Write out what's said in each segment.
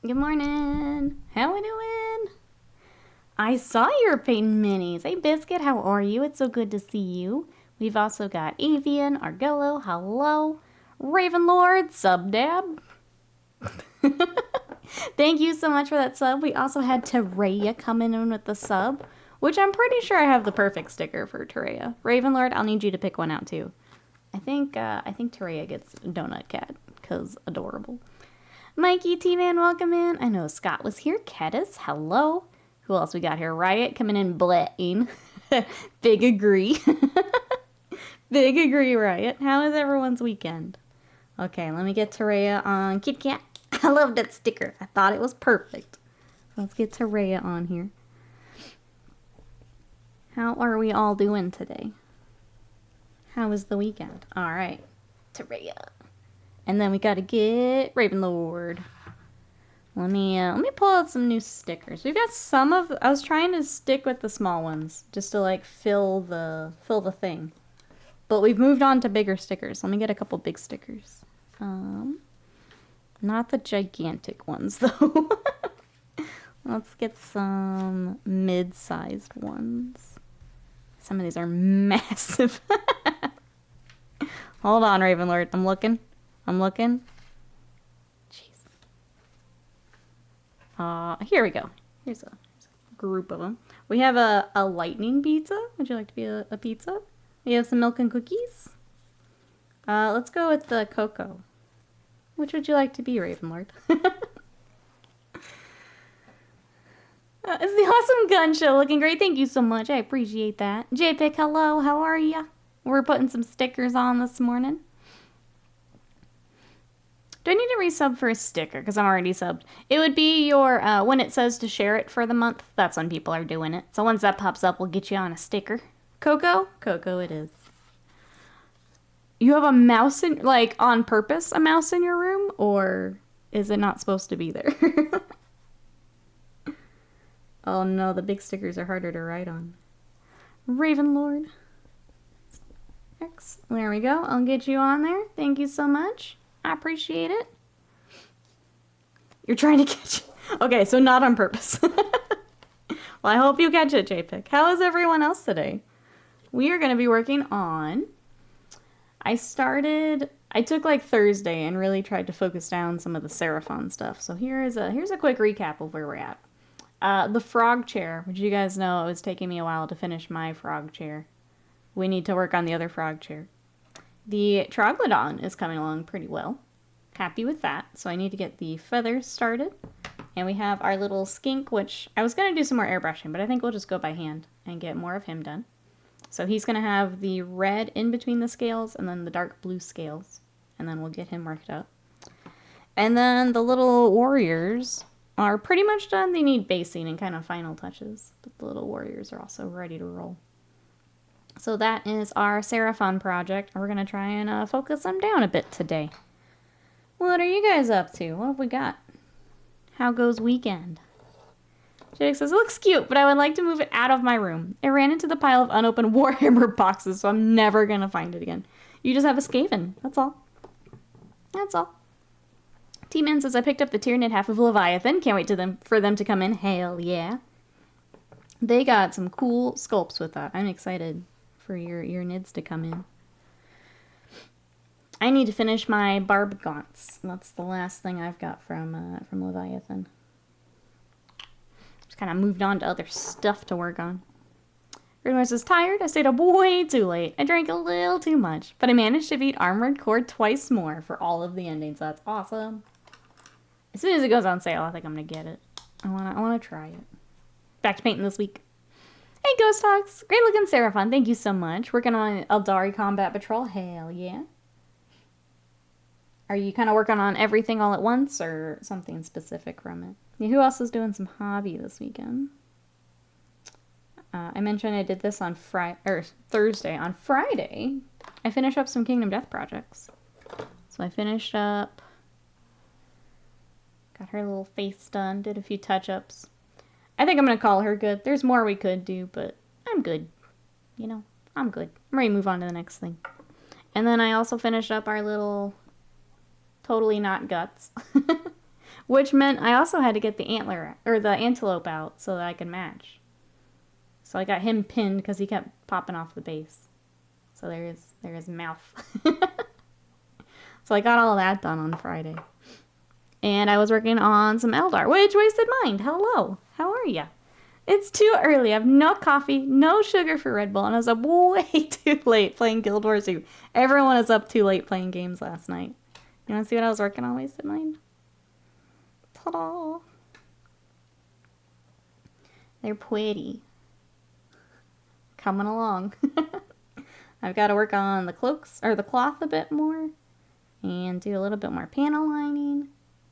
Good morning. How we doing? I saw you were painting minis. Hey, Biscuit, how are you? It's so good to see you. We've also got Avian, Argello, hello. Ravenlord, Subdab. Thank you so much for that sub. We also had Teraya coming in with the sub, which I'm pretty sure I have the perfect sticker for Teraya. Ravenlord, I'll need you to pick one out too. I think Teraya gets Donut Cat, because adorable. Mikey, T-Man, welcome in. I know Scott was here. Kedis, hello. Who else we got here? Riot coming in blating. Big agree. Big agree, Riot. How is everyone's weekend? Okay, let me get Teraya on Kit Kat. I love that sticker. I thought it was perfect. Let's get Teraya on here. How are we all doing today? How was the weekend? All right, Teraya. And then we gotta get Ravenlord. Let me pull out some new stickers. We've got some of. I was trying to stick with the small ones just to like fill the thing, but we've moved on to bigger stickers. Let me get a couple big stickers. Not the gigantic ones though. Let's get some mid-sized ones. Some of these are massive. Hold on, Ravenlord. I'm looking. Jeez. Here we go. Here's a group of them. We have a lightning pizza. Would you like to be a pizza? We have some milk and cookies. Let's go with the cocoa. Which would you like to be, Ravenlord? It's the Awesome Gun Show. Looking great. Thank you so much. I appreciate that. JPick, hello. How are ya? We're putting some stickers on this morning. Do I need to resub for a sticker? Because I'm already subbed. It would be your, when it says to share it for the month, that's when people are doing it. So once that pops up, we'll get you on a sticker. Coco? Coco it is. You have a mouse in, like, on purpose, a mouse in your room? Or is it not supposed to be there? Oh no, the big stickers are harder to write on. Ravenlord. X. There we go. I'll get you on there. Thank you so much. I appreciate it. You're trying to catch it. Okay, so not on purpose. Well, I hope you catch it, JPick. How is everyone else today? We are going to be working on... I took like Thursday and really tried to focus down some of the Seraphon stuff. So here's a quick recap of where we're at. The frog chair, which you guys know it was taking me a while to finish my frog chair. We need to work on the other frog chair. The Troglodon is coming along pretty well. Happy with that. So I need to get the feathers started. And we have our little skink, which I was going to do some more airbrushing, but I think we'll just go by hand and get more of him done. So he's going to have the red in between the scales and then the dark blue scales. And then we'll get him worked up. And then the little warriors are pretty much done. They need basing and kind of final touches. But the little warriors are also ready to roll. So that is our Seraphon project. We're going to try and focus them down a bit today. What are you guys up to? What have we got? How goes weekend? Jake says, it looks cute, but I would like to move it out of my room. It ran into the pile of unopened Warhammer boxes, so I'm never going to find it again. You just have a Skaven. That's all. That's all. T-Man says, I picked up the Tyranid half of Leviathan. Can't wait for them to come in. Hell yeah. They got some cool sculpts with that. I'm excited for your nids to come in. I need to finish my barb gaunts. That's the last thing I've got from Leviathan. Just kind of moved on to other stuff to work on. Gridmore says, tired? I stayed up way too late. I drank a little too much, but I managed to beat Armored Core twice more for all of the endings. So that's awesome. As soon as it goes on sale, I think I'm gonna get it. I wanna try it. Back to painting this week. Hey, Ghost Talks. Great looking Seraphon. Thank you so much. Working on Eldari Combat Patrol. Hell yeah. Are you kind of working on everything all at once or something specific from it? Yeah, who else is doing some hobby this weekend? I mentioned I did this on Thursday. On Friday, I finished up some Kingdom Death projects. So I finished up, got her little face done, did a few touch-ups. I think I'm going to call her good. There's more we could do, but I'm good. You know, I'm good. I'm ready to move on to the next thing. And then I also finished up our little Totally Not Guts. Which meant I also had to get the antler, or the antelope out so that I could match. So I got him pinned because he kept popping off the base. So there's his mouth. So I got all that done on Friday. And I was working on some Eldar, which Wasted Mind. Hello. How are ya? It's too early. I have no coffee, no sugar for Red Bull, and I was up way too late playing Guild Wars 2. Everyone was up too late playing games last night. You want to see what I was working on, Wasted Mind? Ta-da! They're pretty. Coming along. I've got to work on the cloaks, or the cloth a bit more, and do a little bit more panel lining.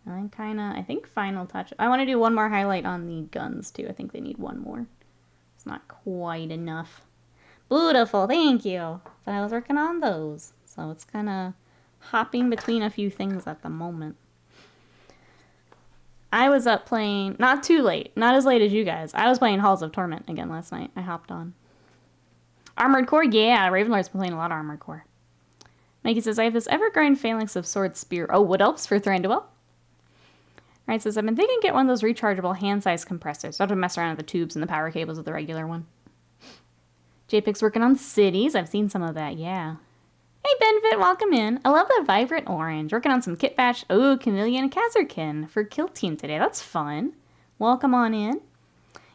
And then kind of, I think, final touch. I want to do one more highlight on the guns, too. I think they need one more. It's not quite enough. Beautiful, thank you. But I was working on those. So it's kind of hopping between a few things at the moment. I was up playing, not too late, not as late as you guys. I was playing Halls of Torment again last night. I hopped on. Armored Core? Yeah, Ravenlord's been playing a lot of Armored Core. Mikey says, I have this ever-growing phalanx of sword spear. Oh, wood elves for Thranduil. Right, says, I've been thinking get one of those rechargeable hand-sized compressors. Don't have to mess around with the tubes and the power cables with the regular one. JPEG's working on cities. I've seen some of that, yeah. Hey, Benfit, welcome in. I love the vibrant orange. Working on some Kit Bash, Chameleon, and Kazarkin for Kill Team today. That's fun. Welcome on in.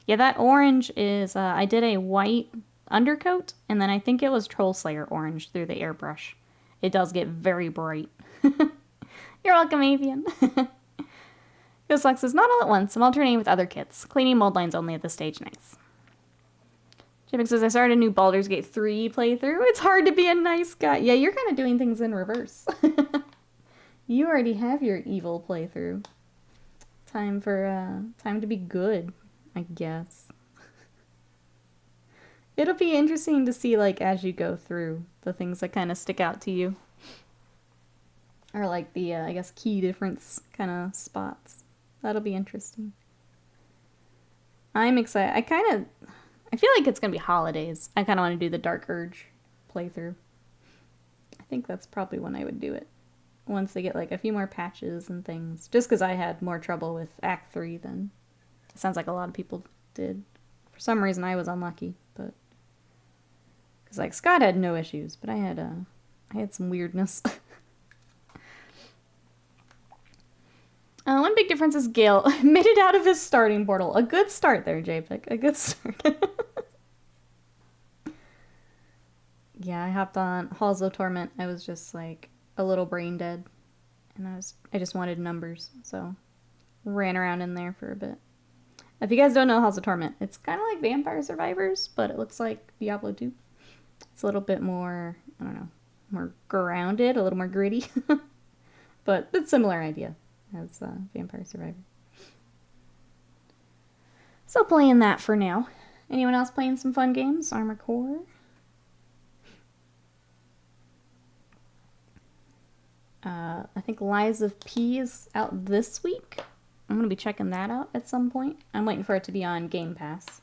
Yeah, that orange is, I did a white undercoat, and then I think it was Troll Slayer orange through the airbrush. It does get very bright. You're welcome, Avian. Ghostlock says, not all at once. I'm alternating with other kits. Cleaning mold lines only at this stage. Nice. Jimmy says, I started a new Baldur's Gate 3 playthrough. It's hard to be a nice guy. Yeah, you're kind of doing things in reverse. You already have your evil playthrough. Time to be good, I guess. It'll be interesting to see, like, as you go through, the things that kind of stick out to you. Or, like, the, I guess, key difference kind of spots. That'll be interesting. I'm excited. I feel like it's going to be holidays. I kind of want to do the Dark Urge playthrough. I think that's probably when I would do it. Once they get, like, a few more patches and things. Just because I had more trouble with Act 3 than it sounds like a lot of people did. For some reason, I was unlucky, but... Because, like, Scott had no issues, but I had some weirdness. One big difference is Gale made it out of his starting portal. A good start there, JPEG. A good start. Yeah, I hopped on Halls of Torment. I was just like a little brain dead. And I just wanted numbers. So ran around in there for a bit. If you guys don't know Halls of Torment, it's kind of like Vampire Survivors, but it looks like Diablo 2. It's a little bit more, I don't know, more grounded, a little more gritty. But it's a similar idea as Vampire Survivor. So playing that for now. Anyone else playing some fun games? Armored Core? I think Lies of P is out this week. I'm going to be checking that out at some point. I'm waiting for it to be on Game Pass.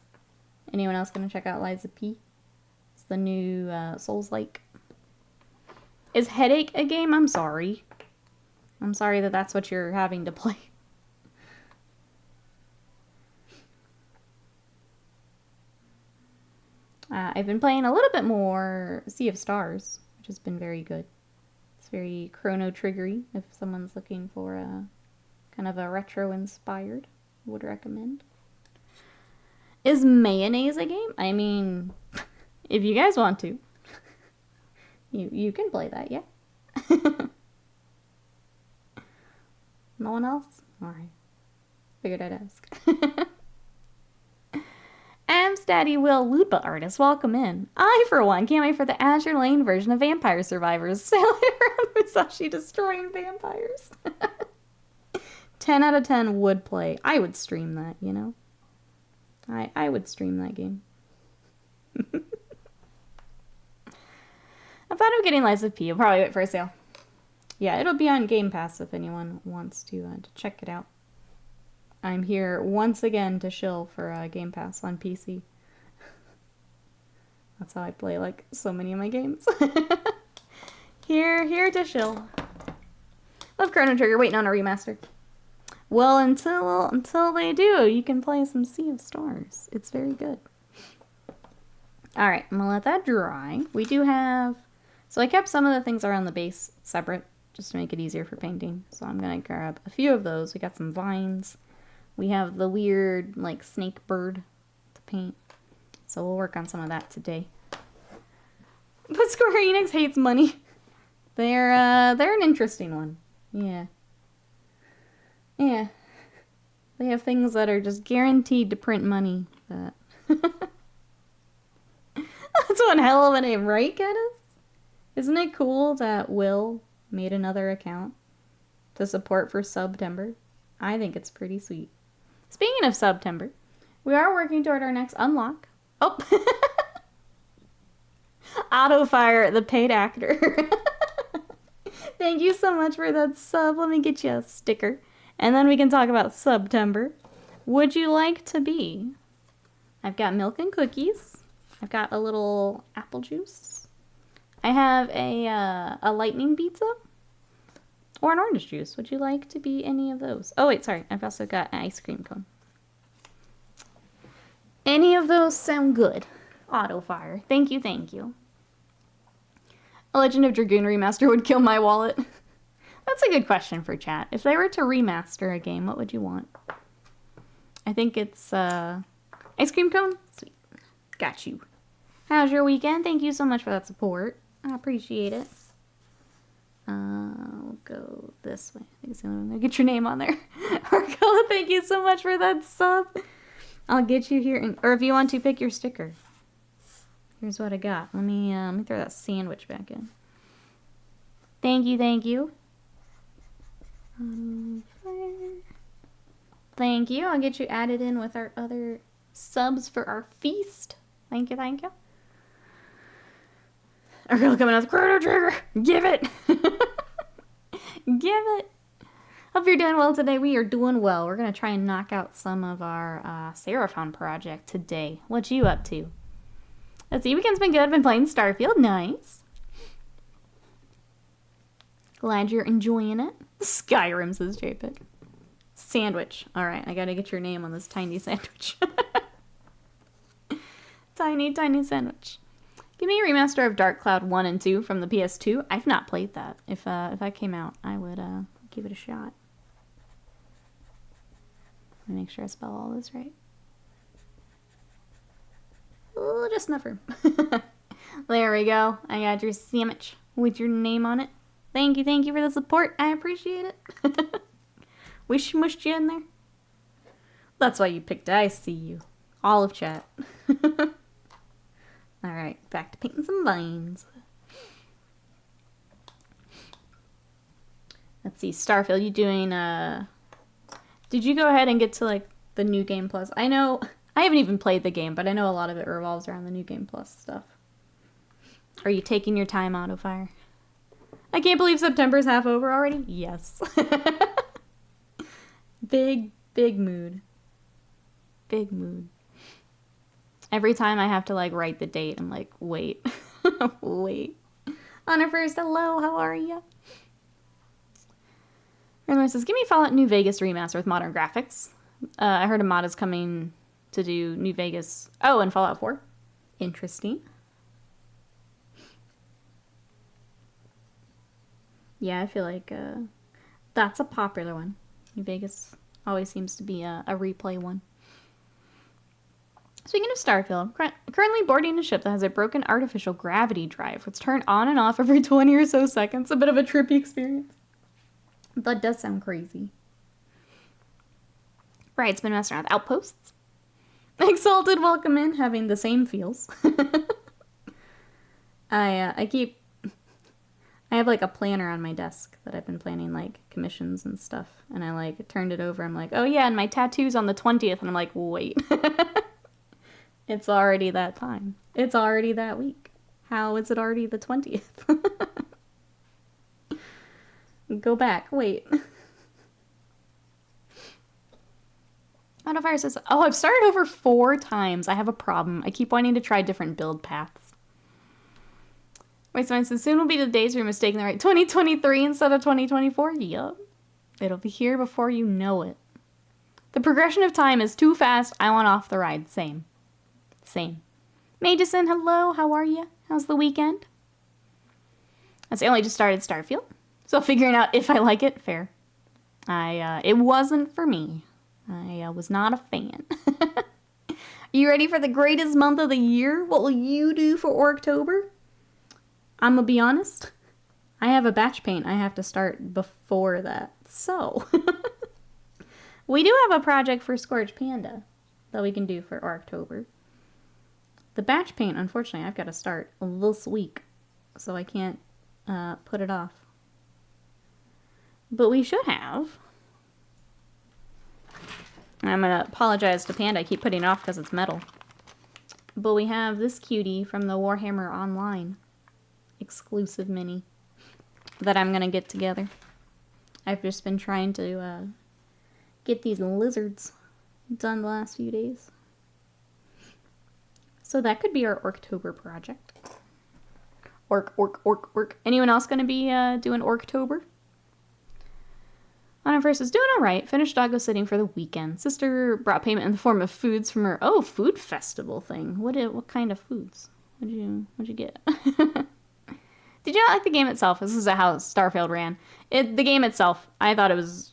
Anyone else going to check out Lies of P? It's the new Souls-like. Is Headache a game? I'm sorry. I'm sorry that that's what you're having to play. I've been playing a little bit more Sea of Stars, which has been very good. It's very Chrono Triggery, if someone's looking for a kind of a retro-inspired, would recommend. Is Mayonnaise a game? I mean, if you guys want to. You can play that, yeah. No one else? Alright. Figured I'd ask. Amstaddy Will Lupa Artist, welcome in. I, for one, can't wait for the Azure Lane version of Vampire Survivors. Sailing around Musashi destroying vampires. 10 out of 10 would play. I would stream that, you know? I would stream that game. I thought of getting Lies of P. I'll probably wait for a sale. Yeah, it'll be on Game Pass if anyone wants to check it out. I'm here once again to shill for Game Pass on PC. That's how I play, like, so many of my games. Here to shill. Love Chrono Trigger, waiting on a remaster. Well, until they do, you can play some Sea of Stars. It's very good. All right, I'm gonna let that dry. We do have, so I kept some of the things around the base separate just to make it easier for painting. So I'm gonna grab a few of those. We got some vines. We have the weird like snake bird to paint. So we'll work on some of that today. But Square Enix hates money. They're an interesting one. Yeah. Yeah. They have things that are just guaranteed to print money. That That's one hell of a name, right, Geddes? Isn't it cool that Will made another account to support for September? I think it's pretty sweet. Speaking of September, we are working toward our next unlock. Oh! Autofire, the paid actor. Thank you so much for that sub. Let me get you a sticker. And then we can talk about September. Would you like to be? I've got milk and cookies. I've got a little apple juice. I have a lightning pizza. Or an orange juice. Would you like to be any of those? Oh, wait, sorry. I've also got an ice cream cone. Any of those sound good. Autofire. Thank you, thank you. A Legend of Dragoon remaster would kill my wallet. That's a good question for chat. If they were to remaster a game, what would you want? I think it's ice cream cone? Sweet. Got you. How's your weekend? Thank you so much for that support. I appreciate it. We'll go this way. I think it's the only one to get your name on there. Arcola, thank you so much for that sub. I'll get you here, or if you want to, pick your sticker. Here's what I got. Let me throw that sandwich back in. Thank you, thank you. Thank you. I'll get you added in with our other subs for our feast. Thank you, thank you. Are we coming out with Chrono Trigger? Give it! Give it! Hope you're doing well today. We are doing well. We're going to try and knock out some of our Seraphon project today. What you up to? Let's see. Weekend's been good. I've been playing Starfield. Nice. Glad you're enjoying it. Skyrim, says JPEG. Sandwich. Alright, I gotta get your name on this tiny sandwich. Tiny, tiny sandwich. Give me a remaster of Dark Cloud 1 and 2 from the PS2. I've not played that. If that came out, I would give it a shot. Let me make sure I spell all this right. Oh, just never. There we go. I got your sandwich with your name on it. Thank you for the support. I appreciate it. We smushed you in there. That's why you picked it. I see you. All of chat. Alright, back to painting some vines. Let's see, Starfield, you doing, did you go ahead and get to, like, the New Game Plus? I know, I haven't even played the game, but I know a lot of it revolves around the New Game Plus stuff. Are you taking your time, Autofire? I can't believe September's half over already. Yes. Big mood. Big mood. Every time I have to, like, write the date, I'm like, wait. Wait. Honor first, hello, how are you? Random says, give me Fallout New Vegas remaster with modern graphics. I heard a mod is coming to do New Vegas. Oh, and Fallout 4. Interesting. Yeah, I feel like that's a popular one. New Vegas always seems to be a replay one. Speaking of Starfield, currently boarding a ship that has a broken artificial gravity drive, which turns on and off every 20 or so seconds. A bit of a trippy experience. That does sound crazy. Bride's been messing around with outposts. Exalted welcome in, having the same feels. I have like a planner on my desk that I've been planning like commissions and stuff. And I like turned it over. I'm like, oh yeah, and my tattoo's on the 20th. And I'm like, wait. It's already that time. It's already that week. How is it already the 20th? Go back. Wait. Autofire says, oh, I've started over 4 times. I have a problem. I keep wanting to try different build paths. Wait, so soon will be the days where you're mistaking the right 2023 instead of 2024? Yup. It'll be here before you know it. The progression of time is too fast. I want off the ride. Same. Same. Magison, hello. How are you? How's the weekend? I only just started Starfield. So figuring out if I like it, fair. It wasn't for me. I was not a fan. Are you ready for the greatest month of the year? What will you do for October? I'm gonna be honest. I have a batch paint I have to start before that. So, we do have a project for Scourge Panda that we can do for October. The batch paint, unfortunately, I've got to start this week. So I can't put it off. But we should have. I'm going to apologize to Panda. I keep putting it off because it's metal. But we have this cutie from the Warhammer Online exclusive mini that I'm going to get together. I've just been trying to get these lizards done the last few days. So that could be our October project. Orc. Anyone else going to be doing October? Anna first is doing all right. Finished doggo sitting for the weekend. Sister brought payment in the form of foods from her food festival thing. What kind of foods? What'd you get? Did you not like the game itself? This is how Starfield ran. The game itself, I thought it was.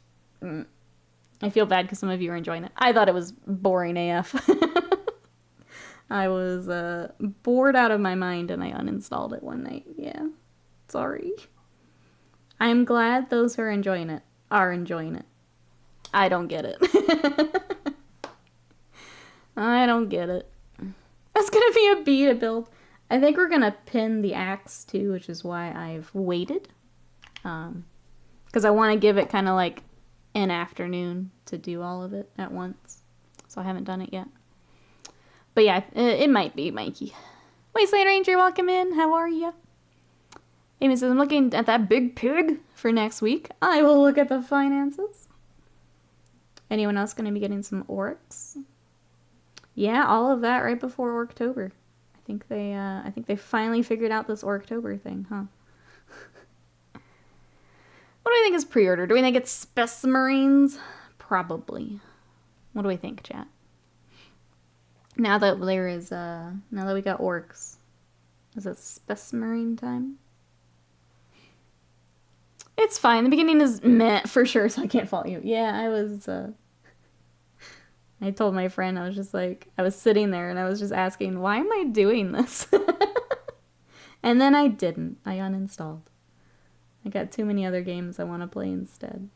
I feel bad because some of you are enjoying it. I thought it was boring AF. I was bored out of my mind and I uninstalled it one night. Yeah, sorry. I'm glad those who are enjoying it are enjoying it. I don't get it. I don't get it. That's gonna be a beta build. I think we're gonna pin the axe too, which is why I've waited. Because I want to give it kind of like an afternoon to do all of it at once. So I haven't done it yet. But yeah, it might be Mikey. Wasteland Ranger, welcome in. How are you? Amy says, I'm looking at that big pig for next week. I will look at the finances. Anyone else going to be getting some orcs? Yeah, all of that right before October. I think they finally figured out this October thing, huh? What do we think is pre-order? Do we think it's Specimarines? Probably. What do we think, chat? Now that now that we got orcs, is it Specimarine time? It's fine. The beginning is meh for sure, so I can't fault you. Yeah, I told my friend, I was just like, I was sitting there and I was just asking, why am I doing this? And then I didn't. I uninstalled. I got too many other games I want to play instead.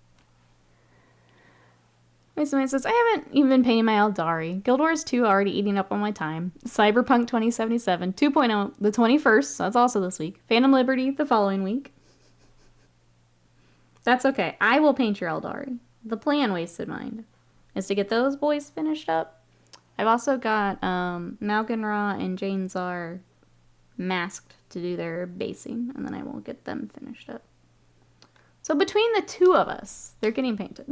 Wait, somebody says, I haven't even been painting my Eldari. Guild Wars 2 already eating up on my time. Cyberpunk 2077 2.0 the 21st, so that's also this week. Phantom Liberty the following week. That's okay. I will paint your Eldari. The plan, Wasted Mind, is to get those boys finished up. I've also got Malganra and Jane Czar masked to do their basing, and then I will get them finished up. So between the two of us, they're getting painted.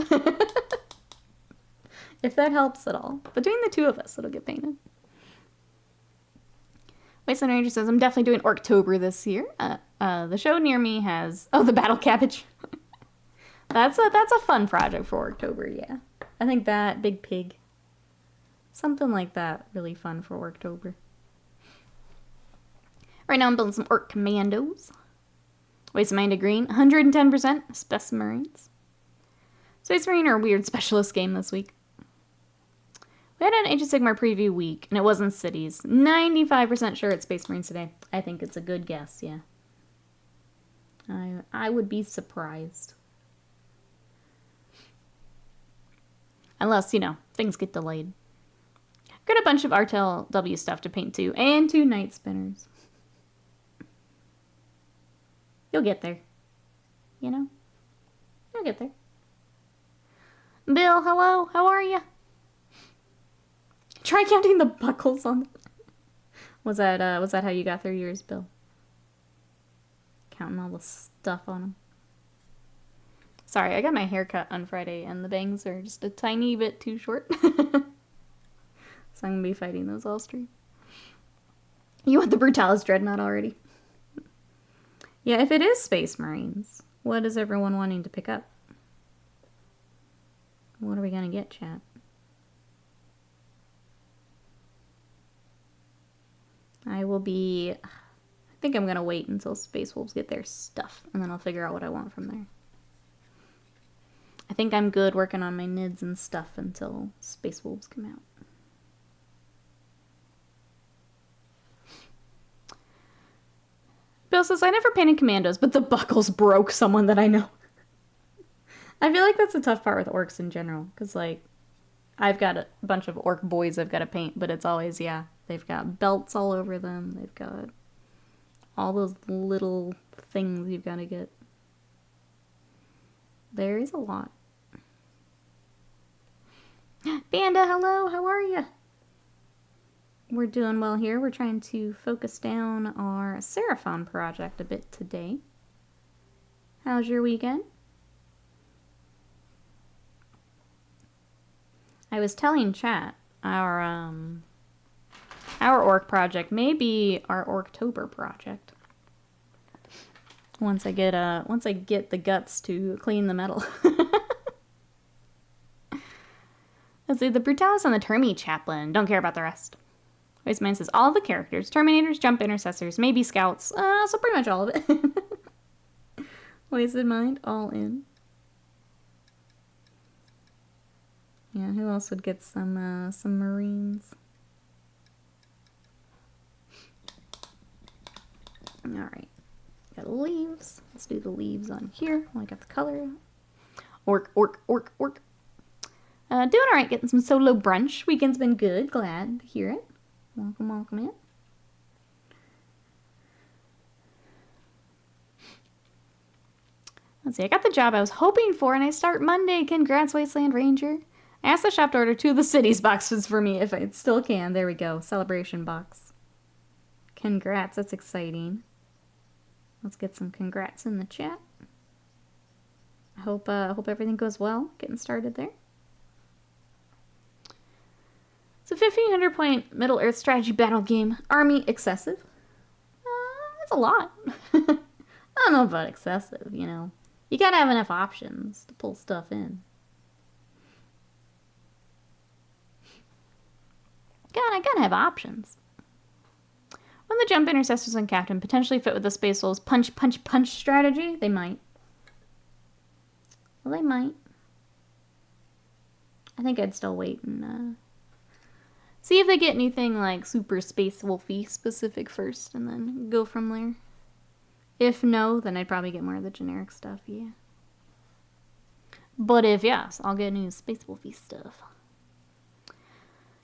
If that helps at all. Between the two of us, it'll get painted. Wasteland Ranger says, I'm definitely doing Orktober this year. The show near me has... Oh, the Battle Cabbage. That's a fun project for Orktober, yeah. I think that, Big Pig. Something like that, really fun for Orktober. Right now I'm building some Orc Commandos. Wasteland Mind Green, 110% Specimarines. Space Marine are a weird specialist game this week. We had an Age of Sigmar preview week, and it wasn't cities. 95% sure it's Space Marines today. I think it's a good guess, yeah. I would be surprised. Unless, things get delayed. Got a bunch of RTLW stuff to paint too, and 2 Night Spinners. You'll get there. You'll get there. Bill, hello, how are you? Try counting the buckles on. Was that how you got through yours, Bill? Counting all the stuff on them. Sorry, I got my hair cut on Friday, and the bangs are just a tiny bit too short. So I'm gonna be fighting those all stream. You want the Brutalis Dreadnought already? Yeah, if it is Space Marines, what is everyone wanting to pick up? What are we gonna get, chat? I will be... I think I'm going to wait until Space Wolves get their stuff, and then I'll figure out what I want from there. I think I'm good working on my NIDs and stuff until Space Wolves come out. Bill says, I never painted commandos, but the buckles broke someone that I know. I feel like that's a tough part with orcs in general, because, like, I've got a bunch of orc boys I've got to paint, but it's always, yeah, they've got belts all over them. They've got all those little things you've got to get. There is a lot. Banda, hello, how are you? We're doing well here. We're trying to focus down our Seraphon project a bit today. How's your weekend? I was telling chat, our orc project may be our Orktober project. Once I get the guts to clean the metal. Let's see, the Brutalis and the Termi Chaplain. Don't care about the rest. Wasteman says, all of the characters. Terminators, Jump Intercessors, maybe Scouts. So pretty much all of it. Wasted Mind, all in. Yeah, who else would get some Marines? Alright. Got leaves. Let's do the leaves on here. Oh, I got the color. Orc. Doing alright, getting some solo brunch. Weekend's been good. Glad to hear it. Welcome in. Let's see, I got the job I was hoping for, and I start Monday. Congrats, Wasteland Ranger. I asked the shop to order 2 of the cities boxes for me, if I still can. There we go. Celebration box. Congrats, that's exciting. Let's get some congrats in the chat. I hope everything goes well. Getting started there. It's a 1500 point Middle Earth strategy battle game. Army excessive? That's a lot. I don't know about excessive, you know. You gotta have enough options to pull stuff in. I gotta have options. When the Jump Intercessors and Captain potentially fit with the Space Wolves punch strategy, they might. Well, they might. I think I'd still wait and see if they get anything like super Space Wolfy specific first and then go from there. If no, then I'd probably get more of the generic stuff, yeah. But if yes, I'll get new Space Wolfy stuff.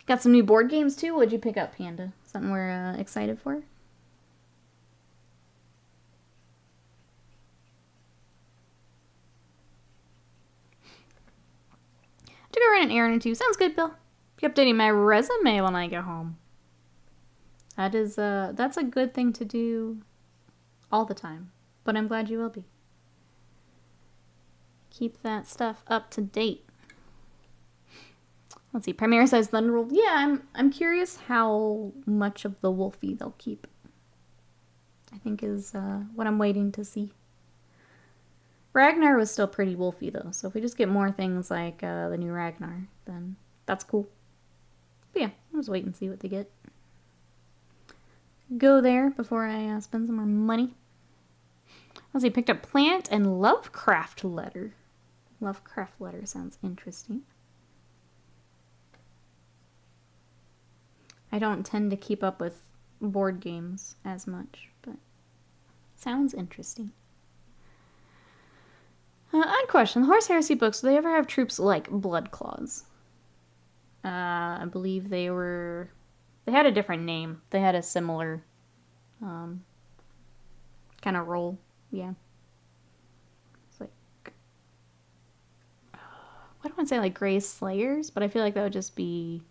Got some new board games too. What'd you pick up, Panda? Something we're excited for? To go run an errand or two. Sounds good, Bill. Be updating my resume when I get home. That is that's a good thing to do all the time. But I'm glad you will be. Keep that stuff up to date. Let's see, Premier says Thunder Wolf. Yeah, I'm curious how much of the Wolfie they'll keep. I think is what I'm waiting to see. Ragnar was still pretty Wolfy though, so if we just get more things like the new Ragnar, then that's cool. But yeah, I'll just wait and see what they get. Go there before I spend some more money. Let's see, picked up Plant and Lovecraft Letter. Lovecraft Letter sounds interesting. I don't tend to keep up with board games as much, but sounds interesting. Odd question. The Horse Heresy books, do they ever have troops like Blood Claws? I believe they had a different name. They had a similar kind of role. Yeah. It's like, I don't want to say like Grey Slayers, but I feel like that would just be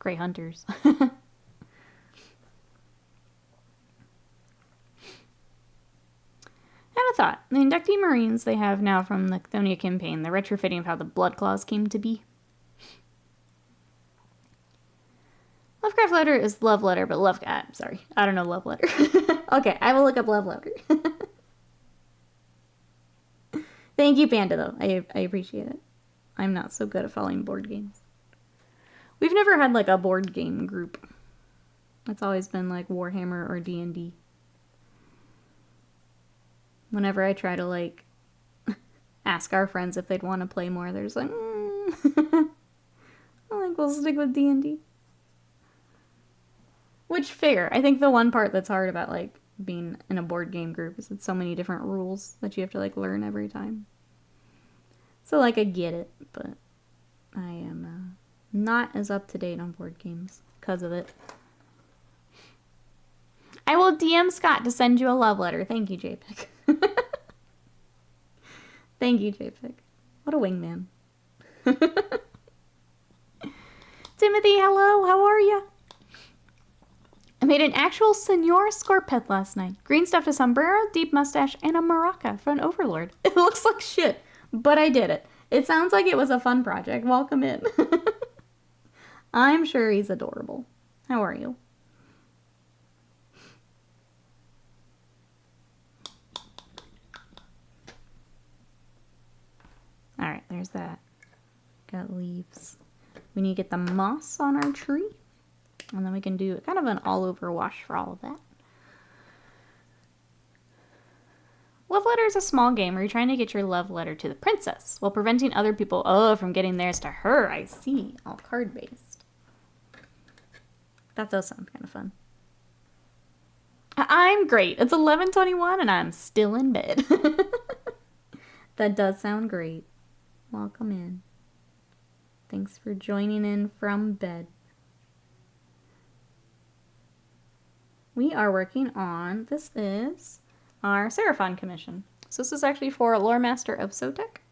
Grey Hunters. And a thought. The inductee Marines they have now from the Chthonian campaign, the retrofitting of how the Blood Claws came to be. Lovecraft Letter is Love Letter, but sorry, I don't know Love Letter. Okay, I will look up Love Letter. Thank you, Panda, though. I appreciate it. I'm not so good at following board games. We've never had, like, a board game group. It's always been like Warhammer or D&D. Whenever I try to like ask our friends if they'd want to play more, they're just like, I think we'll stick with D&D. Which, fair. I think the one part that's hard about like being in a board game group is it's so many different rules that you have to like learn every time. So like I get it, but I am not as up to date on board games because of it. I will DM Scott to send you a love letter. Thank you, JPEG. Thank you, JPEG. What a wingman. Timothy, hello. How are you? I made an actual Senor Scorpeth last night. Green stuffed a sombrero, deep mustache, and a maraca for an overlord. It looks like shit, but I did it. It sounds like it was a fun project. Welcome in. I'm sure he's adorable. How are you? Alright, there's that. Got leaves. We need to get the moss on our tree. And then we can do kind of an all-over wash for all of that. Love letter is a small game where you're trying to get your love letter to the princess while preventing other people from getting theirs to her. I see. All card-based. That does sound kind of fun. I'm great. It's 11:21 and I'm still in bed. That does sound great. Welcome in. Thanks for joining in from bed. We are working on, this is our Seraphon commission. So this is actually for a Lore Master of Sotek.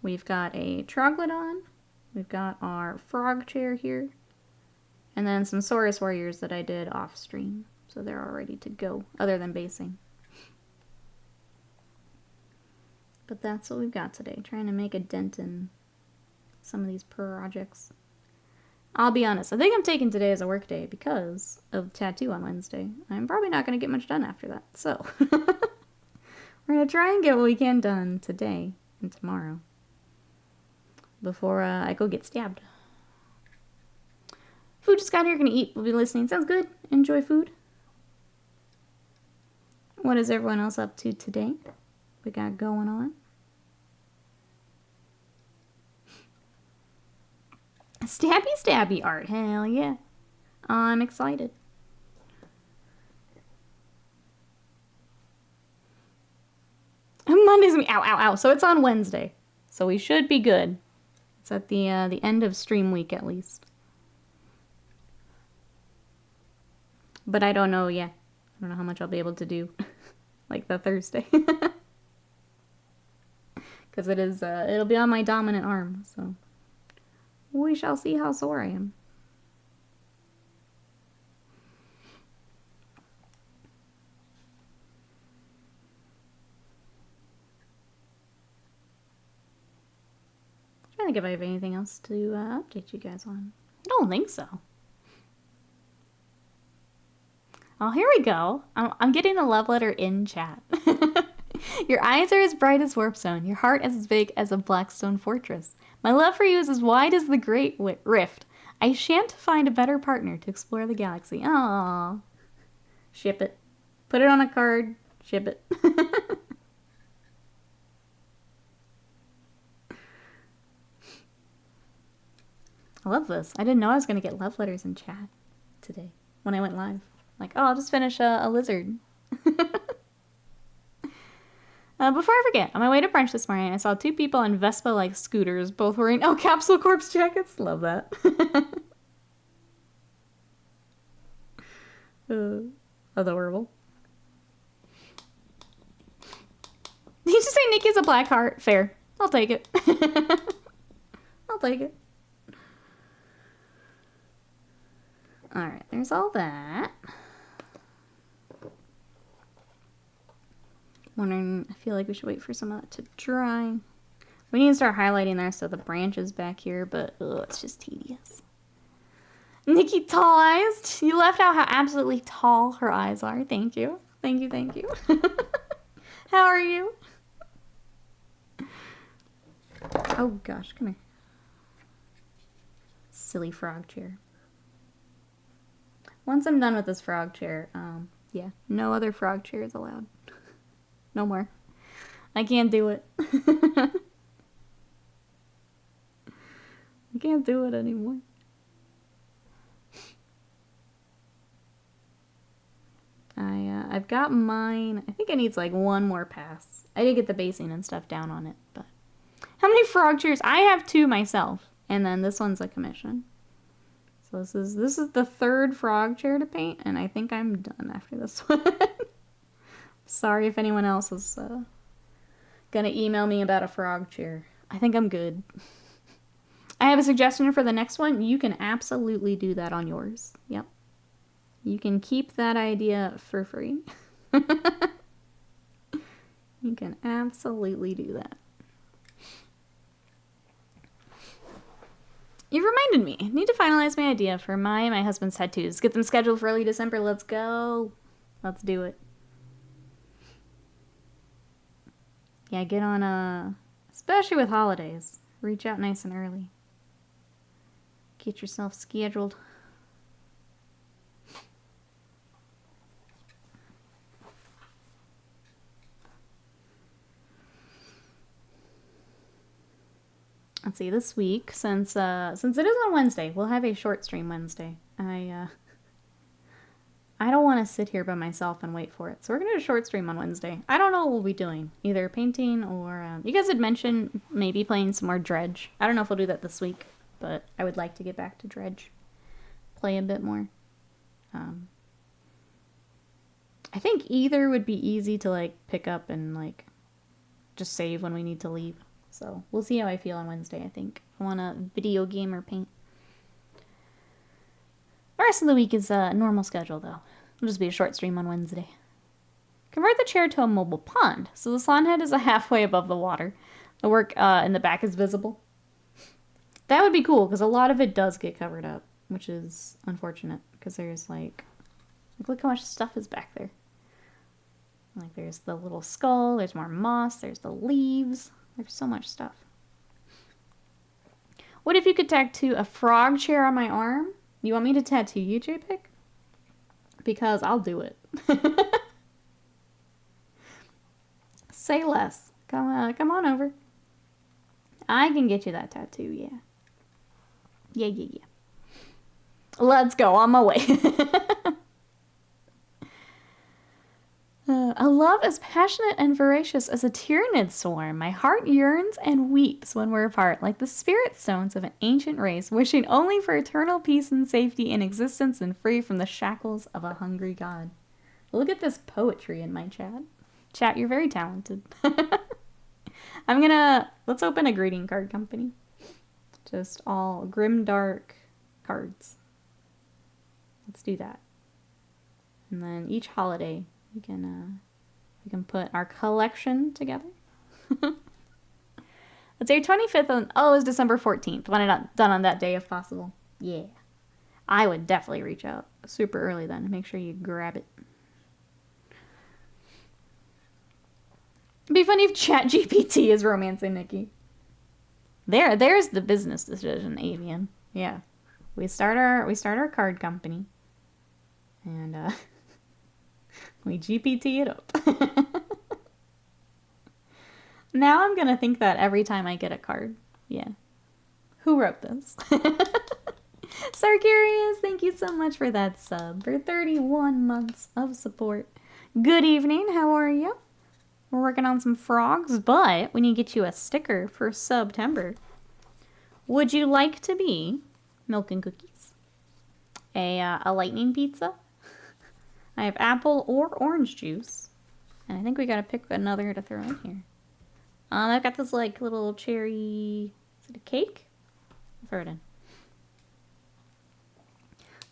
We've got a Troglodon. We've got our frog chair here. And then some Saurus warriors that I did off stream. So they're all ready to go, other than basing. But that's what we've got today. Trying to make a dent in some of these projects. I'll be honest, I think I'm taking today as a work day because of tattoo on Wednesday. I'm probably not going to get much done after that. So, we're going to try and get what we can done today and tomorrow. Before I go get stabbed. Food just got here, going to eat. We'll be listening. Sounds good. Enjoy food. What is everyone else up to today? We got going on. Stabby art. Hell yeah. I'm excited. Monday's me. Ow, ow, ow. So it's on Wednesday. So we should be good. It's at the end of stream week at least. But I don't know yet. I don't know how much I'll be able to do. Like the Thursday. Because it is, it'll be on my dominant arm, so. We shall see how sore I am. I'm trying to think if I have anything else to update you guys on. I don't think so. Oh, here we go. I'm getting a love letter in chat. Your eyes are as bright as Warpstone. Your heart is as big as a Blackstone fortress. My love for you is as wide as the Great Rift. I shan't find a better partner to explore the galaxy. Aww. Ship it. Put it on a card. Ship it. I love this. I didn't know I was going to get love letters in chat today when I went live. Like, oh, I'll just finish a lizard. Before I forget, on my way to brunch this morning, I saw two people on Vespa-like scooters, both wearing Capsule Corpse jackets. Love that. Adorable. Did you just say Nikki's a black heart? Fair. I'll take it. I'll take it. Alright, there's all that. Wondering, I feel like we should wait for some of that to dry. We need to start highlighting there so the branches back here, but it's just tedious. Nikki, tall eyes. You left out how absolutely tall her eyes are. Thank you. Thank you, thank you. How are you? Oh gosh, come here. Silly frog chair. Once I'm done with this frog chair, yeah, no other frog chairs allowed. No more. I can't do it. I can't do it anymore. I've got mine. I think it needs like one more pass. I did get the basing and stuff down on it, but how many frog chairs? I have 2 myself, and then this one's a commission. So this is the 3rd frog chair to paint, and I think I'm done after this one. Sorry if anyone else is gonna email me about a frog chair. I think I'm good. I have a suggestion for the next one. You can absolutely do that on yours. Yep. You can keep that idea for free. You can absolutely do that. You've reminded me. I need to finalize my idea for my husband's tattoos. Get them scheduled for early December. Let's go. Let's do it. Yeah, get on especially with holidays. Reach out nice and early. Get yourself scheduled. Let's see, this week, since it is on Wednesday, we'll have a short stream Wednesday. I don't want to sit here by myself and wait for it. So we're going to do a short stream on Wednesday. I don't know what we'll be doing. Either painting or... you guys had mentioned maybe playing some more Dredge. I don't know if we'll do that this week, but I would like to get back to Dredge. Play a bit more. I think either would be easy to, like, pick up and, like, just save when we need to leave. So we'll see how I feel on Wednesday, I think. I want to video game or paint. The rest of the week is a normal schedule, though. It'll just be a short stream on Wednesday. Convert the chair to a mobile pond. So the slan head is halfway above the water. The work in the back is visible. That would be cool, because a lot of it does get covered up, which is unfortunate, because there's, like, look how much stuff is back there. Like, there's the little skull, there's more moss, there's the leaves. There's so much stuff. What if you could tattoo a frog chair on my arm? You want me to tattoo you, JPEG? Because I'll do it. Say less. Come on over. I can get you that tattoo, yeah. Yeah. Let's go, on my way. A love as passionate and voracious as a tyrannid swarm. My heart yearns and weeps when we're apart, like the spirit stones of an ancient race, wishing only for eternal peace and safety in existence and free from the shackles of a hungry god. Look at this poetry in my chat. Chat, you're very talented. Let's open a greeting card company. Just all grimdark cards. Let's do that. And then each holiday, we can put our collection together. Let's say 25th. Oh, it's December 14th. Want it done on that day if possible. Yeah. I would definitely reach out super early then. Make sure you grab it. It'd be funny if ChatGPT is romancing Nikki. There's the business decision, Avian. Yeah. We start our card company. And we GPT it up. Now I'm gonna think that every time I get a card. Yeah. Who wrote this? Sarkarius, thank you so much for that sub. For 31 months of support. Good evening, how are you? We're working on some frogs, but we need to get you a sticker for September. Would you like to be milk and cookies? A lightning pizza? I have apple or orange juice. And I think we gotta pick another to throw in here. I've got this like little cherry... Is it a cake? Throw it in.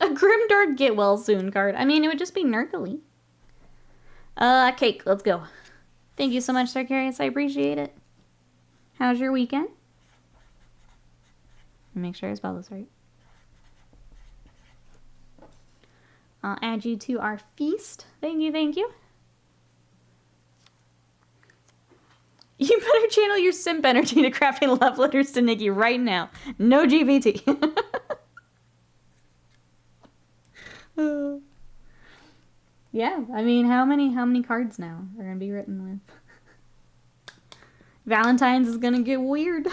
A Grimdark get well soon card. I mean, it would just be Nurkly. Cake, let's go. Thank you so much, Sarkarius. I appreciate it. How's your weekend? Make sure I spell this right. I'll add you to our feast. Thank you, thank you. You better channel your simp energy to crafting love letters to Nikki right now. No GPT. Yeah, I mean, how many cards now are gonna be written with? Valentine's is gonna get weird.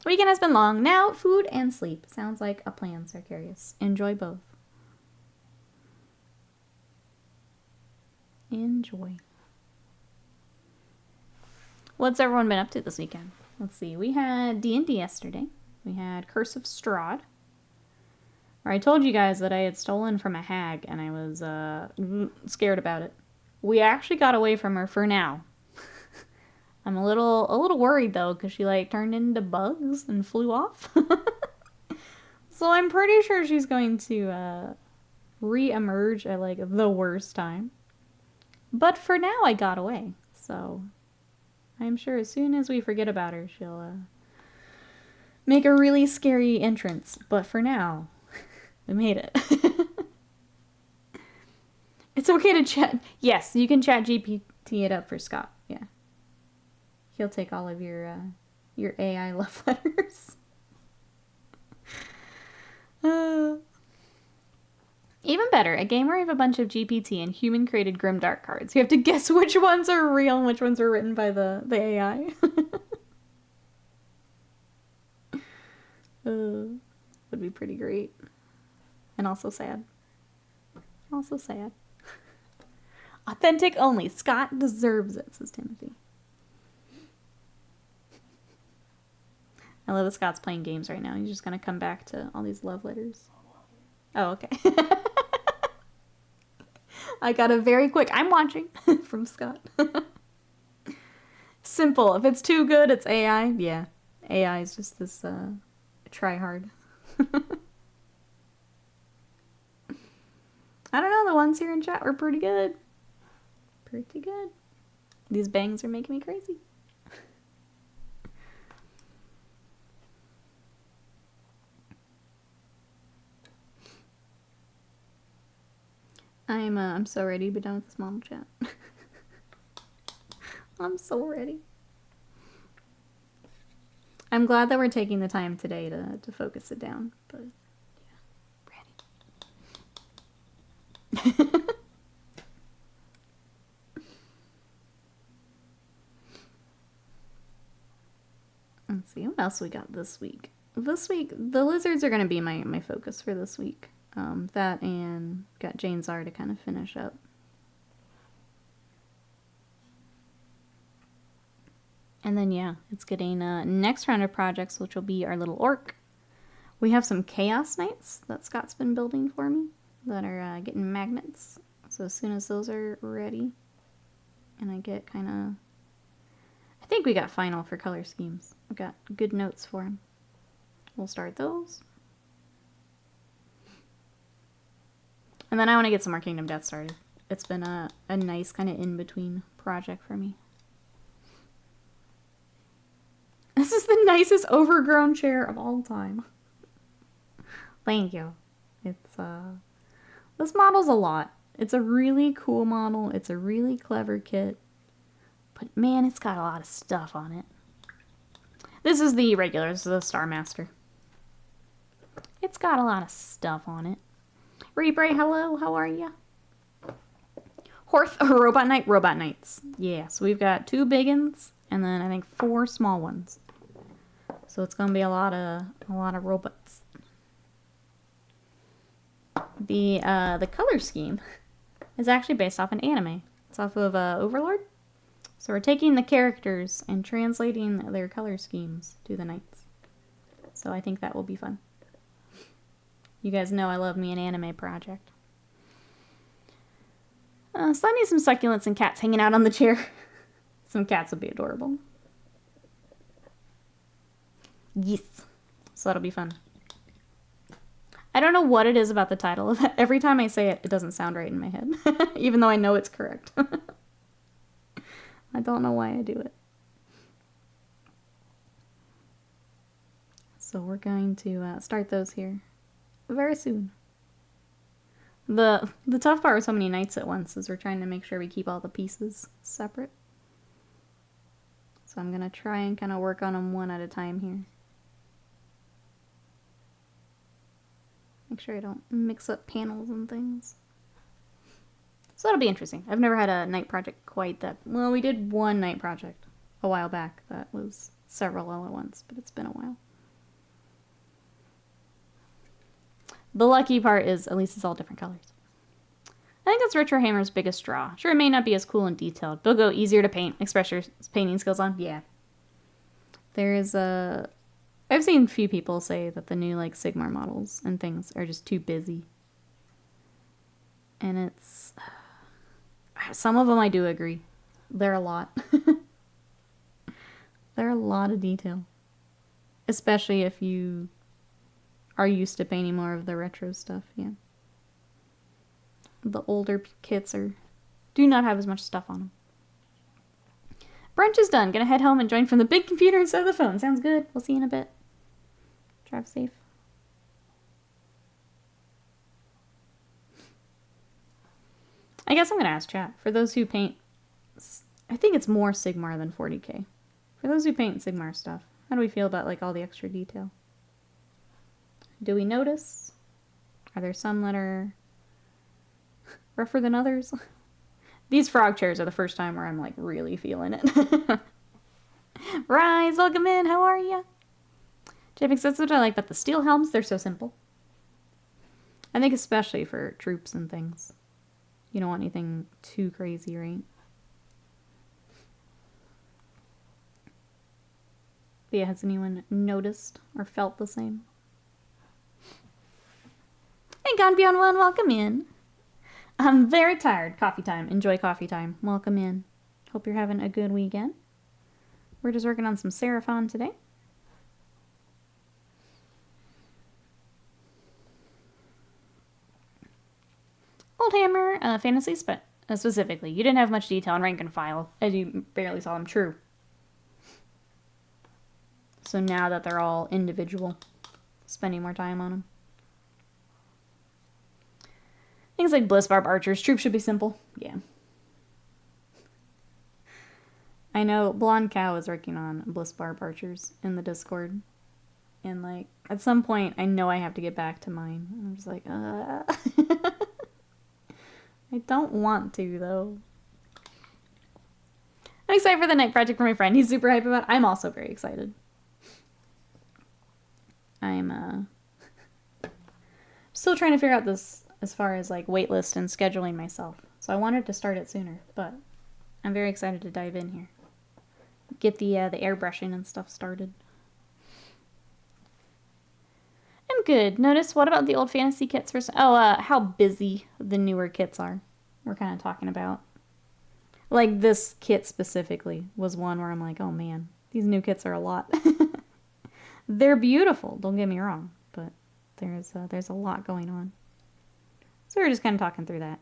Weekend has been long. Now, food and sleep. Sounds like a plan, Sarkarius. Enjoy both. Enjoy. What's everyone been up to this weekend? Let's see. We had D&D yesterday. We had Curse of Strahd, where I told you guys that I had stolen from a hag, and I was scared about it. We actually got away from her for now. I'm a little worried though, because she like turned into bugs and flew off. So I'm pretty sure she's going to re-emerge at like the worst time. But for now, I got away. So I'm sure as soon as we forget about her, she'll make a really scary entrance. But for now, we made it. It's okay to chat. Yes, you can chat GPT it up for Scott. Yeah. He'll take all of your AI love letters. Even better, a game where you have a bunch of GPT and human-created grimdark cards. You have to guess which ones are real and which ones are written by the AI. Would be pretty great. And also sad. Also sad. Authentic only. Scott deserves it, says Timothy. I love that Scott's playing games right now. He's just going to come back to all these love letters. Oh, okay. I got a very quick, I'm watching, from Scott. Simple. If it's too good, it's AI. Yeah. AI is just this try hard. I don't know, the ones here in chat were pretty good. Pretty good. These bangs are making me crazy. I'm so ready to be done with this model chat. I'm so ready. I'm glad that we're taking the time today to focus it down, but yeah, ready. Let's see, what else we got this week? This week, the lizards are going to be my focus for this week. That and got Jane Czar to kind of finish up. And then, yeah, it's getting next round of projects, which will be our little orc. We have some Chaos Knights that Scott's been building for me that are getting magnets. So as soon as those are ready, and I get kind of... I think we got final for color schemes. We got good notes for him. We'll start those. And then I want to get some more Kingdom Death started. It's been a nice kind of in-between project for me. This is the nicest overgrown chair of all time. Thank you. It's, this model's a lot. It's a really cool model. It's a really clever kit. But man, it's got a lot of stuff on it. This is the regular. This is the Starmaster. It's got a lot of stuff on it. Rebray, hello. How are you? Horth, Robot Knight, Robot Knights. Yeah, so we've got 2 big ones and then I think 4 small ones. So it's gonna be a lot of robots. The color scheme is actually based off an anime. It's off of Overlord. So we're taking the characters and translating their color schemes to the knights. So I think that will be fun. You guys know I love me an anime project. So I need some succulents and cats hanging out on the chair. Some cats would be adorable. Yes. So that'll be fun. I don't know what it is about the title. Every time I say it, it doesn't sound right in my head. Even though I know it's correct. I don't know why I do it. So we're going to start those here very soon. The tough part with so many knights at once is we're trying to make sure we keep all the pieces separate. So I'm going to try and kind of work on them one at a time here. Make sure I don't mix up panels and things. So that'll be interesting. I've never had a night project quite that... Well, we did one night project a while back. That was several all at once, but it's been a while. The lucky part is at least it's all different colors. I think that's Retro Hammer's biggest draw. Sure, it may not be as cool and detailed, but it'll go easier to paint, express your painting skills on. Yeah. There's a... I've seen a few people say that the new, like, Sigmar models and things are just too busy. And it's... Some of them I do agree. They're a lot. They're a lot of detail. Especially if you are used to painting more of the retro stuff, yeah. The older kits do not have as much stuff on them. Brunch is done. Gonna head home and join from the big computer instead of the phone. Sounds good. We'll see you in a bit. Drive safe. I guess I'm gonna ask chat. For those who paint... I think it's more Sigmar than 40k. For those who paint Sigmar stuff, how do we feel about, like, all the extra detail? Do we notice? Are there some that are rougher than others? These frog chairs are the first time where I'm, like, really feeling it. Rise, welcome in, how are ya? JPEG, that's what I like about the steel helms. They're so simple. I think especially for troops and things. You don't want anything too crazy, right? But yeah, has anyone noticed or felt the same? Hey, Gone Beyond One, welcome in. I'm very tired. Coffee time. Enjoy coffee time. Welcome in. Hope you're having a good weekend. We're just working on some Seraphon today. Old Hammer, fantasy, specifically. You didn't have much detail on rank and file, as you barely saw them. True. So now that they're all individual, spending more time on them. Things like Bliss Barb Archers. Troops should be simple. Yeah. I know Blonde Cow is working on Bliss Barb Archers in the Discord. And, like, at some point, I know I have to get back to mine. I'm just like, I don't want to, though. I'm excited for the night project for my friend. He's super hype about it. I'm also very excited. I'm, still trying to figure out this as far as, like, waitlist and scheduling myself. So I wanted to start it sooner, but I'm very excited to dive in here. Get the airbrushing and stuff started. I'm good. Notice, what about the old fantasy kits for... how busy the newer kits are. We're kind of talking about. Like, this kit specifically was one where I'm like, oh man, these new kits are a lot. They're beautiful, don't get me wrong, but there's a lot going on. So we're just kind of talking through that.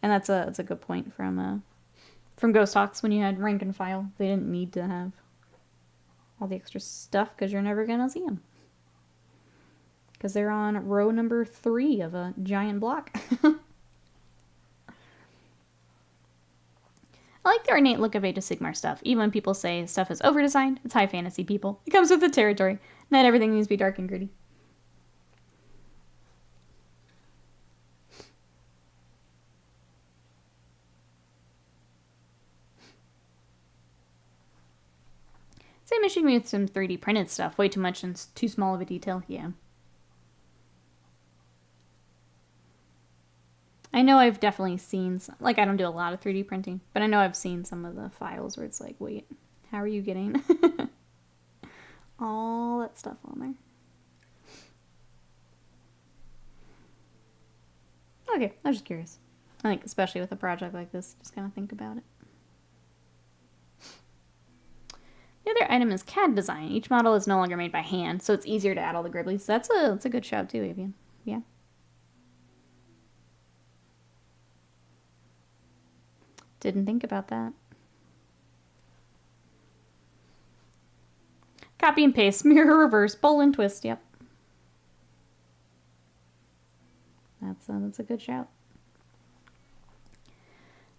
And that's a good point from Ghost Talks when you had rank and file. They didn't need to have all the extra stuff because you're never going to see them. Because they're on row number 3 of a giant block. I like the ornate look of Age of Sigmar stuff. Even when people say stuff is over-designed, it's high fantasy, people. It comes with the territory. Not everything needs to be dark and gritty. Same issue with some 3D printed stuff. Way too much and too small of a detail. Yeah. I know I've definitely seen some, like, I don't do a lot of 3D printing, but I know I've seen some of the files where it's like, wait, how are you getting all that stuff on there? Okay, I was just curious. I think especially with a project like this, just kind of think about it. The other item is CAD design. Each model is no longer made by hand, so it's easier to add all the gribblies. That's a good shout too, Avian. Yeah. Didn't think about that. Copy and paste, mirror reverse, bowl and twist, yep. That's a good shout.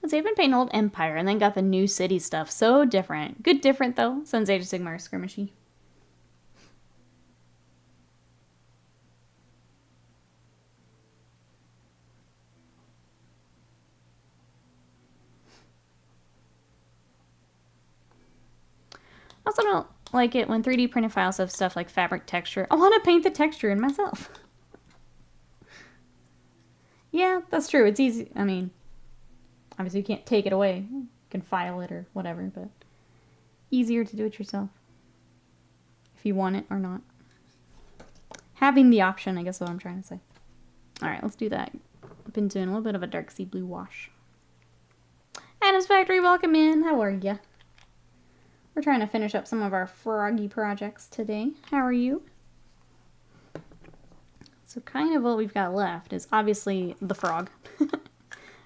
Let's see, I've been painting Old Empire and then got the new city stuff. So different. Good different though, since Age of Sigmar is skirmishy. also don't like it when 3D printed files have stuff like fabric texture. I want to paint the texture in myself. Yeah, that's true. It's easy. I mean, obviously you can't take it away. You can file it or whatever, but easier to do it yourself. If you want it or not. Having the option, I guess is what I'm trying to say. Alright, let's do that. I've been doing a little bit of a dark sea blue wash. Anna's Factory, welcome in. How are ya? We're trying to finish up some of our froggy projects today. How are you? So kind of what we've got left is obviously the frog.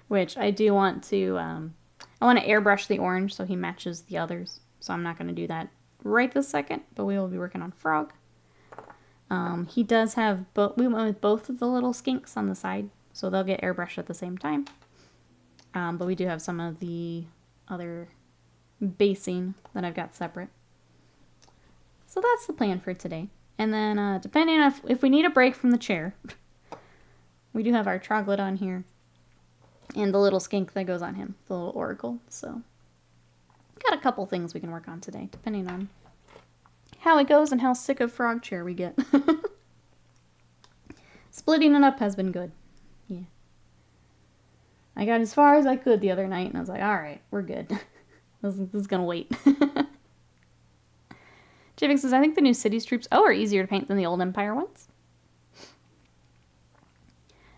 Which I do want to, I want to airbrush the orange so he matches the others. So I'm not going to do that right this second, but we will be working on frog. He does have, we went with both of the little skinks on the side, so they'll get airbrushed at the same time. But we do have some of the other basing that I've got separate. So that's the plan for today. And then depending on if we need a break from the chair, we do have our Troglodon here. And the little skink that goes on him, the little Oracle. So got a couple things we can work on today, depending on how it goes and how sick of frog chair we get. Splitting it up has been good. Yeah. I got as far as I could the other night, and I was like, alright, we're good. This is gonna wait. Jivik says, I think the new cities troops, are easier to paint than the old Empire ones.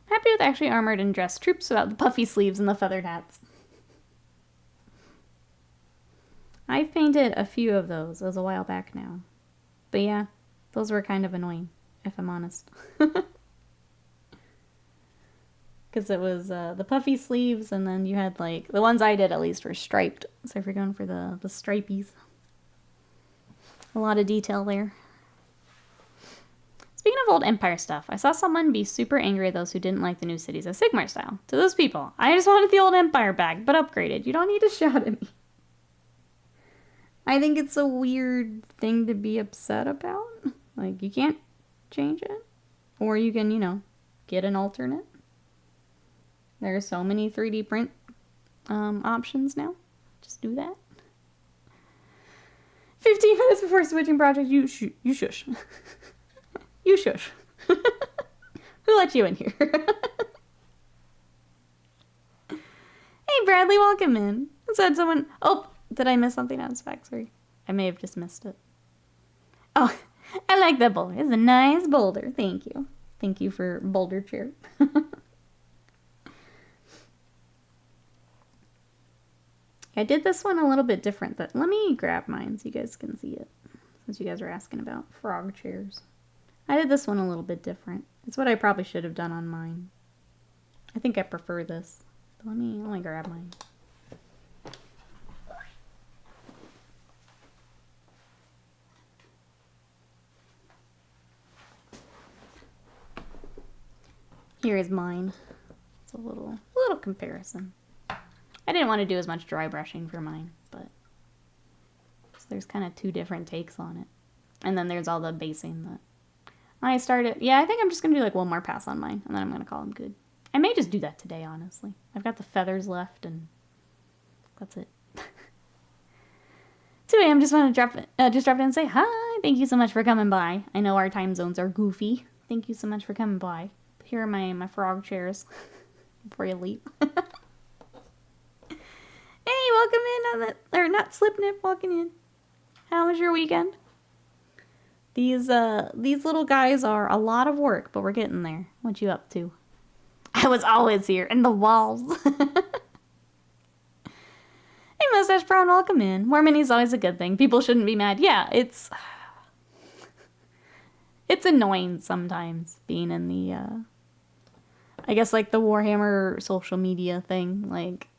I'm happy with actually armored and dressed troops without the puffy sleeves and the feathered hats. I've painted a few of those. It was a while back now. But yeah, those were kind of annoying, if I'm honest. Because it was the puffy sleeves, and then you had, like, the ones I did at least were striped. So if you're going for the stripies. A lot of detail there. Speaking of old Empire stuff, I saw someone be super angry at those who didn't like the new cities as Sigmar style. To those people, I just wanted the old Empire back, but upgraded. You don't need to shout at me. I think it's a weird thing to be upset about. Like, you can't change it. Or you can, you know, get an alternate. There are so many 3D print options now. Just do that. 15 minutes before switching projects, you shush. You shush. Who let you in here? Hey, Bradley, welcome in. Said someone... Oh, did I miss something out of spec? Sorry. I may have just missed it. Oh, I like that boulder. It's a nice boulder. Thank you. Thank you for boulder chair. I did this one a little bit different. Let me grab mine so you guys can see it. Since you guys are asking about frog chairs. I did this one a little bit different. It's what I probably should have done on mine. I think I prefer this. But let me grab mine. Here is mine. It's a little comparison. I didn't want to do as much dry brushing for mine, but so there's kind of two different takes on it. And then there's all the basing that I started. Yeah, I think I'm just going to do like one more pass on mine, and then I'm going to call them good. I may just do that today, honestly. I've got the feathers left, and that's it. 2 a.m. Just want to drop in and say hi. Thank you so much for coming by. I know our time zones are goofy. Thank you so much for coming by. Here are my frog chairs before you leave. Hey, welcome in or not Slipnip, walking in. How was your weekend? These little guys are a lot of work, but we're getting there. What you up to? I was always here in the walls. Hey, Mustache Brown, welcome in. More minis always a good thing. People shouldn't be mad. Yeah, it's annoying sometimes being in the I guess like the Warhammer social media thing. Like,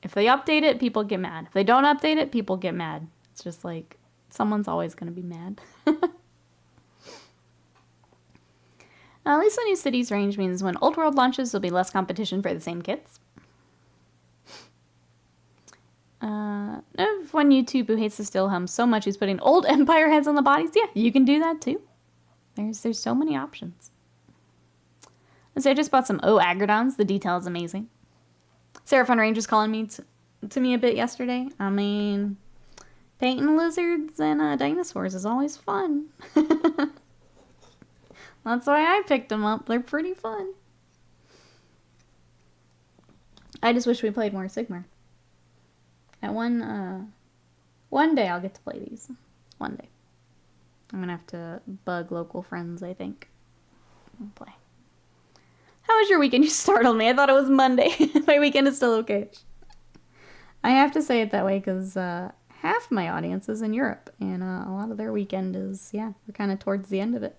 if they update it, people get mad. If they don't update it, people get mad. It's just like, someone's always going to be mad. At least the new cities range means when Old World launches, there'll be less competition for the same kits. If one YouTube who hates the Stillhelm so much he's putting old Empire heads on the bodies, yeah, you can do that too. There's so many options. So I just bought some Agrodons. The detail is amazing. Seraphon Range was calling me to me a bit yesterday. I mean, Painting lizards and dinosaurs is always fun. That's why I picked them up. They're pretty fun. I just wish we played more Sigmar. At one day I'll get to play these. One day. I'm gonna have to bug local friends, I think. And play. How was your weekend? You startled me. I thought it was Monday. My weekend is still okay. I have to say it that way because half my audience is in Europe, and a lot of their weekend is, yeah, we're kind of towards the end of it.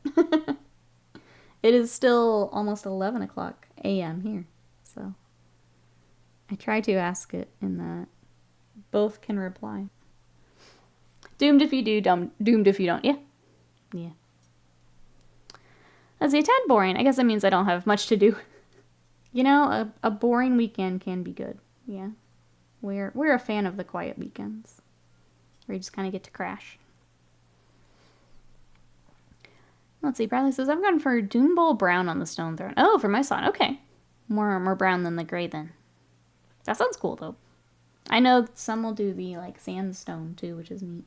It is still almost 11 o'clock a.m. here, so I try to ask it in that both can reply. Doomed if you do, doomed if you don't. Yeah. Yeah. That's a tad boring. I guess that means I don't have much to do. You know, a boring weekend can be good. Yeah. We're a fan of the quiet weekends. Where you just kind of get to crash. Let's see, Bradley says, I've gone for Doom Bowl Brown on the Stone Throne. Oh, for my son. Okay. More brown than the gray then. That sounds cool, though. I know some will do the, like, sandstone, too, which is neat.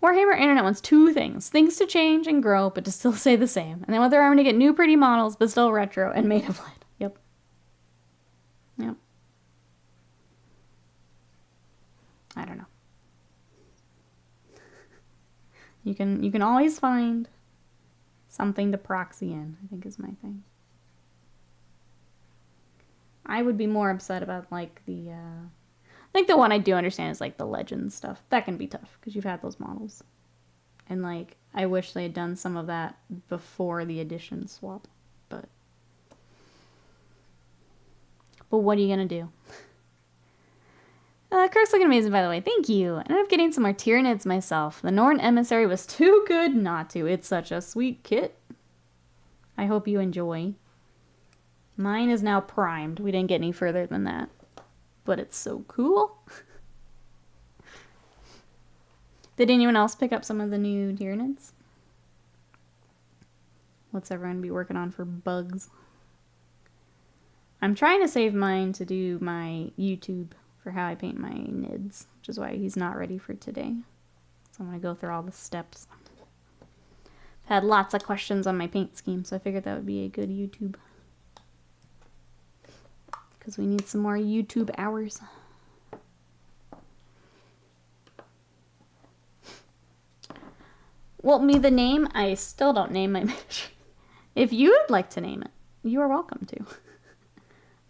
Warhammer Internet wants two things. Things to change and grow, but to still stay the same. And they want their army to get new pretty models, but still retro and made of lead. Yep. Yep. I don't know. You can always find something to proxy in, I think is my thing. I would be more upset about, like, the, I think the one I do understand is, like, the Legends stuff. That can be tough, because you've had those models. And, like, I wish they had done some of that before the edition swap. But what are you going to do? Kirk's looking amazing, by the way. Thank you. I ended up getting some more Tyranids myself. The Norn Emissary was too good not to. It's such a sweet kit. I hope you enjoy. Mine is now primed. We didn't get any further than that. But it's so cool. Did anyone else pick up some of the new Tyranids? What's everyone be working on for bugs? I'm trying to save mine to do my YouTube for how I paint my nids, which is why he's not ready for today. So I'm going to go through all the steps. I've had lots of questions on my paint scheme, so I figured that would be a good YouTube. Because we need some more YouTube hours. Well, me the name, I still don't name my miniature. If you would like to name it, you are welcome to.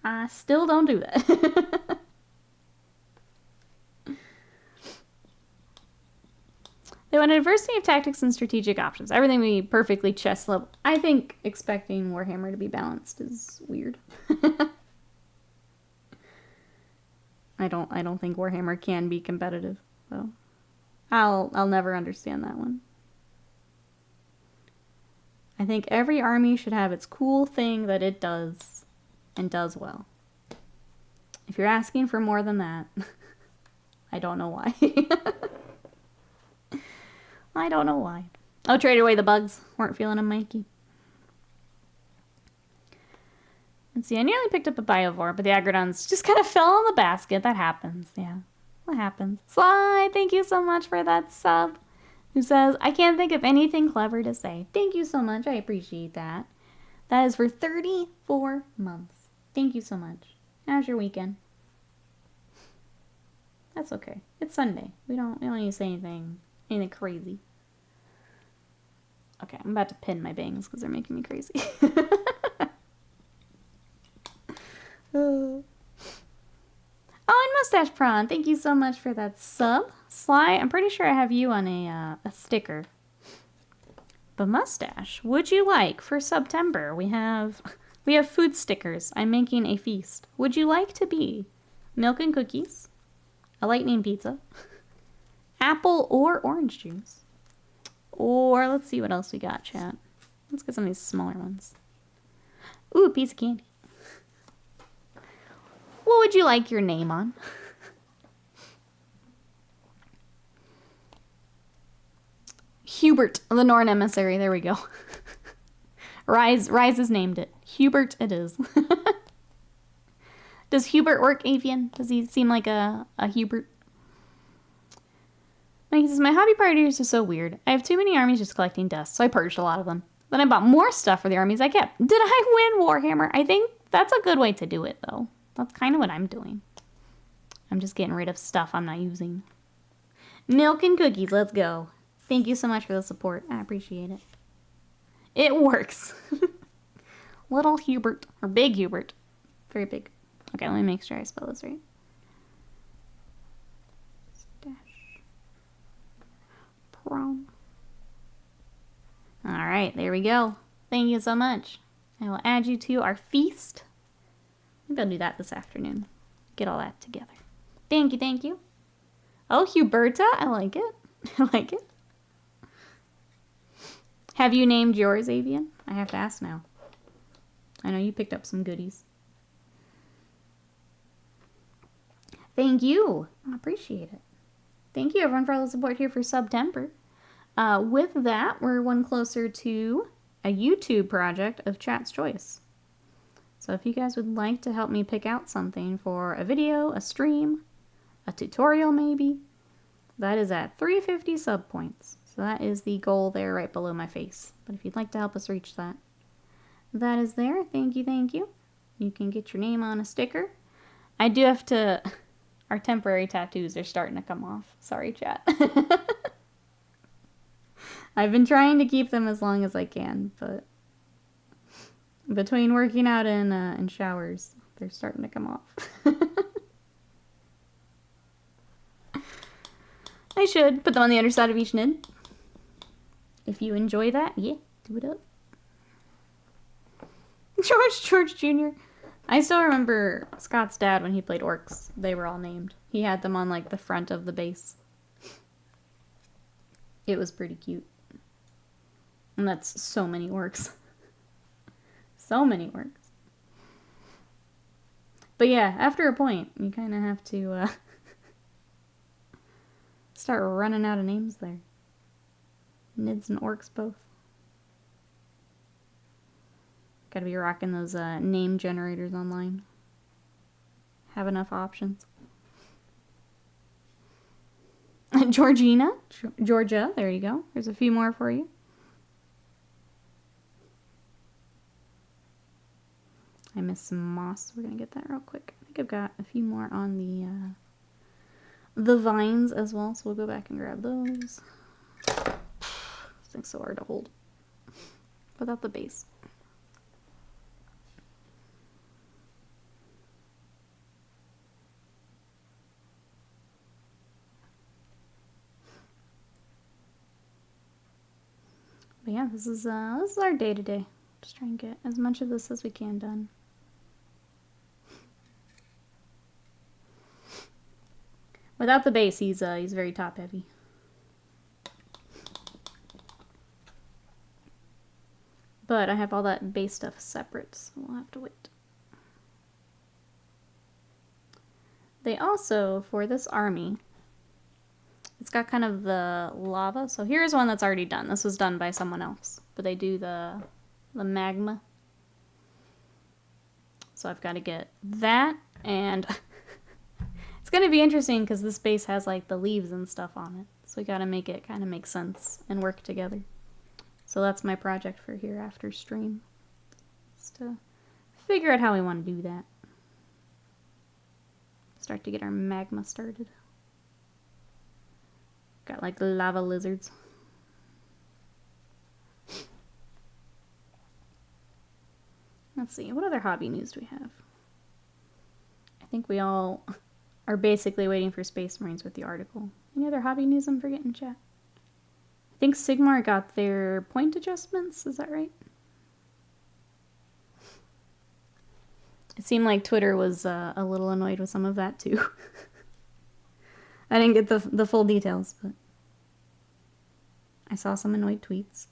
I still don't do that. They want a diversity of tactics and strategic options. Everything be perfectly chess level. I think expecting Warhammer to be balanced is weird. I don't think Warhammer can be competitive, so I'll never understand that one. I think every army should have its cool thing that it does and does well. If you're asking for more than that, I don't know why. I don't know why. Oh, traded away the bugs. Weren't feeling them, Mikey. Let's see, I nearly picked up a Biovore, but the Agrodons just kind of fell in the basket. That happens, yeah. What happens? Sly, thank you so much for that sub. Who says, I can't think of anything clever to say. Thank you so much. I appreciate that. That is for 34 months. Thank you so much. How's your weekend? That's okay. It's Sunday. We don't need to say anything crazy. Okay, I'm about to pin my bangs because they're making me crazy. Oh, and Mustache Prawn, thank you so much for that sub. Sly, I'm pretty sure I have you on a sticker. But Mustache, would you like for September? We have food stickers. I'm making a feast. Would you like to be milk and cookies, a lightning pizza, apple or orange juice, or let's see what else we got, chat. Let's get some of these smaller ones. Ooh, a piece of candy. What would you like your name on? Hubert, the Norn Emissary. There we go. Rise has named it. Hubert it is. Does Hubert work, Avian? Does he seem like a Hubert? He says, my hobby parties are so weird. I have too many armies just collecting dust, so I purged a lot of them. Then I bought more stuff for the armies I kept. Did I win Warhammer? I think that's a good way to do it, though. That's kind of what I'm doing. I'm just getting rid of stuff I'm not using. Milk and cookies, let's go. Thank you so much for the support. I appreciate it. It works. Little Hubert, or Big Hubert. Very big. Okay, let me make sure I spell this right. Prom. Alright, there we go. Thank you so much. I will add you to our feast. Maybe I'll do that this afternoon. Get all that together. Thank you, thank you. Oh, Huberta, I like it. I like it. Have you named yours, Avian? I have to ask now. I know you picked up some goodies. Thank you. I appreciate it. Thank you, everyone, for all the support here for September. With that, we're one closer to a YouTube project of Chat's Choice. So if you guys would like to help me pick out something for a video, a stream, a tutorial maybe, that is at 350 sub points. So that is the goal there right below my face. But if you'd like to help us reach that, that is there. Thank you, thank you. You can get your name on a sticker. I do have to... Our temporary tattoos are starting to come off. Sorry, chat. I've been trying to keep them as long as I can, but between working out and showers, they're starting to come off. I should put them on the underside of each nid. If you enjoy that, yeah, do it up. George Jr. I still remember Scott's dad when he played orcs. They were all named. He had them on like the front of the base. It was pretty cute. And that's so many orcs. So many orcs. But yeah, after a point, you kind of have to start running out of names there. Nids and orcs both. Gotta be rocking those name generators online. Have enough options. Georgia, there you go. There's a few more for you. I missed some moss. We're gonna get that real quick. I think I've got a few more on the vines as well, so we'll go back and grab those. This thing's so hard to hold without the base. But yeah, this is our day to day. Just try and get as much of this as we can done. Without the base, he's very top heavy. But I have all that base stuff separate, so we'll have to wait. They also, for this army, it's got kind of the lava. So here's one that's already done. This was done by someone else. But they do the magma. So I've got to get that. And it's going to be interesting because this base has like the leaves and stuff on it. So we got to make it kind of make sense and work together. So that's my project for here after stream. Just to figure out how we want to do that. Start to get our magma started. Got like lava lizards. Let's see, what other hobby news do we have? I think we all are basically waiting for Space Marines with the article. Any other hobby news I'm forgetting, chat? I think Sigmar got their point adjustments, is that right? It seemed like Twitter was a little annoyed with some of that too. I didn't get the full details, but I saw some annoyed tweets.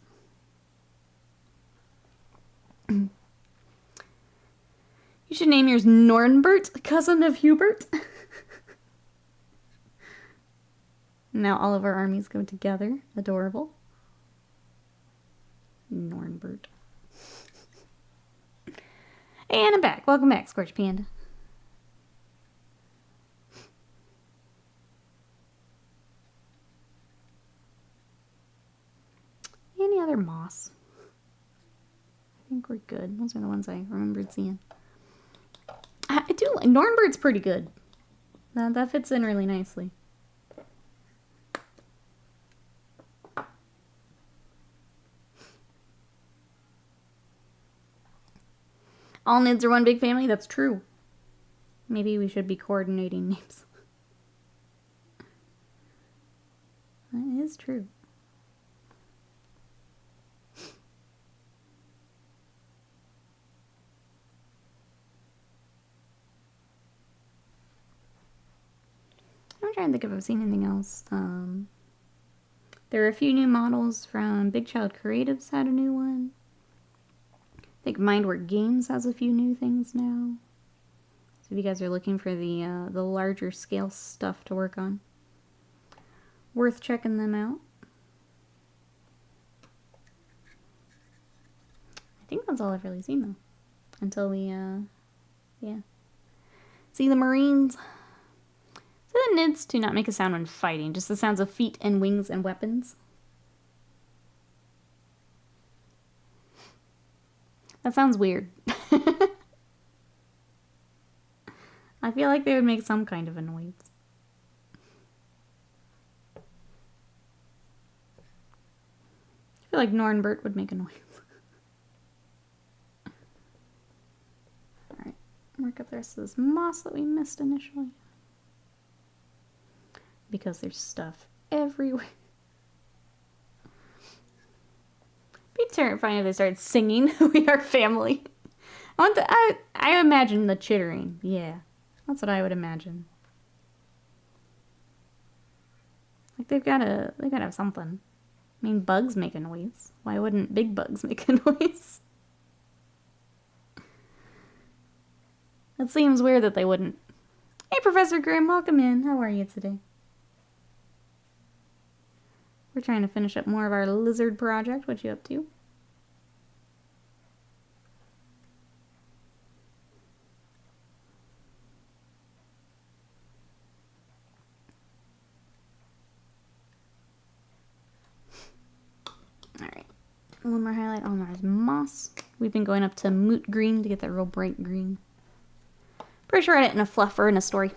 You should name yours Nornbert, cousin of Hubert. Now all of our armies go together. Adorable. Nornbert. And I'm back. Welcome back, Scorch Panda. good. Those are the ones I remembered seeing. I do like Nornbird's pretty good. That fits in really nicely. All Nids are one big family? That's true. Maybe we should be coordinating names. That is true. I'm trying to think if I've seen anything else. There are a few new models from Big Child Creatives had a new one. I think Mindwork Games has a few new things now. So if you guys are looking for the larger scale stuff to work on, worth checking them out. I think that's all I've really seen though, until we yeah, see the Marines. So the Nids do not make a sound when fighting, just the sounds of feet and wings and weapons. That sounds weird. I feel like they would make some kind of a noise. I feel like Nornbert would make a noise. Alright, work up the rest of this moss that we missed initially. Because there's stuff everywhere. Be terrifying if they started singing We Are Family. I imagine the chittering. Yeah, that's what I would imagine. Like they've gotta have something. I mean, bugs make a noise. Why wouldn't big bugs make a noise? It seems weird that they wouldn't. Hey, Professor Grimm, welcome in. How are you today? We're trying to finish up more of our lizard project. What you up to? Alright. One more highlight. Oh, there's moss. We've been going up to moot green to get that real bright green. Pretty sure I did it in a fluff or in a story.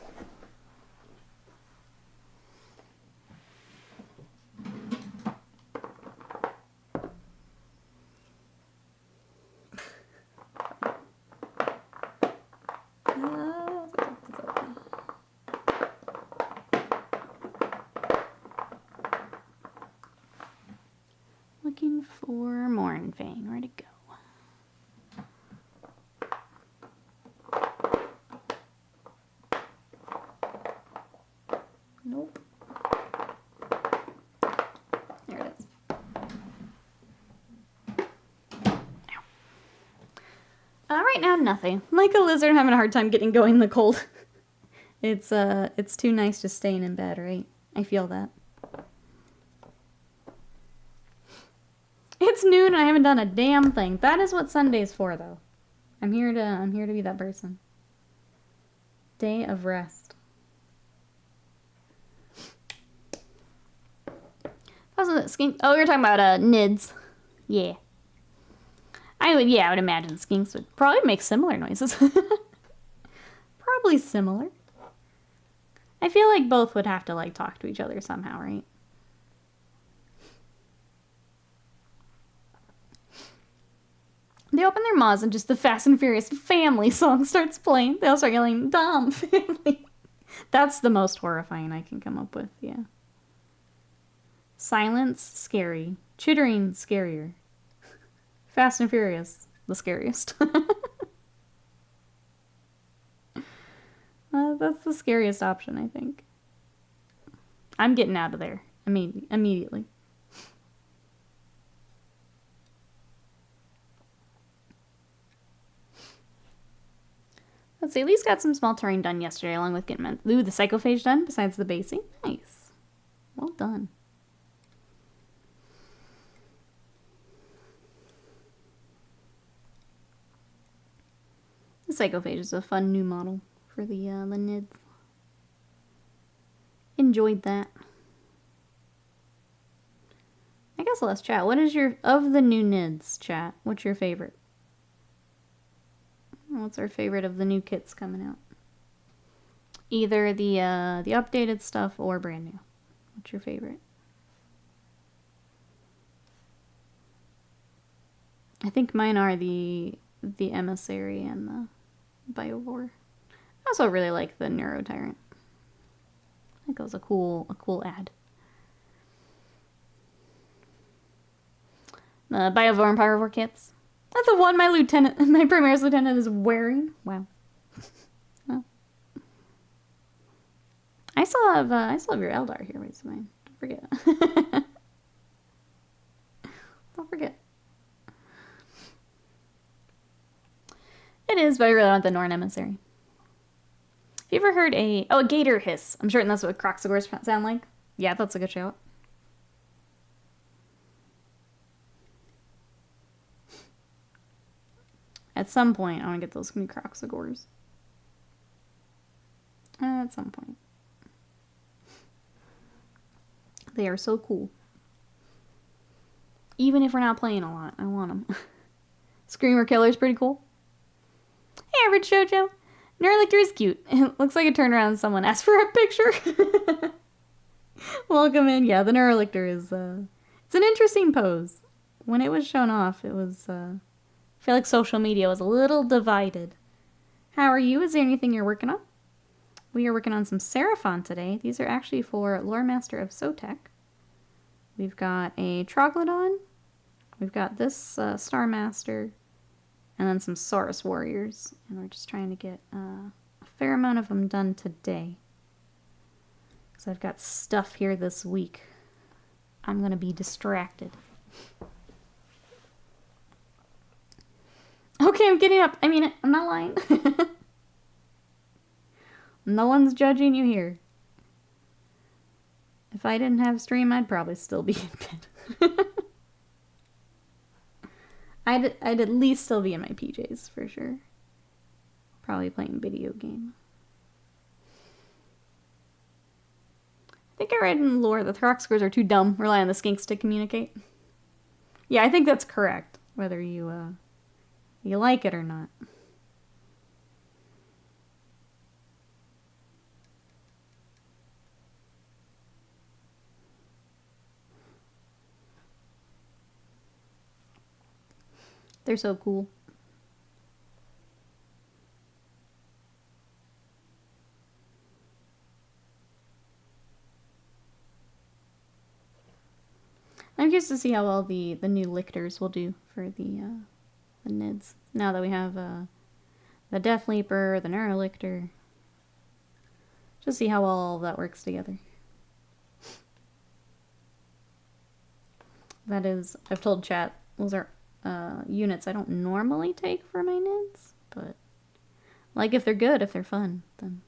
Looking for Mournfang. Where'd it go? Nope. There it is. Right now, nothing. Like a lizard, I'm having a hard time getting going in the cold. It's too nice just staying in bed, right? I feel that. It's noon and I haven't done a damn thing. That is what Sunday's for, though. I'm here to be that person. Day of rest. Wasn't it skink? Oh, you're talking about Nids. Yeah. I would imagine skinks would probably make similar noises. Probably similar. I feel like both would have to like talk to each other somehow, right? They open their maws and just the Fast and Furious family song starts playing. They all start yelling, Dom, family. That's the most horrifying I can come up with, yeah. Silence, scary. Chittering, scarier. Fast and Furious, the scariest. That's the scariest option, I think. I'm getting out of there immediately. Let's see, at least got some small terrain done yesterday, along with getting the psychophage done, besides the basing. Nice. Well done. The psychophage is a fun new model for the Nids. Enjoyed that. I guess let's chat. What is of the new Nids, chat? What's your favorite? What's our favorite of the new kits coming out? Either the updated stuff or brand new. What's your favorite? I think mine are the Emissary and the Biovore. I also really like the Neurotyrant. I think that was a cool ad. The Biovore and Pyrovore kits. That's the one my Primaris lieutenant is wearing. Wow. Well, I still have your Eldar here. Wait a minute. Don't forget. Don't forget. It is, but I really want the Norn Emissary. Have you ever heard a gator hiss? I'm certain that's what Croxagors sound like. Yeah, that's a good shout. At some point, I want to get those new Croxagors. At some point. They are so cool. Even if we're not playing a lot, I want them. Screamer Killer's pretty cool. Hey, average Jojo. Nerlictor is cute. It looks like it turned around and someone asked for a picture. Welcome in. Yeah, the Nerlictor is, it's an interesting pose. When it was shown off, it was, I feel like social media was a little divided. How are you? Is there anything you're working on? We are working on some Seraphon today. These are actually for Lore Master of Sotek. We've got a Troglodon. We've got this Starmaster. And then some Saurus Warriors. And we're just trying to get a fair amount of them done today. Because I've got stuff here this week. I'm going to be distracted. Okay, I'm getting up. I mean, I'm not lying. No one's judging you here. If I didn't have stream, I'd probably still be in bed. I'd at least still be in my PJs, for sure. Probably playing video game. I think I read in lore that the Croxagors are too dumb, rely on the skinks to communicate. Yeah, I think that's correct, whether you like it or not. They're so cool. I'm curious to see how well the new lictors will do for the Nids. Now that we have the Death Leaper, the Neurolictor. Just see how well all that works together. That is, I've told chat, those are units I don't normally take for my Nids, but like if they're good, if they're fun, then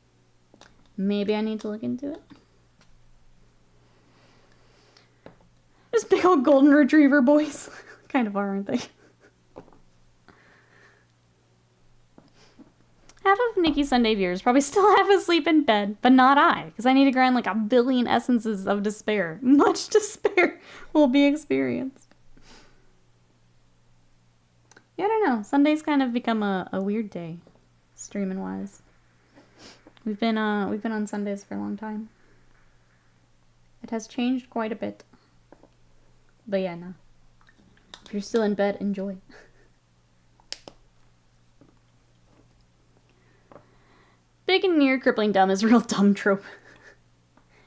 maybe I need to look into it. Just big old golden retriever boys. Kind of are, aren't they? Half of Nikki's Sunday viewers probably still half asleep in bed, but not I, because I need to grind like 1 billion essences of despair. Much despair will be experienced. Yeah, I don't know. Sunday's kind of become a weird day, streaming wise. We've been on Sundays for a long time. It has changed quite a bit. But yeah, no. If you're still in bed, enjoy. Big and near crippling dumb is a real dumb trope.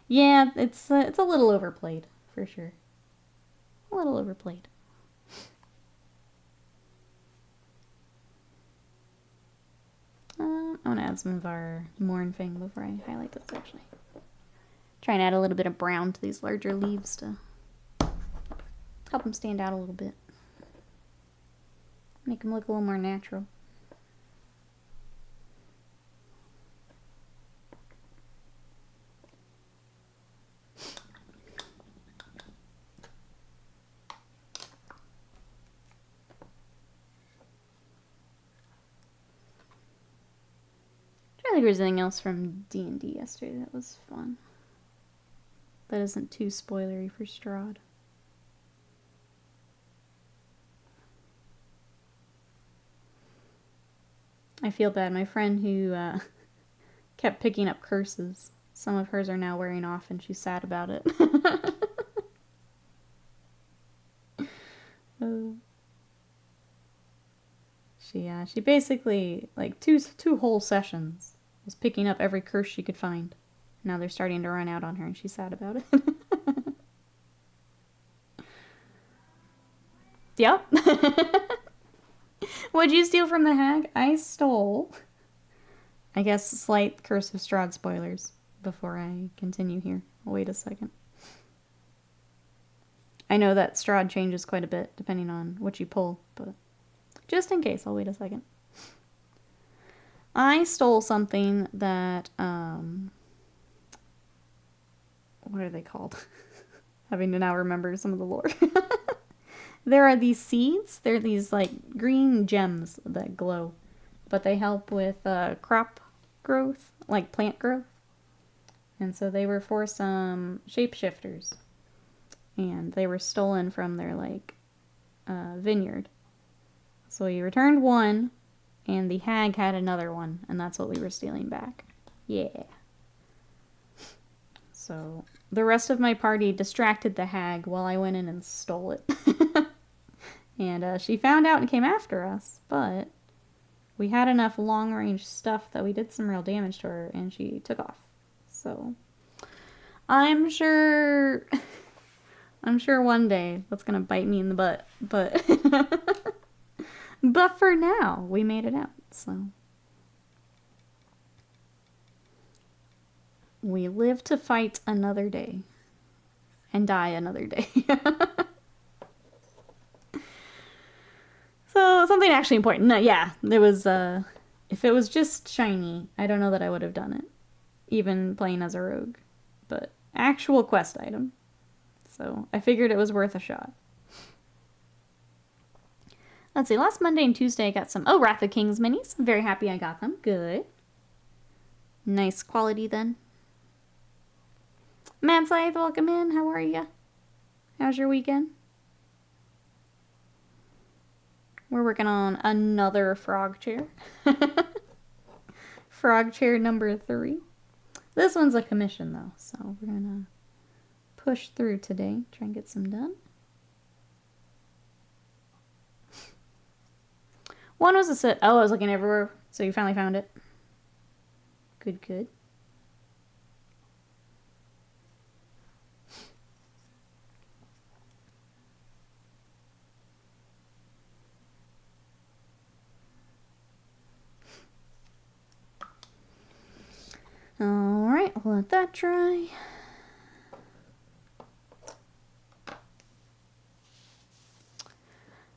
Yeah, it's a little overplayed, for sure. A little overplayed. I want to add some of our Mournfang before I highlight this, actually. Try and add a little bit of brown to these larger leaves to help them stand out a little bit. Make them look a little more natural. I think there was anything else from D&D yesterday that was fun. That isn't too spoilery for Strahd. I feel bad. My friend who kept picking up curses, some of hers are now wearing off and she's sad about it. She basically, like, two whole sessions was picking up every curse she could find. Now they're starting to run out on her and she's sad about it. Yep. What'd you steal from the hag? I stole, I guess, slight Curse of Strahd spoilers before I continue here. Wait a second. I know that Strahd changes quite a bit depending on what you pull, but just in case, I'll wait a second. I stole something that, what are they called? Having to now remember some of the lore. There are these seeds. They're these, like, green gems that glow. But they help with crop growth, like plant growth. And so they were for some shapeshifters. And they were stolen from their, like, vineyard. So we returned one, and the hag had another one. And that's what we were stealing back. Yeah. So the rest of my party distracted the hag while I went in and stole it. And she found out and came after us, but we had enough long-range stuff that we did some real damage to her, and she took off. So I'm sure one day that's gonna bite me in the butt, but but for now, we made it out, so we live to fight another day and die another day. So, something actually important. No, yeah, there was, if it was just shiny, I don't know that I would have done it. Even playing as a rogue. But, actual quest item. So, I figured it was worth a shot. Let's see, last Monday and Tuesday I got some, Wrath of Kings minis. I'm very happy I got them. Good. Nice quality then. Matt Scythe, welcome in. How are ya? How's your weekend? We're working on another frog chair. Frog chair number 3. This one's a commission though, so we're gonna push through today, try and get some done. One was a set. Oh, I was looking everywhere, so you finally found it. Good, good. Alright, we'll let that dry.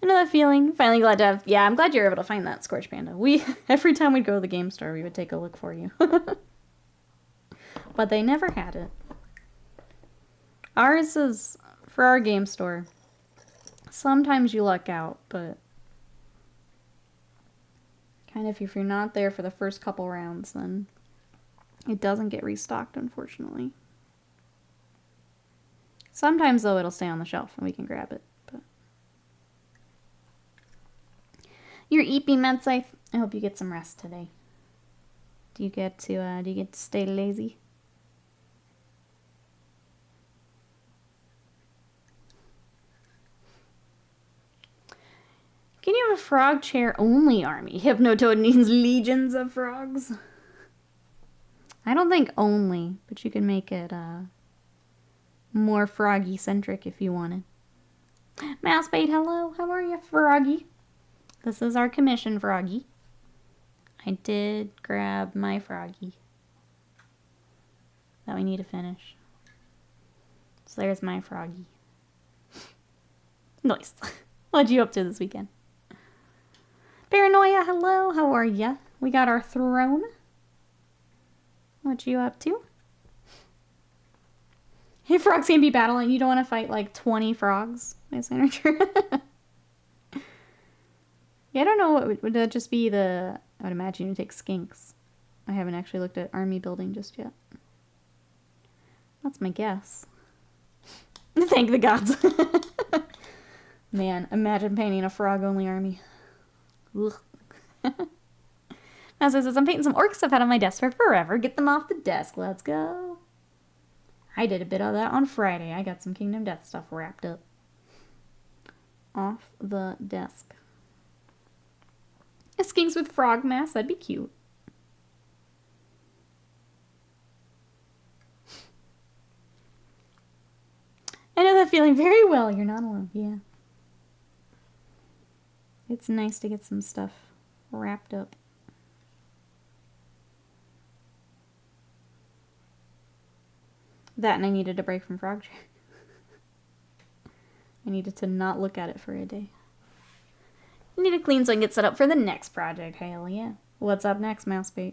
Another feeling. Finally glad to have... Yeah, I'm glad you're able to find that, Scorch Panda. Every time we'd go to the game store, we would take a look for you. But they never had it. Ours is... For our game store, sometimes you luck out, but... Kind of if you're not there for the first couple rounds, then... It doesn't get restocked, unfortunately. Sometimes, though, it'll stay on the shelf and we can grab it. But you're eepy, Medscythe. I hope you get some rest today. Do you get to stay lazy? Can you have a frog chair only army? Hypnotoad needs legions of frogs. I don't think only, but you can make it more froggy-centric if you wanted. Mousebait, hello. How are you, Froggy? This is our commission, Froggy. I did grab my Froggy that we need to finish. So there's my Froggy. Nice. What'd you up to this weekend? Paranoia, hello. How are ya? We got our throne. What you up to? Hey, frogs can be battling. You don't want to fight like 20 frogs. My signature. Yeah, I don't know. Would that just be the... I would imagine you take skinks. I haven't actually looked at army building just yet. That's my guess. Thank the gods. Man, imagine painting a frog-only army. Ugh. As I says, I'm painting some orcs I've had on my desk for forever. Get them off the desk. Let's go. I did a bit of that on Friday. I got some Kingdom Death stuff wrapped up. Off the desk. A skinks with frog masks. That'd be cute. I know that feeling very well. You're not alone. Yeah. It's nice to get some stuff wrapped up. That and I needed a break from Frog Chair. I needed to not look at it for a day. I need to clean so I can get set up for the next project. Hell yeah. What's up next, Mousebait?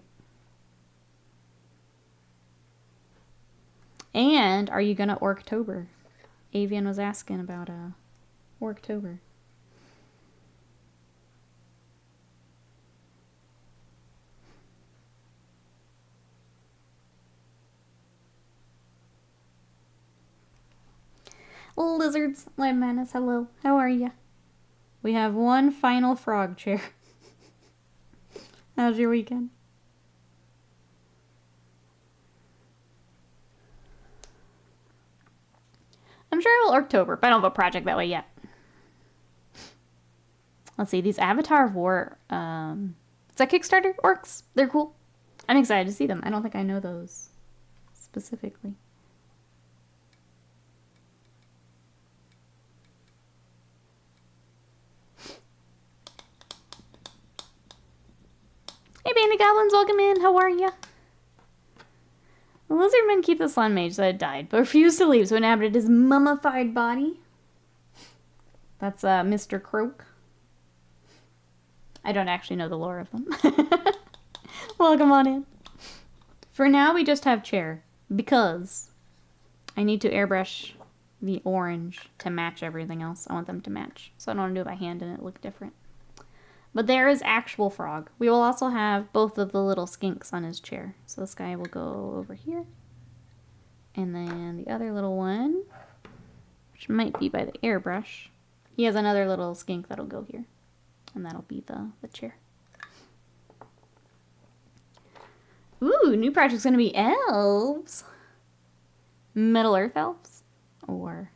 And are you gonna Orktober? Avian was asking about Orktober. Lizards, Light Madness, hello. How are ya? We have one final frog chair. How's your weekend? I'm sure it will October, but I don't have a project that way yet. Let's see, these Avatar of War, is that Kickstarter orcs? They're cool. I'm excited to see them. I don't think I know those specifically. Hey, Bandit Goblins, welcome in. How are ya? The lizardmen keep the Slann Mage that had died, but refused to leave, so inhabited his mummified body. That's Mr. Croak. I don't actually know the lore of them. Welcome on in. For now, we just have chair, because I need to airbrush the orange to match everything else. I want them to match, so I don't want to do it by hand and it look different. But there is actual frog. We will also have both of the little skinks on his chair. So this guy will go over here. And then the other little one, which might be by the airbrush. He has another little skink that'll go here. And that'll be the chair. Ooh, new project's gonna be elves. Middle Earth elves? Or...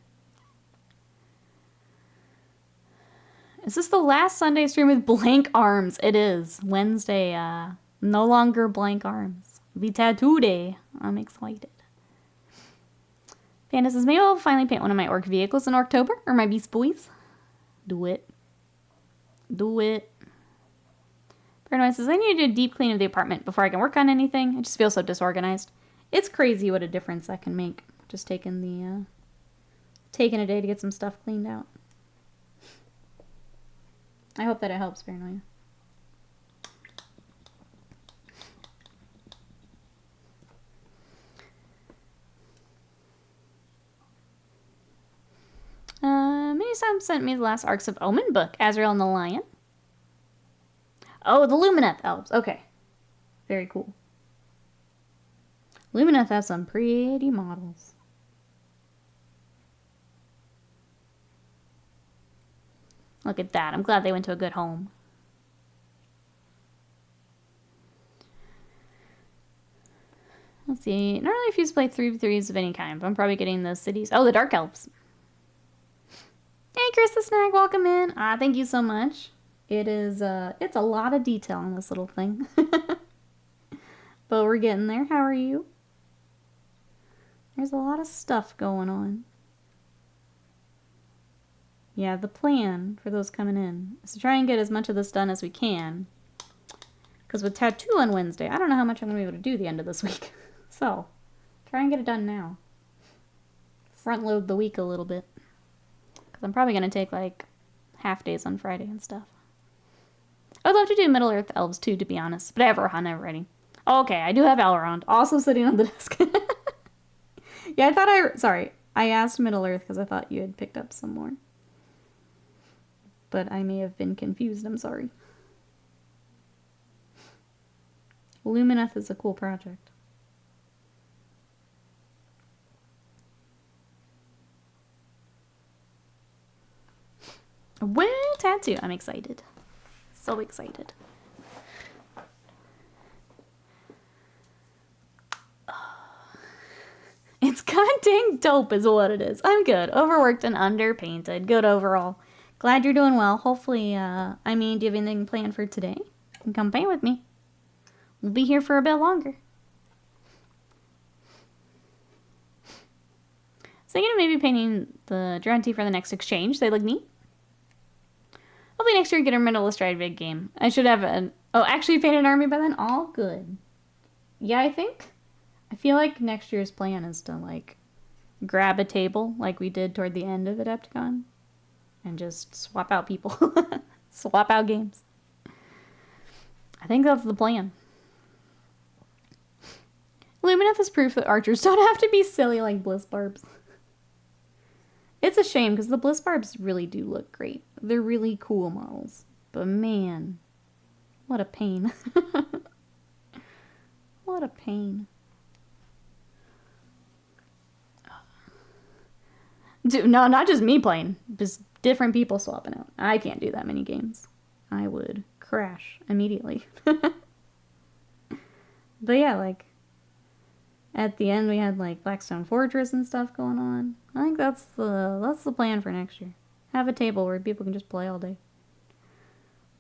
Is this the last Sunday stream with blank arms? It is. Wednesday, no longer blank arms. The tattoo day. I'm excited. Panda says, maybe I'll finally paint one of my orc vehicles in October, or my Beast Boys. Do it. Do it. Paranoid says, I need to do a deep clean of the apartment before I can work on anything. I just feel so disorganized. It's crazy what a difference that can make. Just taking a day to get some stuff cleaned out. I hope that it helps, Paranoia. Mini-Sam sent me the last Arcs of Omen book, Azrael and the Lion. Oh, the Lumineth elves. Okay. Very cool. Lumineth has some pretty models. Look at that. I'm glad they went to a good home. Let's see. Normally if you play 3v3s of any kind, but I'm probably getting the cities. Oh, the Dark Elves. Hey, Chris the Snag, welcome in. Thank you so much. It is, it's a lot of detail on this little thing. But we're getting there. How are you? There's a lot of stuff going on. Yeah, the plan for those coming in is to try and get as much of this done as we can. Because with tattoo on Wednesday, I don't know how much I'm going to be able to do the end of this week. So, try and get it done now. Front load the week a little bit. Because I'm probably going to take like half days on Friday and stuff. I would love to do Middle Earth Elves too, to be honest. But I have Rohan already. Okay, I do have Elrond also sitting on the desk. Yeah, I thought sorry. I asked Middle Earth because I thought you had picked up some more. But I may have been confused, I'm sorry. Lumineth is a cool project. Well, tattoo. I'm excited. So excited. It's god dang dope is what it is. I'm good. Overworked and underpainted. Good overall. Glad you're doing well. Hopefully, do you have anything planned for today? You can come paint with me. We'll be here for a bit longer. So thinking of maybe painting the Durante for the next exchange. They look neat. Hopefully next year get a Middle Stride Vid game. I should have an... Oh, actually paint an army by then? All good. Yeah, I feel like next year's plan is to, like, grab a table like we did toward the end of Adepticon. And just swap out people. Swap out games. I think that's the plan. Lumineth is proof that archers don't have to be silly like Bliss Barbs. It's a shame because the Bliss Barbs really do look great. They're really cool models. But man, what a pain. What a pain. Dude, no, not just me playing. Just different people swapping out. I can't do that many games. I would crash immediately. But yeah, like, at the end we had, like, Blackstone Fortress and stuff going on. I think that's the plan for next year. Have a table where people can just play all day.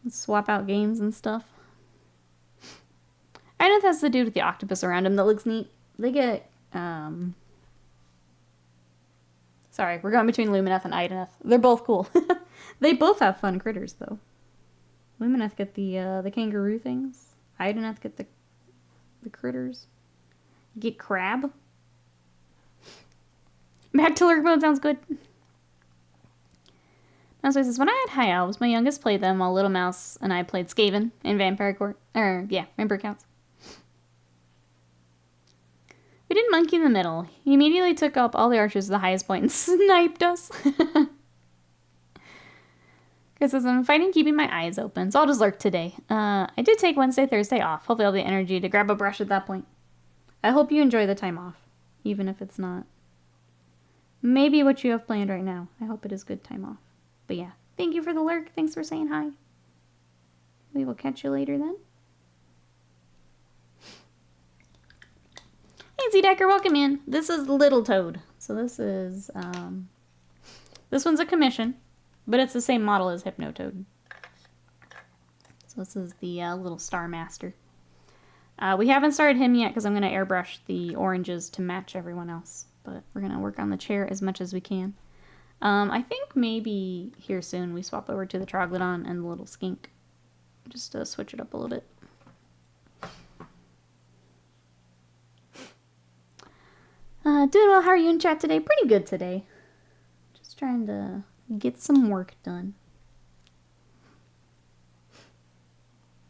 Swap out games and stuff. I know that's the dude with the octopus around him that looks neat. They get, Sorry, we're going between Lumineth and Ideneth. They're both cool. They both have fun critters, though. Lumineth get the kangaroo things. Ideneth get the critters. You get crab. Back to lurk mode sounds good. Mouse says, when I had high elves, my youngest played them while Little Mouse and I played Skaven in Vampire Court. Vampire Counts. We did Monkey in the middle. He immediately took up all the archers to the highest point and sniped us. Chris says, I'm fighting keeping my eyes open, so I'll just lurk today. I did take Wednesday, Thursday off. Hopefully I'll have the energy to grab a brush at that point. I hope you enjoy the time off, even if it's not maybe what you have planned right now. I hope it is good time off. But yeah, thank you for the lurk. Thanks for saying hi. We will catch you later then. Hey, Z-Decker, welcome in. This is Little Toad. So this is, this one's a commission, but it's the same model as Hypnotoad. So this is the little Starmaster. We haven't started him yet because I'm going to airbrush the oranges to match everyone else. But we're going to work on the chair as much as we can. I think maybe here soon we swap over to the Troglodon and the little skink. Just to switch it up a little bit. Doing well. How are you in chat today? Pretty good today. Just trying to get some work done.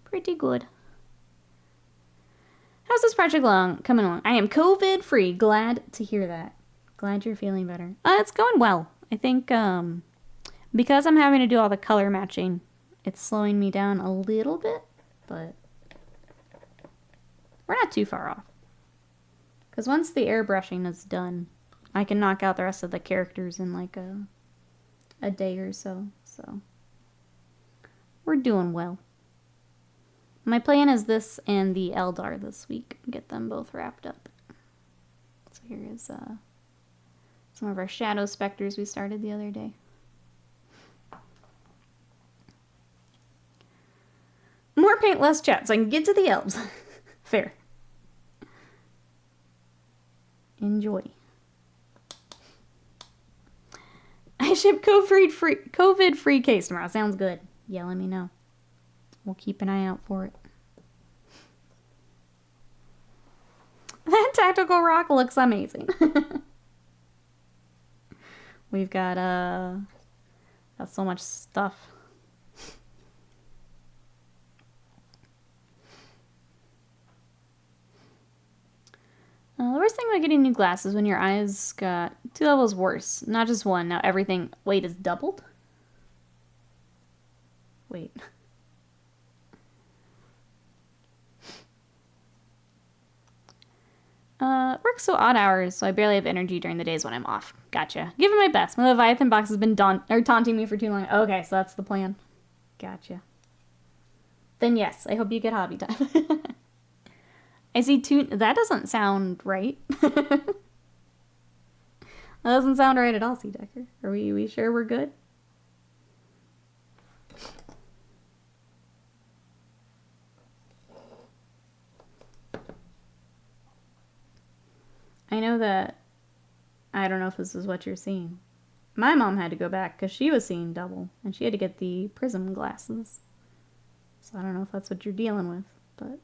Pretty good. How's this project coming along? I am COVID free. Glad to hear that. Glad you're feeling better. It's going well. I think because I'm having to do all the color matching, it's slowing me down a little bit, but we're not too far off. Because once the airbrushing is done, I can knock out the rest of the characters in like a day or so. So we're doing well. My plan is this and the Eldar this week. Get them both wrapped up. So here is some of our Shadow Specters we started the other day. More paint, less chat, so I can get to the elves. Fair. Enjoy. I ship COVID-free case tomorrow. Sounds good. Yeah, let me know. We'll keep an eye out for it. That tactical rock looks amazing. We've got so much stuff. The worst thing about getting new glasses when your eyes got 2 levels worse. Not just one. Now everything... Wait, is doubled? Wait. Work so odd hours, so I barely have energy during the days when I'm off. Gotcha. Giving my best. My Leviathan box has been taunting me for too long. Okay, so that's the plan. Gotcha. Then yes, I hope you get hobby time. I see two... That doesn't sound right. That doesn't sound right at all, Sea Decker. Are we sure we're good? I know that, I don't know if this is what you're seeing. My mom had to go back because she was seeing double, and she had to get the prism glasses. So I don't know if that's what you're dealing with, but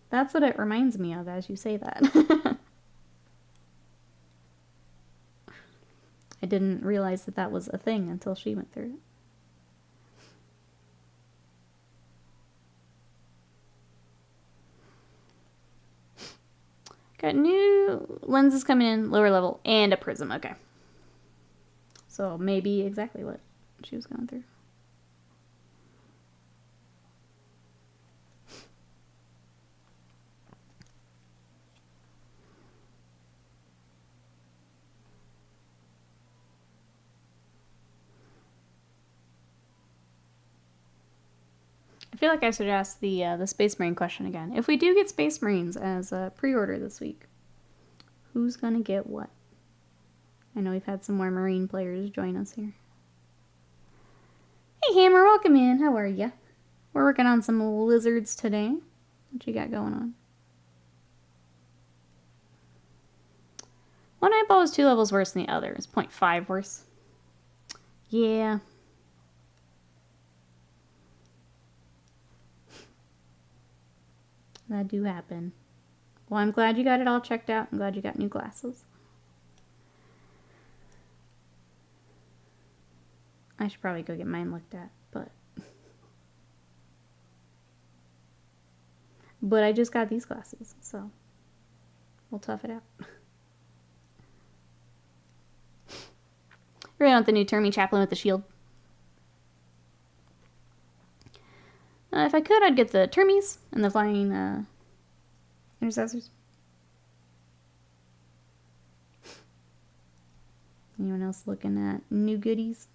that's what it reminds me of as you say that. I didn't realize that that was a thing until she went through it. Got new lenses coming in, lower level, and a prism. Okay. So maybe exactly what she was going through. I feel like I should ask the Space Marine question again. If we do get Space Marines as a pre-order this week, who's gonna get what? I know we've had some more Marine players join us here. Hey Hammer, welcome in. How are ya? We're working on some lizards today. What you got going on? One eyeball is 2 levels worse than the other. It's 0.5 worse. Yeah. That do happen. Well, I'm glad you got it all checked out. I'm glad you got new glasses. I should probably go get mine looked at, but I just got these glasses, so we'll tough it out. Really want the new Termy Chaplain with the shield. If I could, I'd get the Termies and the Flying Intercessors. Anyone else looking at new goodies?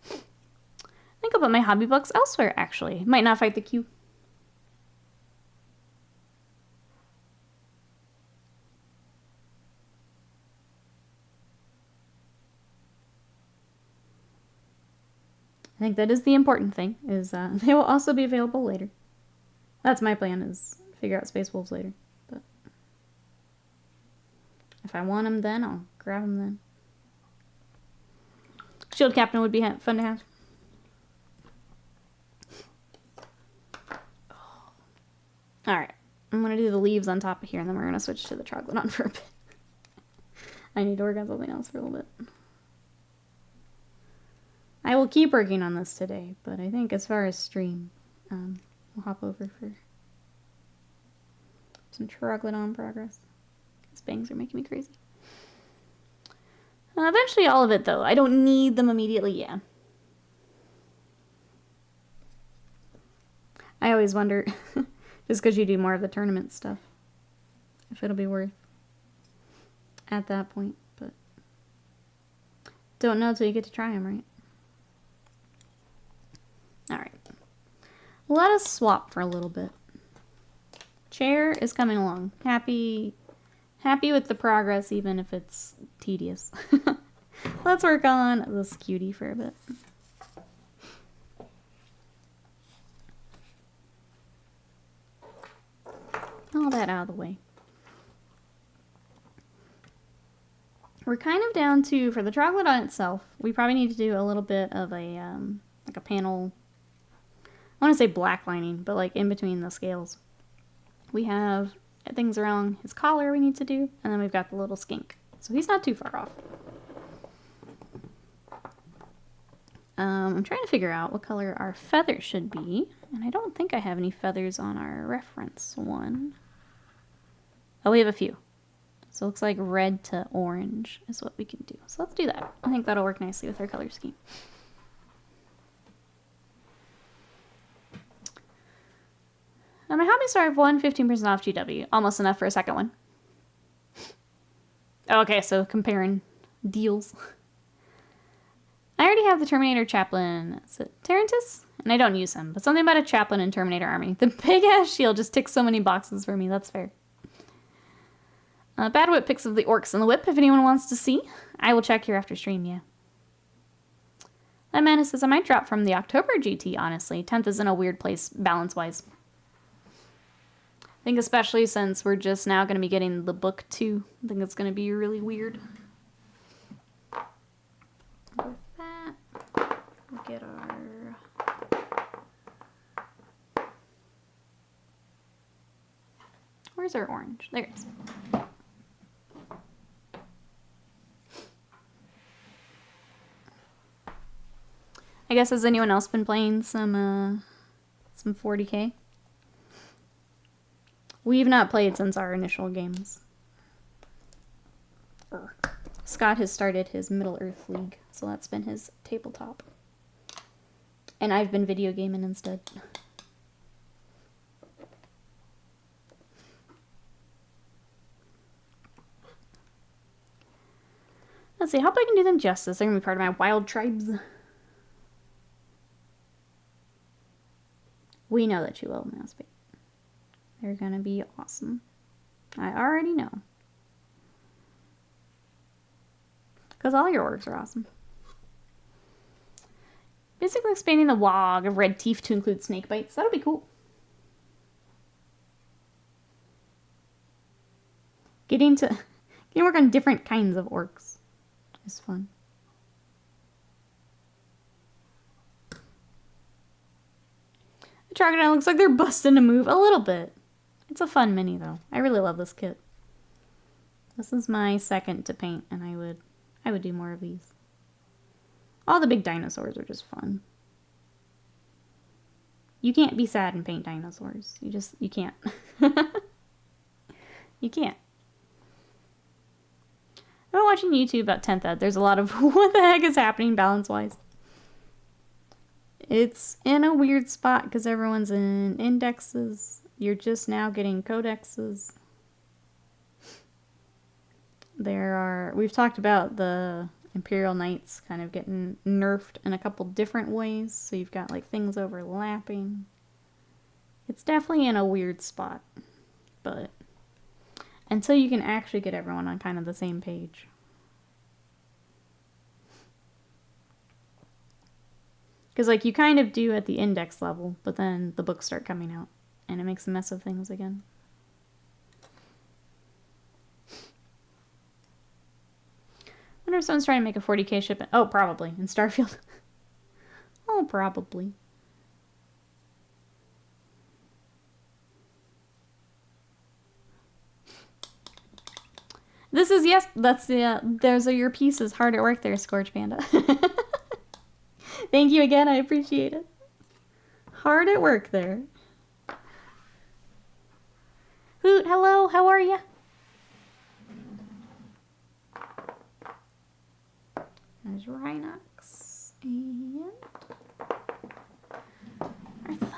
I think I'll put my hobby books elsewhere, actually. Might not fight the queue. I think that is the important thing, is they will also be available later. That's my plan, is figure out Space Wolves later. But if I want them then, I'll grab them then. Shield Captain would be fun to have. Alright, I'm going to do the leaves on top of here, and then we're going to switch to the Troglodon for a bit. I need to work on something else for a little bit. I will keep working on this today, but I think as far as stream, we'll hop over for some Troglodon progress. These bangs are making me crazy. Eventually all of it, though. I don't need them immediately, yeah. I always wonder, just because you do more of the tournament stuff, if it'll be worth at that point, but don't know until you get to try them, right? Alright. Let us swap for a little bit. Chair is coming along. Happy with the progress, even if it's tedious. Let's work on this cutie for a bit. All that out of the way. We're kind of down to, for the Troglodon itself, we probably need to do a little bit of a, like a panel, I want to say black lining, but like in between the scales. We have things around his collar we need to do, and then we've got the little skink. So he's not too far off. I'm trying to figure out what color our feathers should be, and I don't think I have any feathers on our reference one. Oh, we have a few. So it looks like red to orange is what we can do. So let's do that. I think that'll work nicely with our color scheme. Now my hobby store, I've won 15% off GW. Almost enough for a second one. Okay, so comparing deals. I already have the Terminator Chaplain. Is it Tarantus? And I don't use him, but something about a chaplain in Terminator Army. The big-ass shield just ticks so many boxes for me. That's fair. Bad Whip pics of the orcs in the whip, if anyone wants to see. I will check here after stream, yeah. That man says I might drop from the October GT, honestly. 10th is in a weird place, balance-wise. I think especially since we're just now going to be getting the book, too. I think it's going to be really weird. With that, we'll get our... Where's our orange? There it is. I guess, has anyone else been playing some 40K? We've not played since our initial games. Scott has started his Middle-earth League, so that's been his tabletop. And I've been video gaming instead. Let's see, I hope I can do them justice. They're going to be part of my wild tribes. We know that you will, Mousebait. They're going to be awesome. I already know. Because all your orcs are awesome. Basically expanding the WOG of red teeth to include snake bites. That'll be cool. Getting to work on different kinds of orcs is fun. The Troglodon looks like they're busting to move a little bit. It's a fun mini though. I really love this kit. This is my second to paint, and I would do more of these. All the big dinosaurs are just fun. You can't be sad and paint dinosaurs. You can't. You can't. I've been watching YouTube about 10th Ed. There's a lot of what the heck is happening balance-wise. It's in a weird spot because everyone's in indexes. You're just now getting codexes. We've talked about the Imperial Knights kind of getting nerfed in a couple different ways. So you've got like things overlapping. It's definitely in a weird spot. But until you can actually get everyone on kind of the same page. Because like you kind of do at the index level, but then the books start coming out. And it makes a mess of things again. I wonder if someone's trying to make a 40K shipment. Oh, probably. In Starfield. Oh, probably. This is, yes, that's the, those are your pieces. Hard at work there, Scourge Panda. Thank you again, I appreciate it. Hard at work there. Hoot, hello, how are you? There's Rhinox and Earth.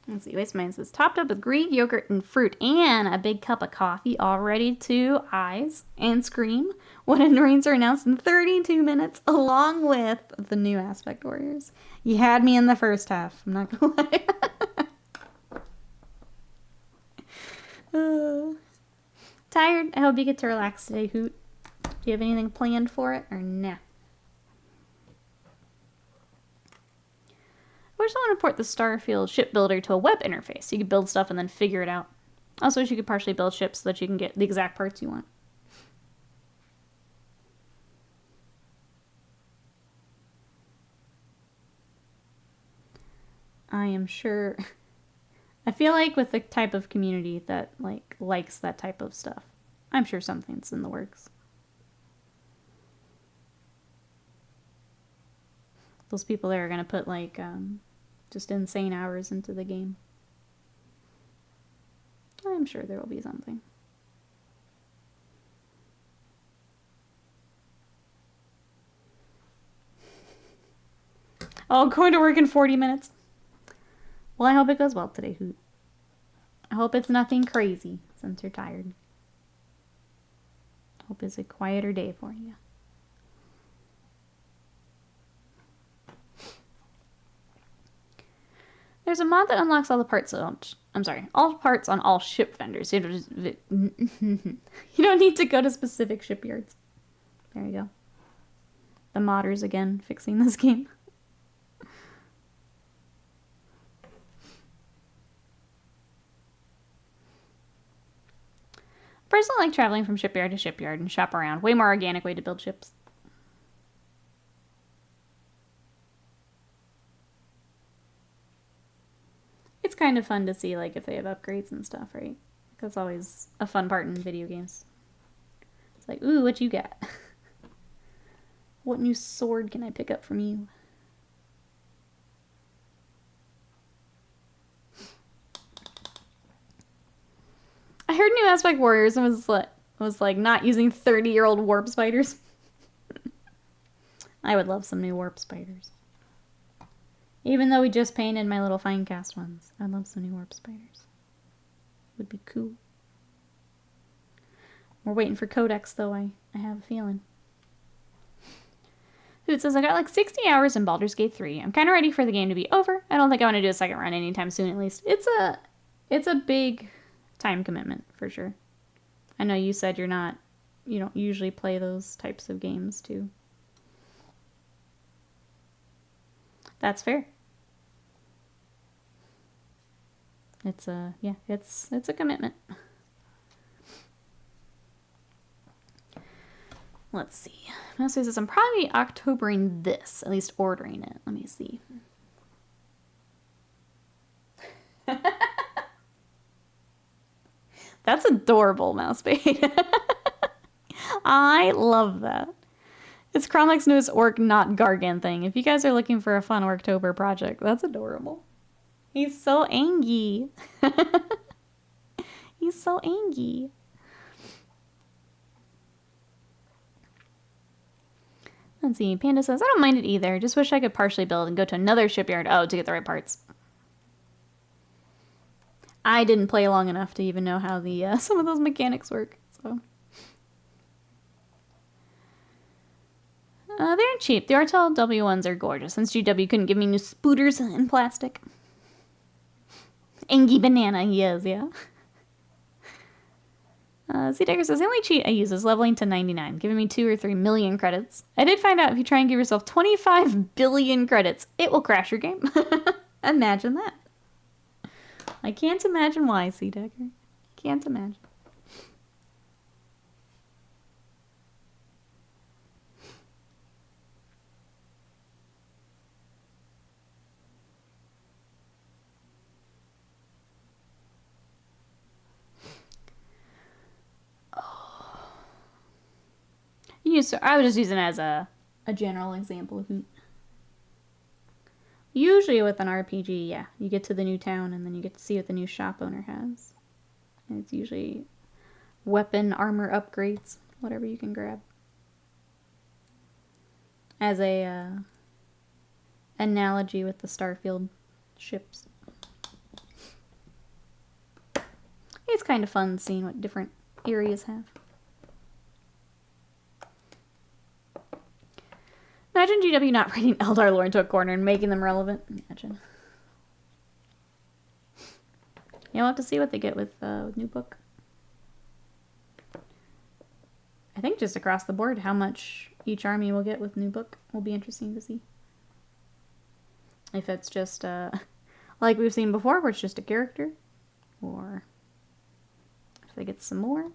Let's see, Waste Mine says, topped up with Greek yogurt and fruit and a big cup of coffee, all ready to eyes and scream when Endurance are announced in 32 minutes, along with the new Aspect Warriors. You had me in the first half, I'm not gonna lie. Tired? I hope you get to relax today, Hoot. Do you have anything planned for it, or nah? I wish I want to port the Starfield ship builder to a web interface so you could build stuff and then figure it out. Also, wish you could partially build ships so that you can get the exact parts you want. I am sure. I feel like with the type of community that likes that type of stuff, I'm sure something's in the works. Those people there are gonna put like just insane hours into the game. I'm sure there will be something. Oh, going to work in 40 minutes. Well, I hope it goes well today, Hoot. I hope it's nothing crazy since you're tired. Hope it's a quieter day for you. there's a mod that unlocks all the parts on, I'm sorry, all parts on all ship vendors. You don't need to go to specific shipyards. There you go. The modders again fixing this game. Personally, like traveling from shipyard to shipyard and shop around. Way more organic way to build ships. It's kind of fun to see, like, if they have upgrades and stuff, right? That's always a fun part in video games. It's like, ooh, what you got? What new sword can I pick up from you? I heard New Aspect Warriors and was like not using 30-year-old warp spiders. I would love some new warp spiders. Even though we just painted my little fine cast ones, I'd love some new warp spiders. Would be cool. We're waiting for Codex though, I have a feeling. Hoot says, I got like 60 hours in Baldur's Gate 3. I'm kind of ready for the game to be over. I don't think I want to do a second run anytime soon, at least. It's a big time commitment, for sure. I know you said you don't usually play those types of games, too. That's fair. It's a commitment. Let's see. Mostly says I'm probably Octobering this, at least ordering it. Let me see. That's adorable, Mousebait. I love that. It's Cromlech's newest orc, not Gargan thing. If you guys are looking for a fun Orktober project, that's adorable. He's so angry. He's so angry. Let's see. Panda says, I don't mind it either. Just wish I could partially build and go to another shipyard. To get the right parts. I didn't play long enough to even know how the some of those mechanics work. So they're cheap. The RTL W ones are gorgeous. Since GW couldn't give me new spooters in plastic. Angie Banana, he is, yeah. Z-Decker says, the only cheat I use is leveling to 99, giving me 2 or 3 million credits. I did find out if you try and give yourself 25 billion credits, it will crash your game. Imagine that. I can't imagine why, Z-Decker. Can't imagine. I was just using it as a general example of Hoot. Usually with an RPG, yeah, you get to the new town and then you get to see what the new shop owner has. And it's usually weapon, armor upgrades, whatever you can grab. As a analogy with the Starfield ships. It's kind of fun seeing what different areas have. Imagine GW not writing Eldar lore into a corner and making them relevant. Imagine. You'll have to see what they get with new book. I think just across the board, how much each army will get with new book will be interesting to see. If it's just, like we've seen before, where it's just a character. Or if they get some more.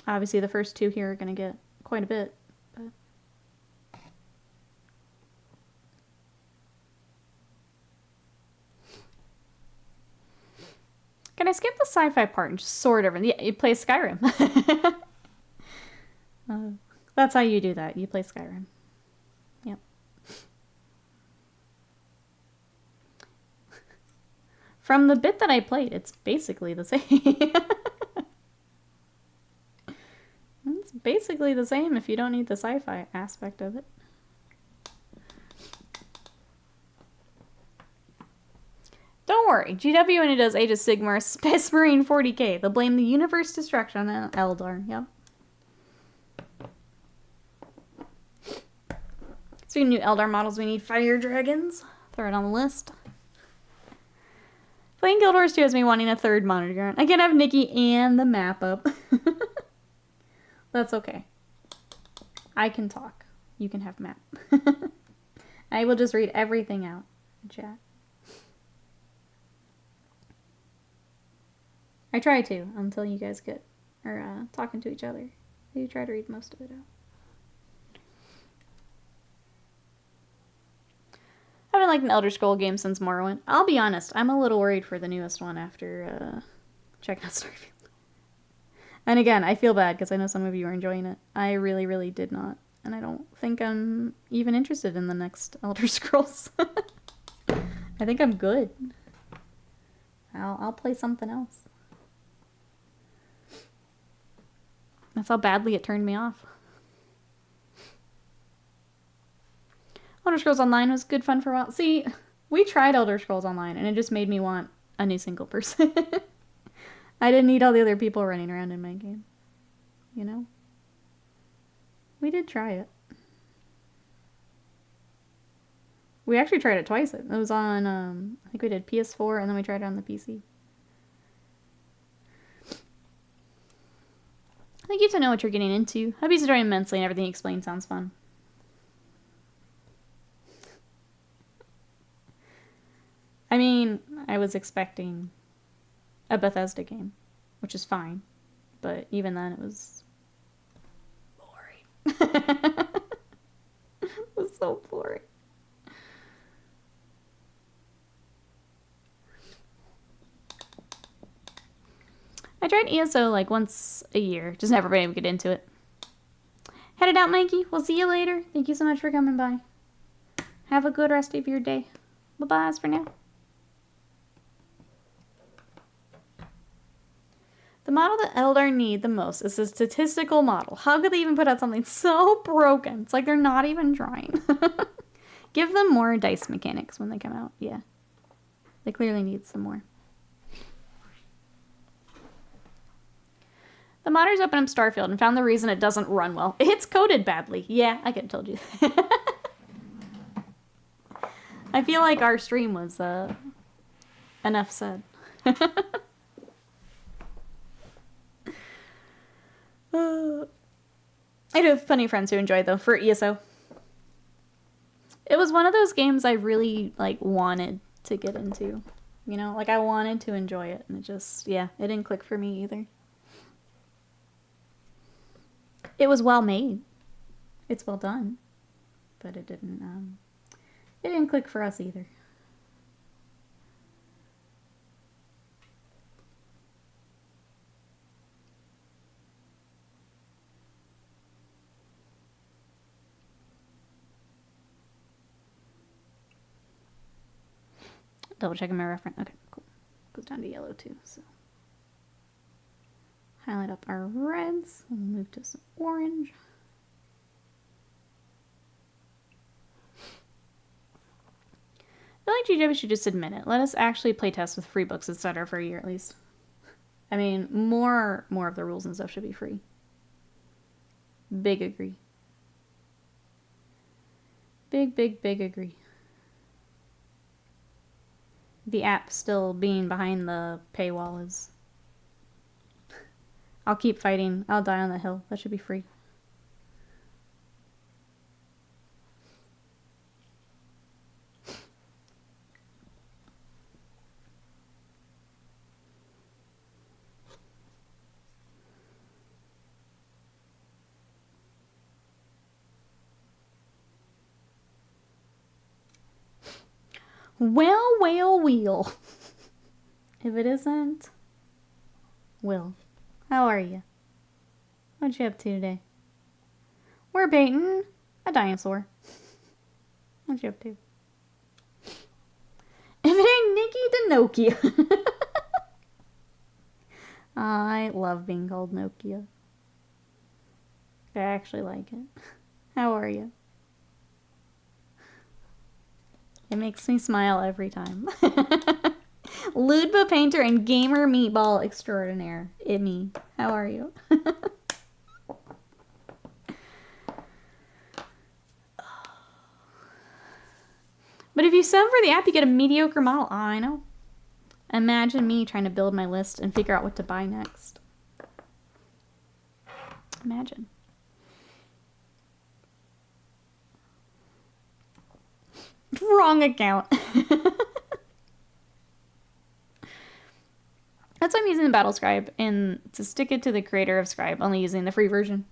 Obviously, the first 2 here are going to get quite a bit. But can I skip the sci-fi part and just sort over? Yeah, you play Skyrim. That's how you do that. You play Skyrim. Yep. From the bit that I played, it's basically the same. It's basically the same if you don't need the sci-fi aspect of it. Don't worry, GW when it does Age of Sigmar, Space Marine 40k, they'll blame the universe destruction on Eldar, yep. Speaking of new Eldar models, we need fire dragons. Throw it on the list. Playing Guild Wars 2 has me wanting a third monitor. I can't have Nikki and the map up. That's okay. I can talk. You can have map. I will just read everything out in chat. I try to until you guys get talking to each other. You try to read most of it out. I haven't liked an Elder Scroll game since Morrowind. I'll be honest, I'm a little worried for the newest one after checking out Starfield. And again, I feel bad because I know some of you are enjoying it. I really, really did not. And I don't think I'm even interested in the next Elder Scrolls. I think I'm good. I'll play something else. That's how badly it turned me off. Elder Scrolls Online was good fun for a while. See, we tried Elder Scrolls Online, and it just made me want a new single person. I didn't need all the other people running around in my game. You know? We did try it. We actually tried it twice. It was on, I think we did PS4, and then we tried it on the PC. I think you have to know what you're getting into. Hubby's enjoying immensely, and everything you explained sounds fun. I mean, I was expecting a Bethesda game, which is fine, but even then it was boring. It was so boring. I tried ESO like once a year, just never been able to get into it. Headed out, Mikey. We'll see you later. Thank you so much for coming by. Have a good rest of your day. Bye-bye for now. The model that Eldar need the most is a statistical model. How could they even put out something so broken? It's like they're not even trying. Give them more dice mechanics when they come out. Yeah. They clearly need some more. The modders opened up Starfield and found the reason it doesn't run well. It's coded badly. Yeah, I could have told you that. I feel like our stream was enough said. I do have plenty of friends who enjoy it, though, for ESO. It was one of those games I really, wanted to get into. You know, I wanted to enjoy it, and it just, yeah, it didn't click for me either. It was well made. It's well done. But it didn't click for us either. Double checking my reference. Okay, cool. Goes down to yellow too, so. Highlight up our reds. We'll move to some orange. I feel like GW should just admit it. Let us actually play test with free books, etc. for a year at least. I mean, more of the rules and stuff should be free. Big agree. Big agree. The app still being behind the paywall is... I'll keep fighting. I'll die on the hill. That should be free. Well. If it isn't, Will, how are you? What you up to today? We're baiting a dinosaur. What you up to? If it ain't Nikki to Nokia. I love being called Nokia. I actually like it. How are you? It makes me smile every time. Ludba Painter and Gamer Meatball Extraordinaire. Me. How are you? But if you sub for the app, you get a mediocre model. Oh, I know. Imagine me trying to build my list and figure out what to buy next. Imagine. Wrong account. That's why I'm using the Battle Scribe, and to stick it to the creator of Scribe, only using the free version.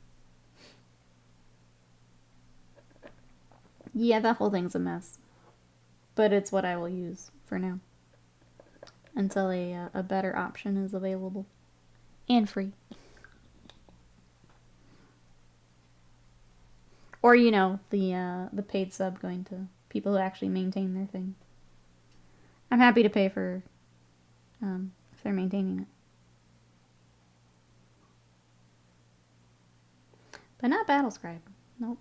Yeah, that whole thing's a mess. But it's what I will use for now. Until a better option is available. And free. Or, you know, the paid sub going to people who actually maintain their thing. I'm happy to pay for if they're maintaining it. But not Battle Scribe. Nope.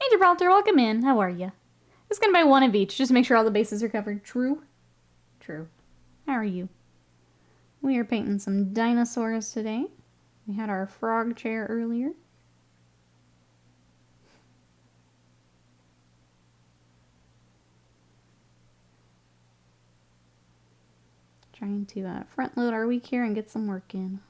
Hey Gibraltar, welcome in. How are you? Just gonna buy one of each, just to make sure all the bases are covered. True? True. How are you? We are painting some dinosaurs today. We had our frog chair earlier. Trying to front load our week here and get some work in.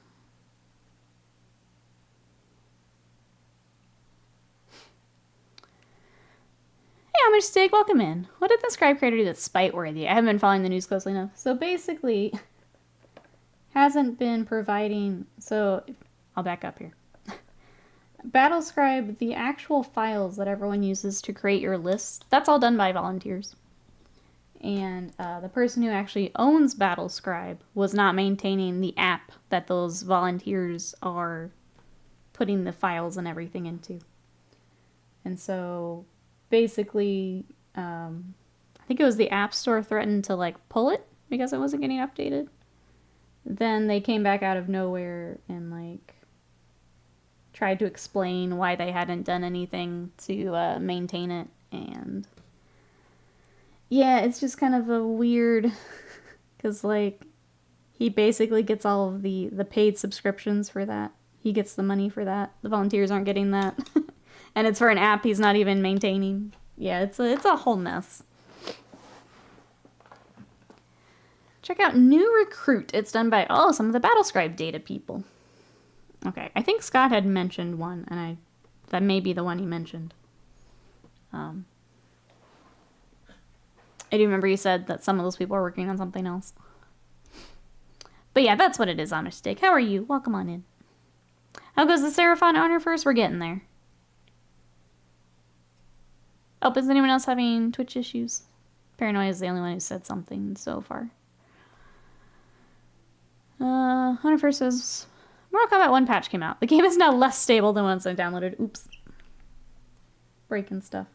Hey, Amish Steak, welcome in. What did the Scribe creator do that's spite-worthy? I haven't been following the news closely enough. So basically, hasn't been providing... So, I'll back up here. Battle Scribe, the actual files that everyone uses to create your list, that's all done by volunteers. And the person who actually owns Battle Scribe was not maintaining the app that those volunteers are putting the files and everything into. And so, basically, I think it was the App Store threatened to, like, pull it because it wasn't getting updated. Then they came back out of nowhere and, like, tried to explain why they hadn't done anything to maintain it, and... yeah, it's just kind of a weird, because, like, he basically gets all of the paid subscriptions for that. He gets the money for that. The volunteers aren't getting that. And it's for an app he's not even maintaining. Yeah, it's a whole mess. Check out New Recruit. It's done by, some of the Battle Scribe data people. Okay, I think Scott had mentioned one, and that may be the one he mentioned. I do remember you said that some of those people are working on something else. But yeah, that's what it is, Honest Steak. How are you? Welcome on in. How goes the Seraphon honor first? We're getting there. Oh, is anyone else having Twitch issues? Paranoia is the only one who said something so far. Honor first says, Mortal Kombat 1 patch came out. The game is now less stable than once I downloaded. Oops. Breaking stuff.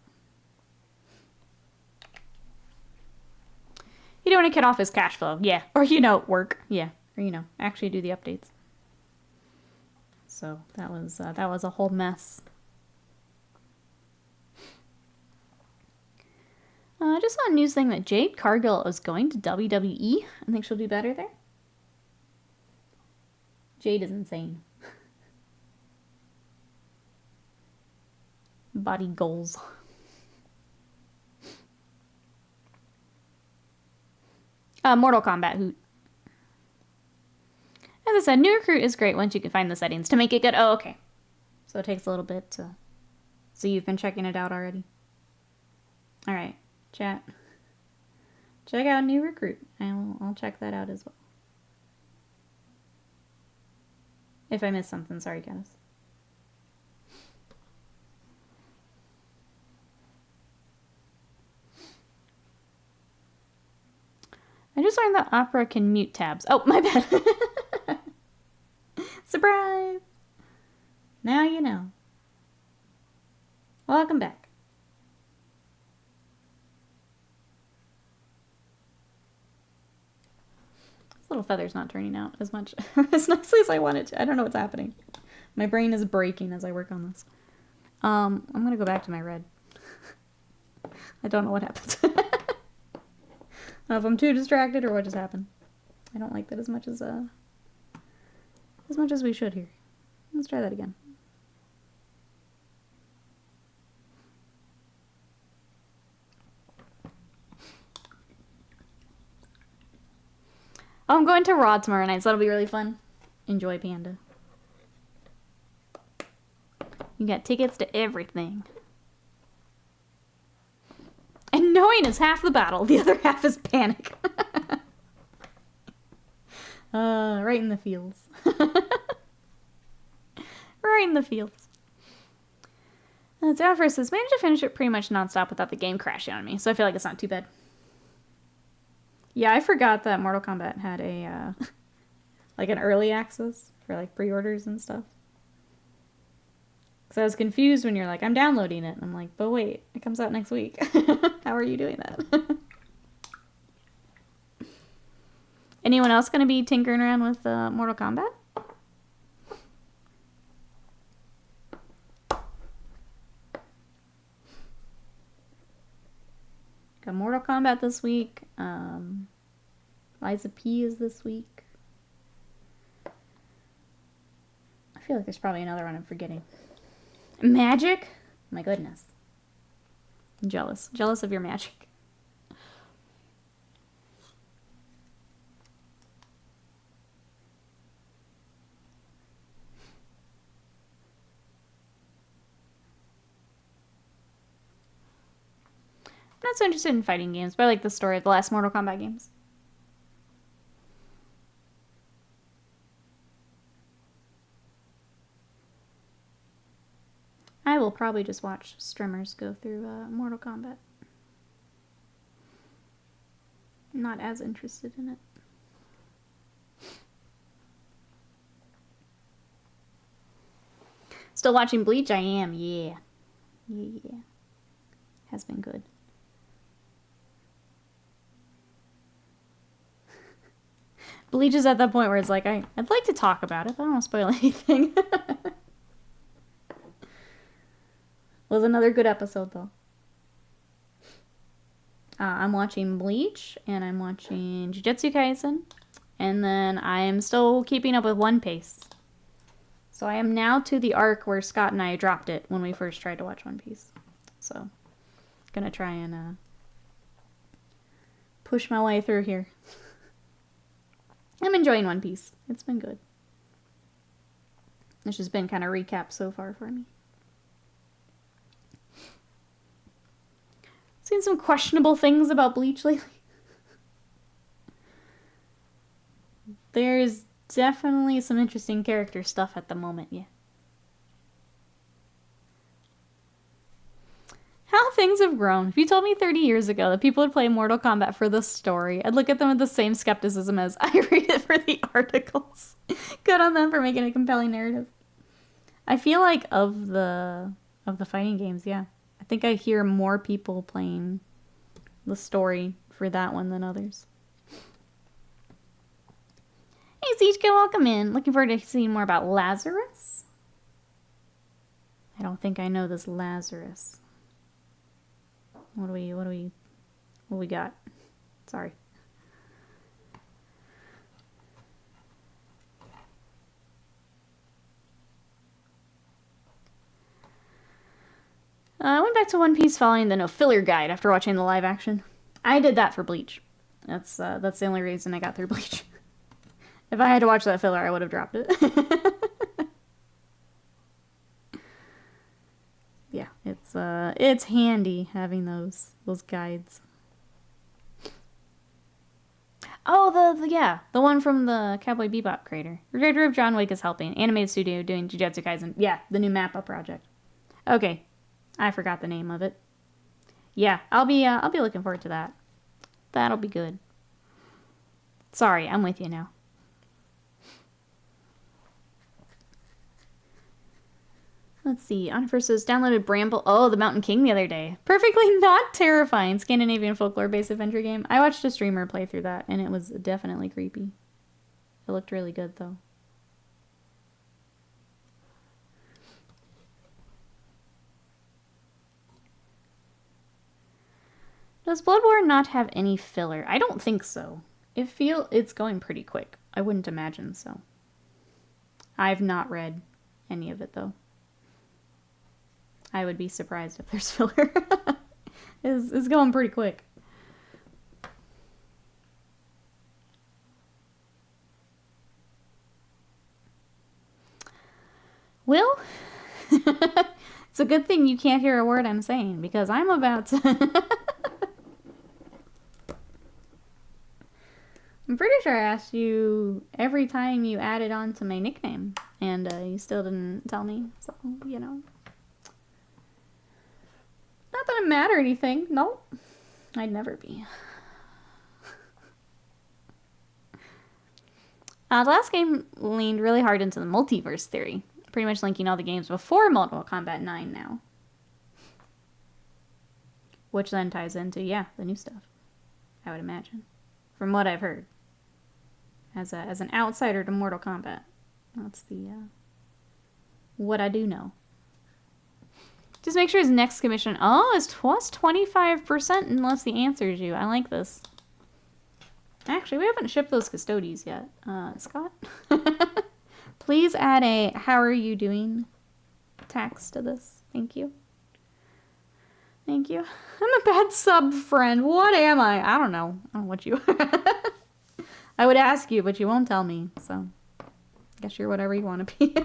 You don't want to cut off his cash flow. Yeah. Or, work. Yeah. Or, actually do the updates. So, that was a whole mess. I just saw a news thing that Jade Cargill is going to WWE. I think she'll do better there. Jade is insane. Body goals. Mortal Kombat Hoot. As I said, New Recruit is great once you can find the settings to make it good. Oh, okay. So it takes a little bit to... So you've been checking it out already? Alright, chat. Check out New Recruit. I'll check that out as well. If I missed something, sorry guys. I just learned that Opera can mute tabs. Oh, my bad. Surprise! Now you know. Welcome back. This little feather's not turning out as much as nicely as I want it to. I don't know what's happening. My brain is breaking as I work on this. I'm gonna go back to my red. I don't know what happened. I don't know if I'm too distracted or what just happened. I don't like that as much as as much as we should here. Let's try that again. Oh, I'm going to Raw tomorrow night, so that'll be really fun. Enjoy, Panda. You got tickets to everything. And knowing is half the battle. The other half is panic. Right in the fields. Right in the fields. Seraphon says, managed to finish it pretty much nonstop without the game crashing on me, so I feel like it's not too bad. Yeah, I forgot that Mortal Kombat had a, like an early access for like pre-orders and stuff. Because I was confused when you're like, I'm downloading it. And I'm like, but wait, it comes out next week. How are you doing that? Anyone else going to be tinkering around with Mortal Kombat? Got Mortal Kombat this week. Liza P is this week. I feel like there's probably another one I'm forgetting. Magic? My goodness. I'm jealous. Jealous of your magic. I'm not so interested in fighting games, but I like the story of the last Mortal Kombat games. I will probably just watch streamers go through Mortal Kombat. I'm not as interested in it. Still watching Bleach? I am, yeah. Yeah. Has been good. Bleach is at that point where it's like, I'd like to talk about it, but I don't want to spoil anything. Was another good episode, though. I'm watching Bleach, and I'm watching Jujutsu Kaisen, and then I am still keeping up with One Piece. So I am now to the arc where Scott and I dropped it when we first tried to watch One Piece. So, gonna try and push my way through here. I'm enjoying One Piece. It's been good. It's just been kind of recap so far for me. Seen some questionable things about Bleach lately. There's definitely some interesting character stuff at the moment, yeah. How things have grown. If you told me 30 years ago that people would play Mortal Kombat for the story, I'd look at them with the same skepticism as I read it for the articles. Good on them for making a compelling narrative. I feel like of the fighting games, yeah. I think I hear more people playing the story for that one than others. Hey, Siechka, welcome in. Looking forward to seeing more about Lazarus. I don't think I know this Lazarus. What do we got? Sorry. I went back to One Piece following the no filler guide after watching the live action. I did that for Bleach. That's the only reason I got through Bleach. If I had to watch that filler, I would have dropped it. Yeah, it's handy having those guides. Oh, the one from the Cowboy Bebop creator. The director of John Wick is helping. Animated studio doing Jujutsu Kaisen. Yeah, the new Mappa project. Okay, I forgot the name of it. Yeah, I'll be looking forward to that. That'll be good. Sorry, I'm with you now. Let's see. Onifer says, downloaded Bramble. Oh, the Mountain King the other day. Perfectly not terrifying Scandinavian folklore-based adventure game. I watched a streamer play through that, and it was definitely creepy. It looked really good, though. Does Bloodborne not have any filler? I don't think so. It's going pretty quick. I wouldn't imagine so. I've not read any of it, though. I would be surprised if there's filler. It's going pretty quick. Well, it's a good thing you can't hear a word I'm saying, because I'm about to... I'm pretty sure I asked you every time you added on to my nickname, and you still didn't tell me, so, you know. Not that I'm mad or anything. Nope. I'd never be. The last game leaned really hard into the multiverse theory, pretty much linking all the games before Mortal Kombat 9 now. Which then ties into, yeah, the new stuff, I would imagine. From what I've heard. As an outsider to Mortal Kombat. That's the, what I do know. Just make sure his next commission, is plus 25% unless he answers you. I like this. Actually, we haven't shipped those custodies yet. Scott? Please add a "how are you doing" text to this. Thank you. Thank you. I'm a bad sub friend. What am I? I don't know. I don't know what you I would ask you, but you won't tell me, so I guess you're whatever you want to be.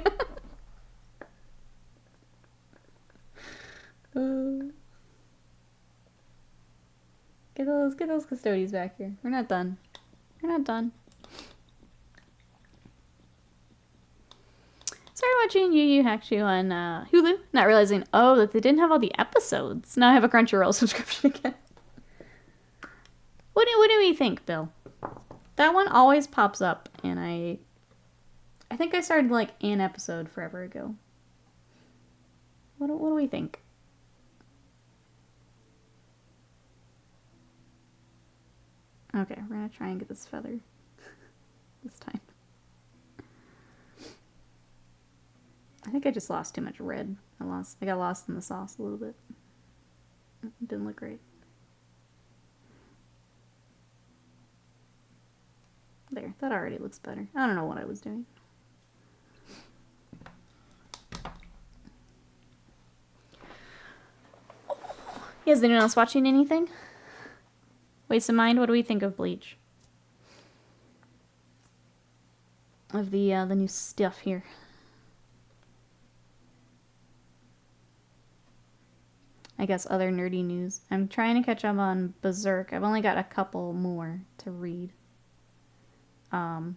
Get those custodies back here. We're not done. We're not done. Started watching Yu Yu Hakusho on Hulu, not realizing, that they didn't have all the episodes. Now I have a Crunchyroll subscription again. What do we think, Bill? That one always pops up, and I think I started like an episode forever ago. What do we think? Okay, we're gonna try and get this feather this time. I think I just lost too much red. I got lost in the sauce a little bit. It didn't look great. There, that already looks better. I don't know what I was doing. You guys, anyone else watching anything? Waste of Mind, what do we think of Bleach? Of the new stuff here. I guess other nerdy news. I'm trying to catch up on Berserk. I've only got a couple more to read. I'm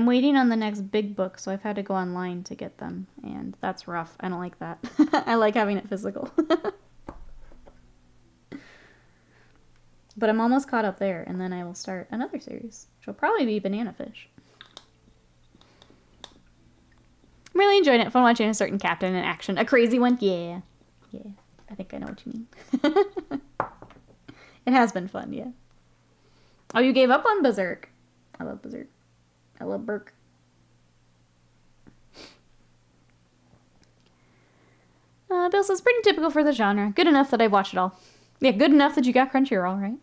waiting on the next big book, so I've had to go online to get them, and that's rough. I don't like that. I like having it physical. But I'm almost caught up there, and then I will start another series, which will probably be Banana Fish. I'm really enjoying it. Fun watching a certain captain in action. A crazy one? Yeah. Yeah. I think I know what you mean. It has been fun, yeah. Oh, you gave up on Berserk. I love Berserk. I love Berk. Bill says, pretty typical for the genre. Good enough that I've watched it all. Yeah, good enough that you got Crunchyroll, right?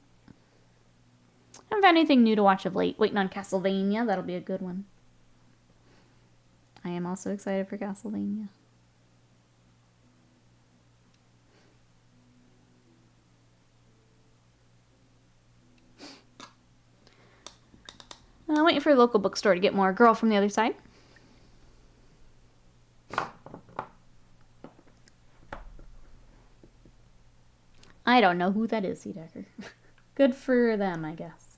Haven't found anything new to watch of late. Waiting on Castlevania. That'll be a good one. I am also excited for Castlevania. Waiting for a local bookstore to get more Girl from the Other Side. I don't know who that is, Decker. Good for them, I guess.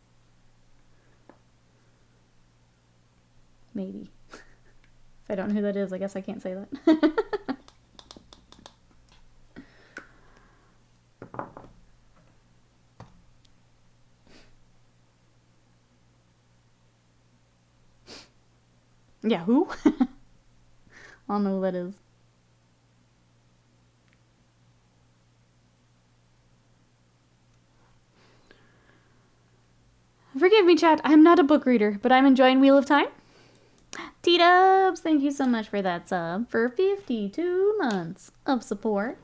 Maybe. If I don't know who that is, I guess I can't say that. Yeah, who? I don't know who that is. Forgive me, chat. I'm not a book reader, but I'm enjoying Wheel of Time. T-Dubs, thank you so much for that sub for 52 months of support.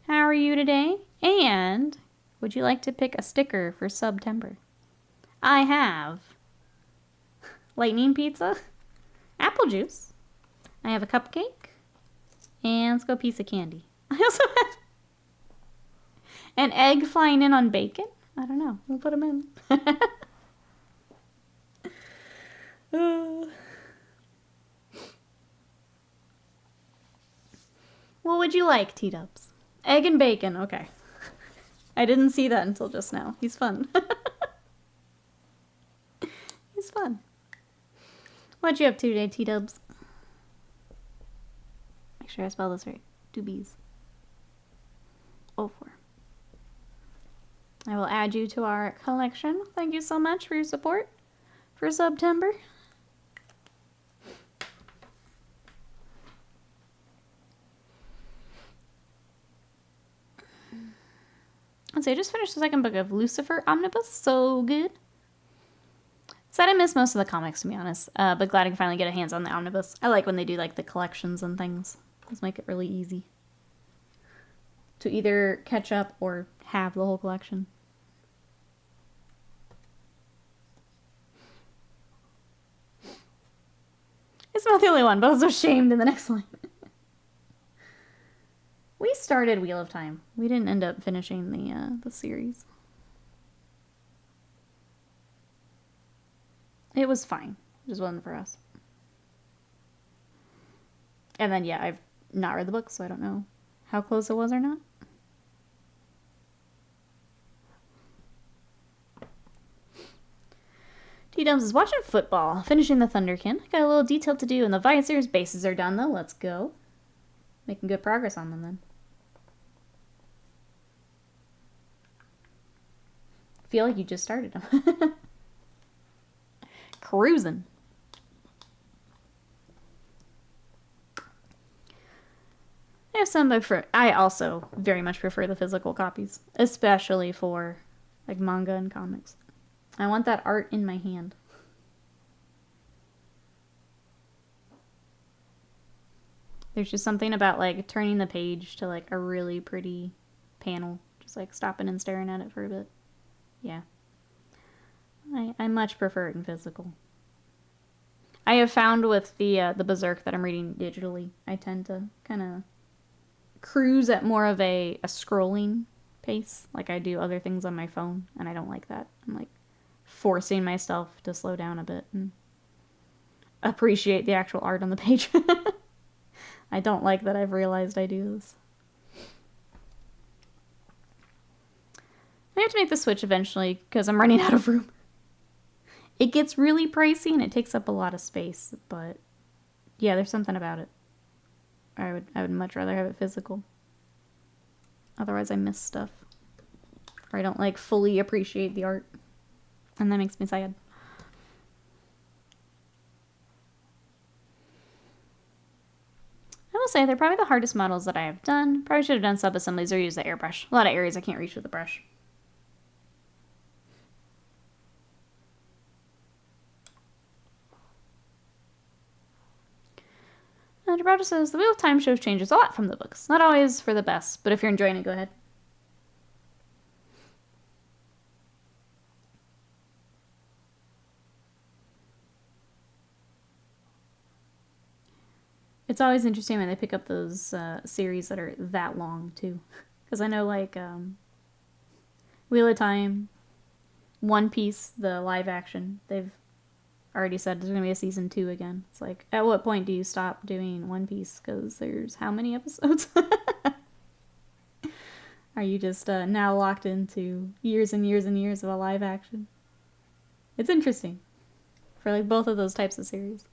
How are you today? And would you like to pick a sticker for September? I have lightning pizza, apple juice, I have a cupcake. And let's go a piece of candy. I also have an egg flying in on bacon. I don't know. We'll put them in. What would you like, T-dubs? Egg and bacon. Okay. I didn't see that until just now. He's fun. He's fun. What you up to today, T-dubs? Make sure I spell this right. 2 B's. 04. I will add you to our collection. Thank you so much for your support for September. Let's see, I just finished the second book of Lucifer Omnibus. So good. Sad I missed most of the comics, to be honest. But glad I can finally get a hands on the omnibus. I like when they do like the collections and things. Those make it really easy to either catch up or have the whole collection. It's not the only one, but I was so shamed in the next line. We started Wheel of Time. We didn't end up finishing the series. It was fine. It just wasn't for us. And then, yeah, I've not read the book, so I don't know how close it was or not. T-Dubs is watching football, finishing the Thunderkin. Got a little detail to do, and the visors. Bases are done, though. Let's go. Making good progress on them, then. Feel like you just started them. Cruising. I have some, but I also very much prefer the physical copies, especially for like manga and comics. I want that art in my hand. There's just something about like turning the page to like a really pretty panel, just like stopping and staring at it for a bit. Yeah. I much prefer it in physical. I have found with the Berserk that I'm reading digitally, I tend to kind of cruise at more of a scrolling pace, like I do other things on my phone, and I don't like that. I'm like forcing myself to slow down a bit and appreciate the actual art on the page. I don't like that I've realized I do this. I have to make the switch eventually because I'm running out of room. It gets really pricey and it takes up a lot of space, but yeah, there's something about it. I would much rather have it physical. Otherwise I miss stuff. Or I don't like fully appreciate the art. And that makes me sad. I will say they're probably the hardest models that I have done. Probably should have done sub-assemblies or used the airbrush. A lot of areas I can't reach with the brush. Gibraltar says, the Wheel of Time show changes a lot from the books. Not always for the best, but if you're enjoying it, go ahead. It's always interesting when they pick up those series that are that long, too. Because I know, like, Wheel of Time, One Piece, the live action, they've already said there's going to be a season 2 again. It's like, at what point do you stop doing One Piece? Because there's how many episodes? Are you just now locked into years and years and years of a live action? It's interesting for like both of those types of series.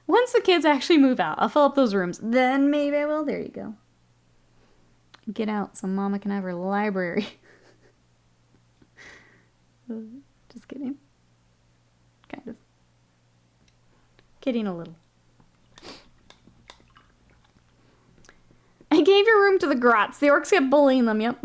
Once the kids actually move out, I'll fill up those rooms. Then maybe I will. There you go. Get out so Mama can have her library. Just kidding. Kind of. Kidding a little. I gave your room to the grots. The orcs kept bullying them, yep.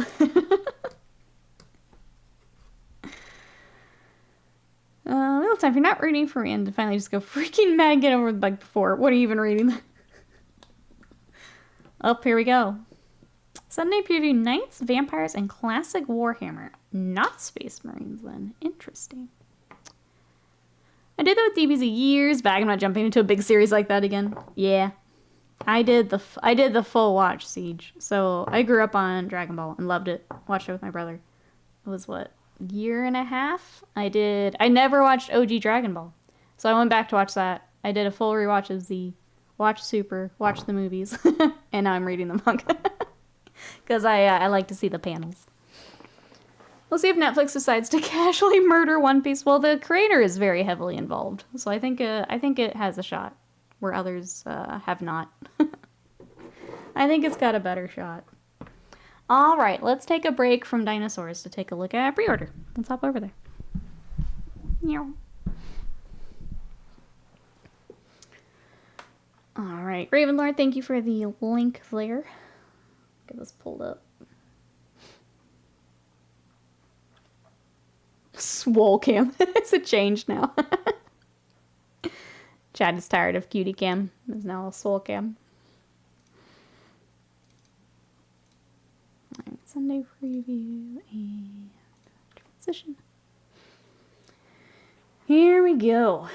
Little time. If you're not reading for me and finally just go freaking mad, get over the bug before. What are you even reading? Oh, here we go. Sunday preview Knights, Vampires, and Classic Warhammer. Not Space Marines, then. Interesting. I did that with DBZ years back. I'm not jumping into a big series like that again. Yeah. I did the full watch Siege. So I grew up on Dragon Ball and loved it. Watched it with my brother. It was what, year and a half? I never watched OG Dragon Ball. So I went back to watch that. I did a full rewatch of Z, watched Super, watched the movies, and now I'm reading the manga. Because I like to see the panels. We'll see if Netflix decides to casually murder One Piece. Well, the creator is very heavily involved. So I think it has a shot where others have not. I think it's got a better shot. All right, let's take a break from dinosaurs to take a look at pre-order. Let's hop over there. Meow. All right, Ravenlord, thank you for the link there. Get this pulled up. Swole cam. It's a change now. Chad is tired of cutie cam. It's now a swole cam. All right, Sunday preview and transition. Here we go.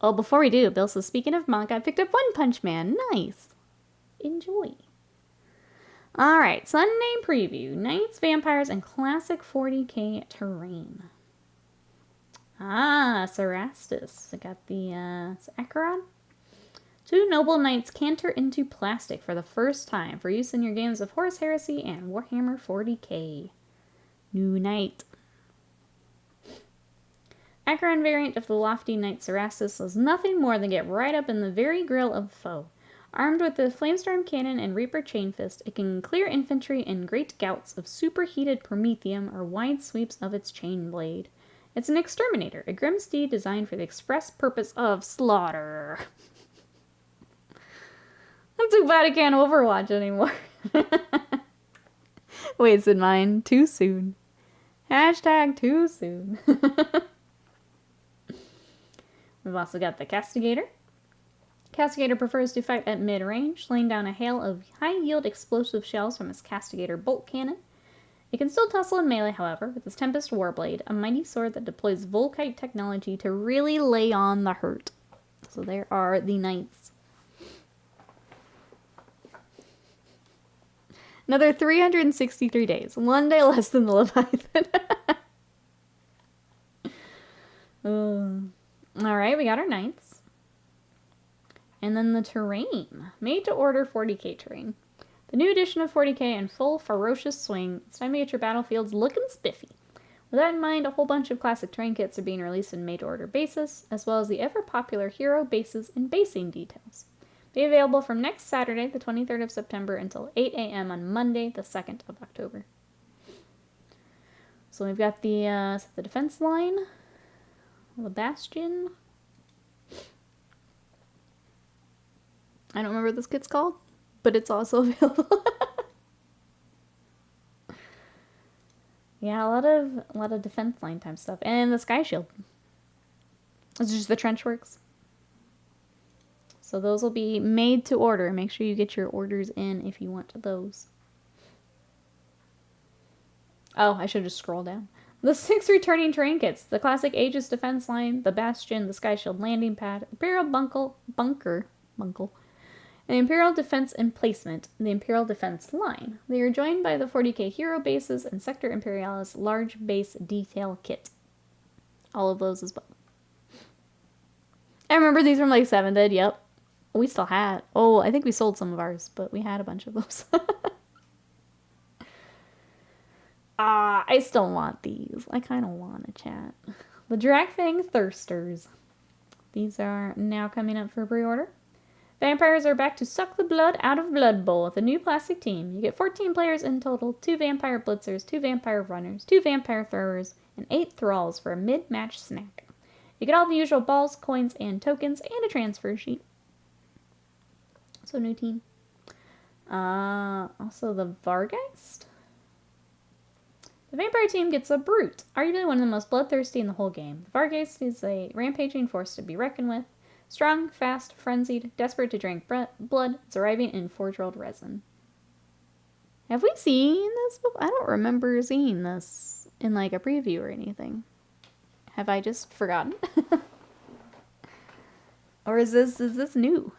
Oh, before we do, Bill says, speaking of manga, I picked up One Punch Man. Nice. Enjoy. Alright, Sunday preview. Knights, Vampires, and Classic 40k Terrain. Ah, Cerastus. I got the Acheron. 2 noble knights canter into plastic for the first time for use in your games of Horus Heresy and Warhammer 40k. New knight. Acheron variant of the lofty knight Cerastus does nothing more than get right up in the very grill of the foe. Armed with the Flamestorm Cannon and Reaper Chainfist, it can clear infantry in great gouts of superheated promethium or wide sweeps of its chain blade. It's an exterminator, a grim steed designed for the express purpose of slaughter. I'm too bad I can't Overwatch anymore. Wasted mine too soon. Hashtag too soon. We've also got the Castigator. Castigator prefers to fight at mid-range, laying down a hail of high-yield explosive shells from his Castigator bolt cannon. It can still tussle in melee, however, with his Tempest Warblade, a mighty sword that deploys Volkite technology to really lay on the hurt. So there are the knights. Another 363 days. One day less than the Leviathan. Alright, we got our knights. And then the terrain. Made to order 40k terrain. The new edition of 40k in full ferocious swing. It's time to get your battlefields looking spiffy. With that in mind, a whole bunch of classic terrain kits are being released in made to order basis, as well as the ever popular hero bases and basing details. Be available from next Saturday, the 23rd of September, until 8 a.m. on Monday, the 2nd of October. So we've got the defense line, the bastion. I don't remember what this kit's called, but it's also available. Yeah, a lot of defense line type stuff, and the sky shield. It's just the trench works. So those will be made to order. Make sure you get your orders in if you want those. Oh, I should just scroll down. The 6 returning terrain kits. The classic Aegis defense line, the Bastion, the Sky Shield landing pad, Imperial Bunker, and the Imperial Defense Emplacement, and the Imperial Defense line. They are joined by the 40k hero bases and Sector Imperialis large base detail kit. All of those as well. I remember these from like 7th ed, yep. We still had. Oh, I think we sold some of ours, but we had a bunch of those. I still want these. I kind of want a chat. The Drakfang Thirsters. These are now coming up for pre-order. Vampires are back to suck the blood out of Blood Bowl with a new plastic team. You get 14 players in total, 2 Vampire Blitzers, 2 Vampire Runners, 2 Vampire Throwers, and 8 Thralls for a mid-match snack. You get all the usual balls, coins, and tokens, and a transfer sheet. So new team. Also the Vargeist. The Vampire team gets a Brute, arguably one of the most bloodthirsty in the whole game. The Vargeist is a rampaging force to be reckoned with. Strong, fast, frenzied, desperate to drink blood, it's arriving in Forge-Rolled Resin. Have we seen this before? I don't remember seeing this in like a preview or anything. Have I just forgotten? Or is this new?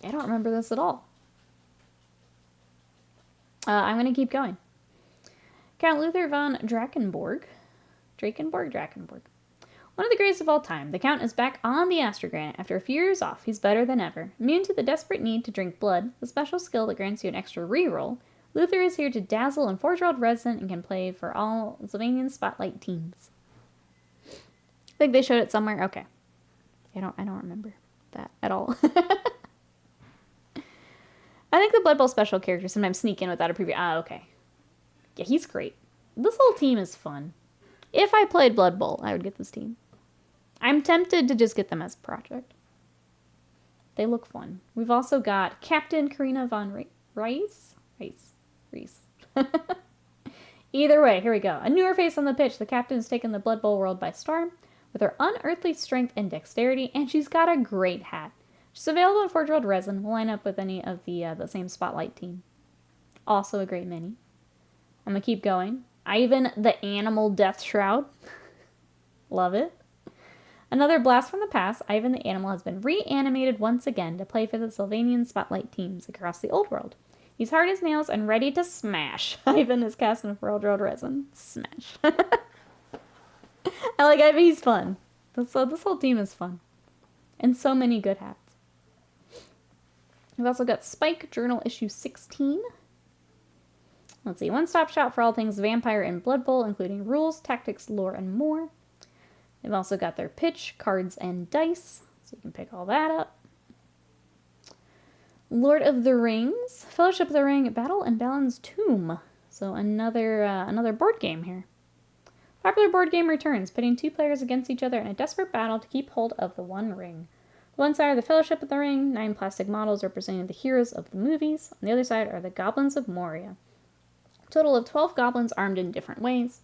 I don't remember this at all. I'm going to keep going. Count Luther von Drakenborg. Drakenborg. One of the greatest of all time, the Count is back on the Astrogranite after a few years off. He's better than ever. Immune to the desperate need to drink blood, the special skill that grants you an extra reroll, Luther is here to dazzle and forge-world resident and can play for all Sylvanian Spotlight teams. I think they showed it somewhere. Okay. I don't remember that at all. I think the Blood Bowl special characters sometimes sneak in without a preview. Ah, okay. Yeah, he's great. This whole team is fun. If I played Blood Bowl, I would get this team. I'm tempted to just get them as a project. They look fun. We've also got Captain Karina von Reis. Either way, here we go. A newer face on the pitch. The captain's taken the Blood Bowl world by storm with her unearthly strength and dexterity, and she's got a great hat. She's available in Forge World Resin. Will line up with any of the same Spotlight team. Also a great mini. I'm going to keep going. Ivan the Animal Death Shroud. Love it. Another blast from the past, Ivan the Animal has been reanimated once again to play for the Sylvanian Spotlight teams across the old world. He's hard as nails and ready to smash. Ivan is cast in Forge World Resin. Smash. I like Ivan, he's fun. This whole team is fun. And so many good hats. We've also got Spike, Journal Issue 16. Let's see, one-stop shop for all things vampire and Blood Bowl, including rules, tactics, lore, and more. They've also got their pitch, cards, and dice, so you can pick all that up. Lord of the Rings, Fellowship of the Ring, Battle and Balin's Tomb. So another board game here. Popular board game returns, pitting two players against each other in a desperate battle to keep hold of the One Ring. On one side are the Fellowship of the Ring, 9 plastic models representing the heroes of the movies. On the other side are the Goblins of Moria. A total of 12 goblins armed in different ways.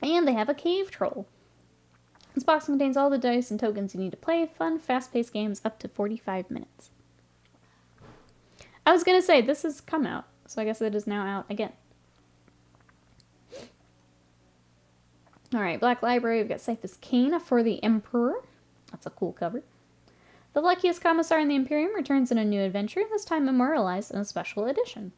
And they have a cave troll. This box contains all the dice and tokens you need to play fun, fast-paced games up to 45 minutes. I was going to say, this has come out, so I guess it is now out again. Alright, Black Library, we've got Cyphus Cain for the Emperor. That's a cool cover. The Luckiest Commissar in the Imperium returns in a new adventure, this time memorialized in a special edition.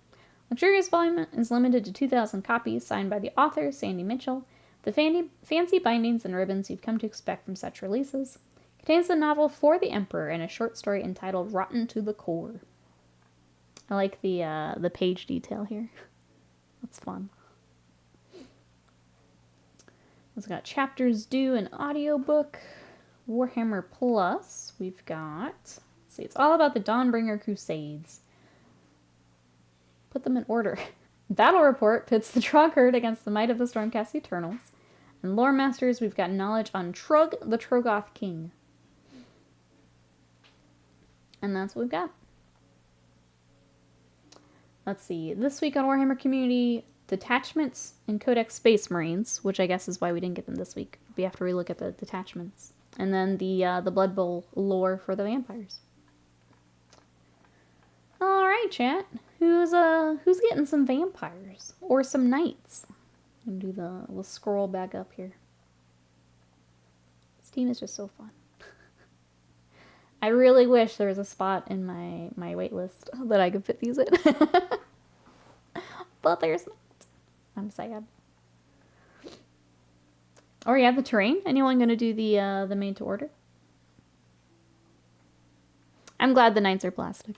Luxurious volume is limited to 2,000 copies, signed by the author, Sandy Mitchell. The fancy bindings and ribbons you've come to expect from such releases. Contains the novel For the Emperor and a short story entitled Rotten to the Core. I like the page detail here. That's fun. It's got chapters due, an audiobook. Warhammer Plus, we've got, let's see, it's all about the Dawnbringer Crusades. Put them in order. Battle Report pits the Trog herd against the might of the Stormcast Eternals. And Lore Masters, we've got knowledge on Trug, the Trogoth King. And that's what we've got. Let's see, this week on Warhammer Community, detachments and Codex Space Marines, which I guess is why we didn't get them this week. We have to relook at the detachments. And then the Blood Bowl lore for the vampires. All right, chat. Who's getting some vampires or some knights? And do we'll scroll back up here. This team is just so fun. I really wish there was a spot in my wait list that I could fit these in. But there's not. I'm sad. Oh yeah, the terrain. Anyone gonna do the made to order? I'm glad the knights are plastic.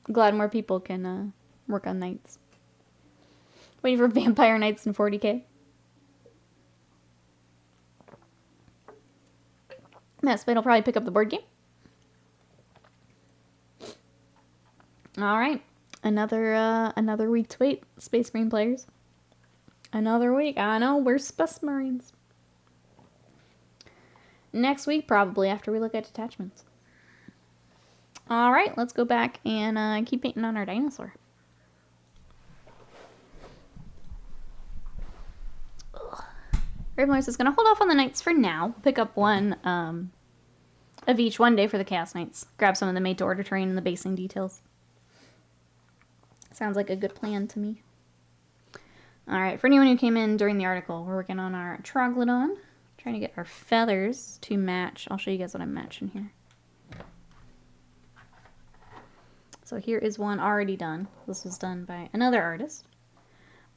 I'm glad more people can work on knights. Waiting for vampire knights in 40k. Yes, but I'll probably pick up the board game. All right, another week to wait, Space Marine players. Another week. I know we're Space Marines. Next week, probably, after we look at detachments. Alright, let's go back and keep painting on our dinosaur. Ravenlois is going to hold off on the knights for now. Pick up one of each one day for the Chaos Knights. Grab some of the made-to-order terrain and the basing details. Sounds like a good plan to me. Alright, for anyone who came in during the article, we're working on our Troglodon. Trying to get our feathers to match. I'll show you guys what I'm matching here. So here is one already done. This was done by another artist.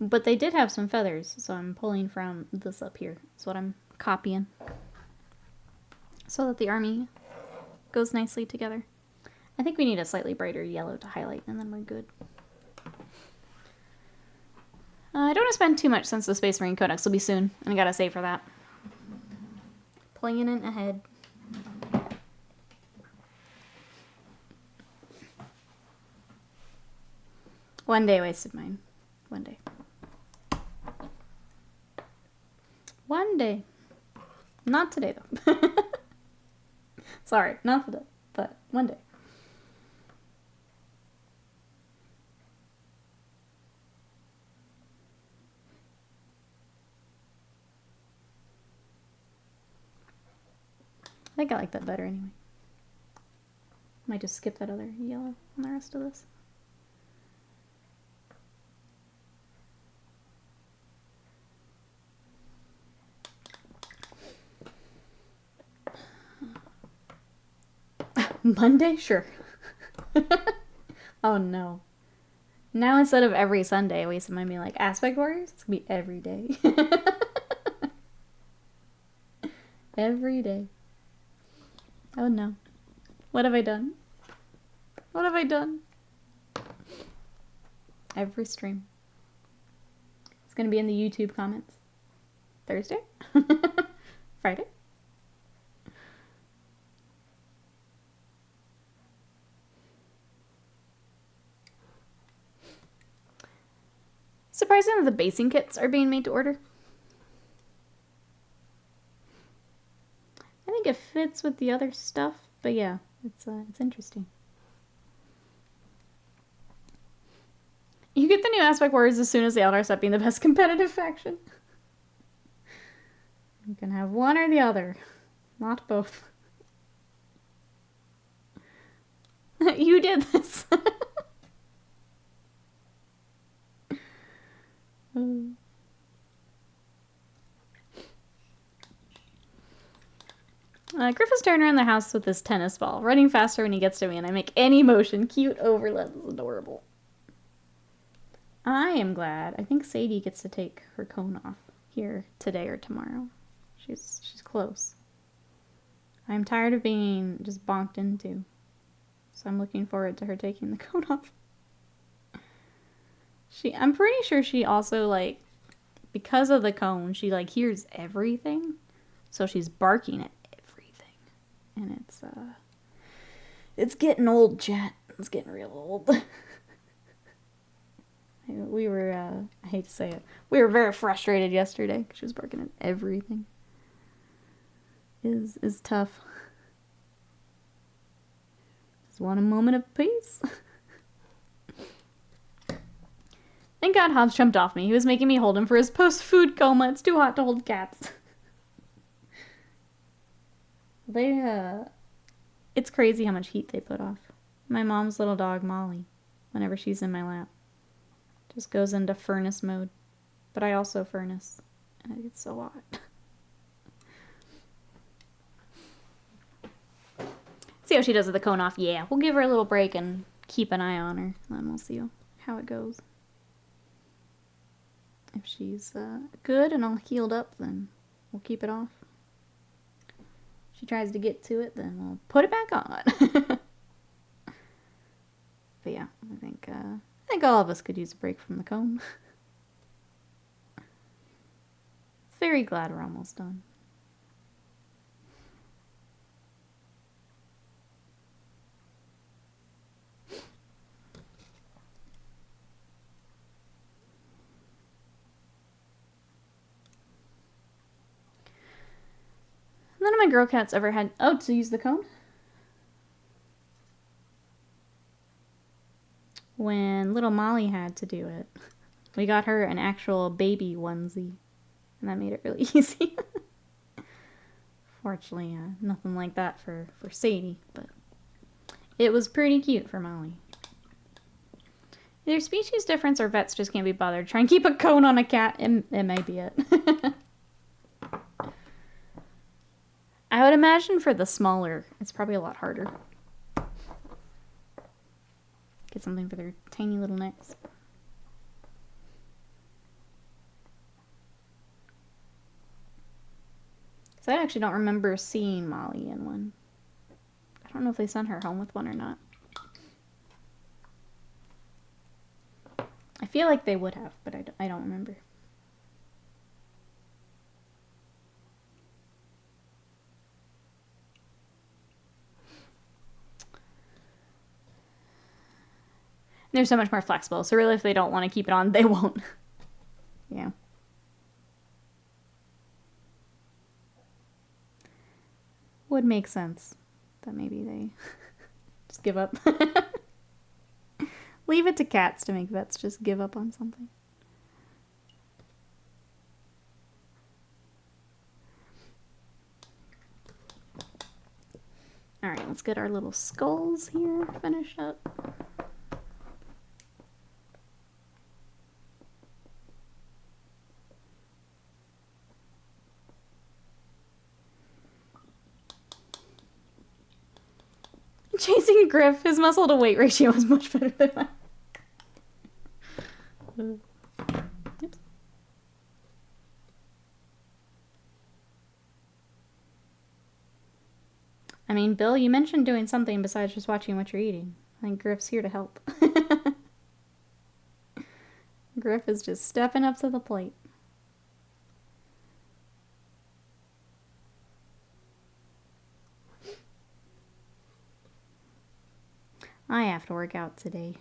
But they did have some feathers, so I'm pulling from this up here. That's what I'm copying. So that the army goes nicely together. I think we need a slightly brighter yellow to highlight, and then we're good. I don't want to spend too much since the Space Marine Codex will be soon, and I gotta save for that. Planning ahead. One day wasted mine. One day. One day. Not today, though. Sorry, not today, but one day. I think I like that better anyway. Might just skip that other yellow on the rest of this. Monday? Sure. Oh no. Now instead of every Sunday, I wasted mine being like Aspect Warriors, it's gonna be every day. Every day. Oh no. What have I done? What have I done? Every stream. It's gonna be in the YouTube comments. Thursday? Friday? Surprising that the basing kits are being made to order. I think it fits with the other stuff, but yeah, it's interesting. You get the new Aspect Warriors as soon as the Eldar stop being the best competitive faction. You can have one or the other, not both. You did this. Griff is turning around the house with this tennis ball, running faster when he gets to me, and I make any motion. Cute overlap. This is adorable. I am glad. I think Sadie gets to take her cone off here today or tomorrow. She's close. I'm tired of being just bonked into, so I'm looking forward to her taking the cone off. I'm pretty sure she also, like, because of the cone, she, like, hears everything. So she's barking at everything. And it's getting old, chat. It's getting real old. We were, I hate to say it, we were very frustrated yesterday because she was barking at everything. Is tough. Just want a moment of peace. Thank God Hobbs jumped off me. He was making me hold him for his post-food coma. It's too hot to hold cats. It's crazy how much heat they put off. My mom's little dog, Molly, whenever she's in my lap, just goes into furnace mode. But I also furnace, and it gets so hot. See how she does with the cone off. Yeah, we'll give her a little break and keep an eye on her. Then we'll see how it goes. If she's good and all healed up, then we'll keep it off. If she tries to get to it, then we'll put it back on. But yeah, I think all of us could use a break from the cone. Very glad we're almost done. None of my girl cats ever had... Oh, to use the cone? When little Molly had to do it, we got her an actual baby onesie. And that made it really easy. Fortunately, nothing like that for Sadie. But it was pretty cute for Molly. Either species difference or vets just can't be bothered. Try and keep a cone on a cat. It may be it. I would imagine for the smaller, it's probably a lot harder. Get something for their tiny little necks. So I actually don't remember seeing Molly in one. I don't know if they sent her home with one or not. I feel like they would have, but I don't remember. They're so much more flexible, so really if they don't want to keep it on, they won't. Yeah. Would make sense that maybe they just give up. Leave it to cats to make vets just give up on something. Alright, let's get our little skulls here finished up. Chasing Griff, his muscle to weight ratio is much better than mine. Oops. I mean, Bill, you mentioned doing something besides just watching what you're eating. I think Griff's here to help. Griff is just stepping up to the plate. I have to work out today.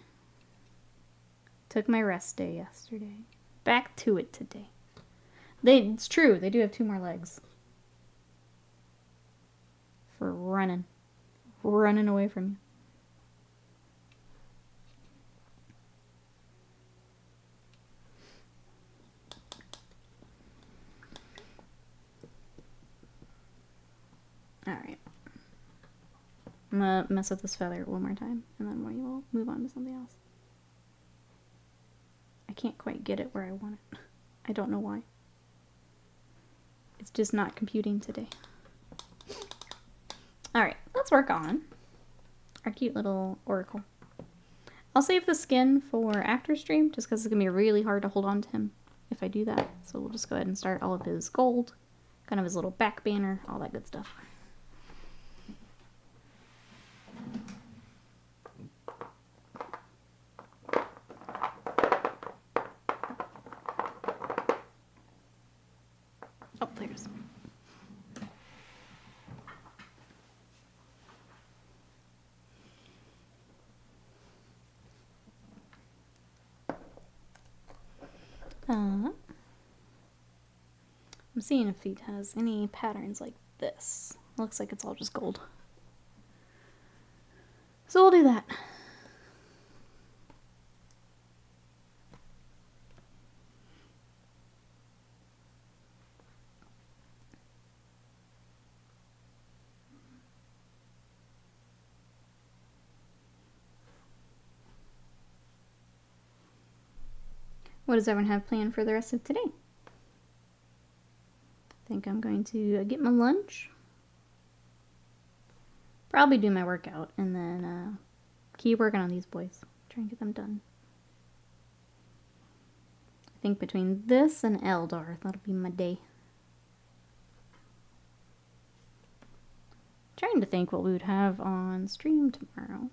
Took my rest day yesterday. Back to it today. It's true, they do have 2 more legs. For running. Running away from you. Alright. I'm gonna mess with this feather one more time, and then we will move on to something else. I can't quite get it where I want it. I don't know why. It's just not computing today. Alright, let's work on our cute little oracle. I'll save the skin for after stream, just because it's going to be really hard to hold on to him if I do that. So we'll just go ahead and start all of his gold, kind of his little back banner, all that good stuff. Oh, there's. I'm seeing if he has any patterns like this. Looks like it's all just gold. So we'll do that. What does everyone have planned for the rest of today? I think I'm going to get my lunch. Probably do my workout and then keep working on these boys. Try and get them done. I think between this and Eldar, that'll be my day. Trying to think what we would have on stream tomorrow.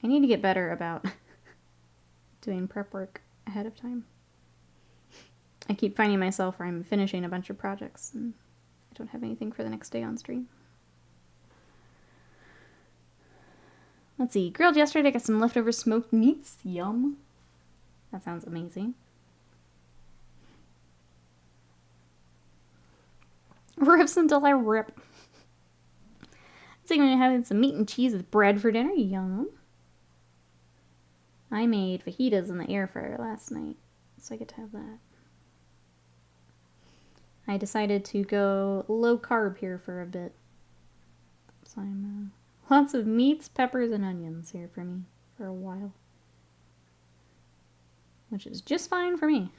I need to get better about doing prep work ahead of time. I keep finding myself where I'm finishing a bunch of projects and I don't have anything for the next day on stream. Let's see. Grilled yesterday, got some leftover smoked meats. Yum. That sounds amazing. Rips until I rip. Thinking of having some meat and cheese with bread for dinner. Yum. I made fajitas in the air fryer last night, so I get to have that. I decided to go low carb here for a bit. So I'm lots of meats, peppers, and onions here for me for a while. Which is just fine for me.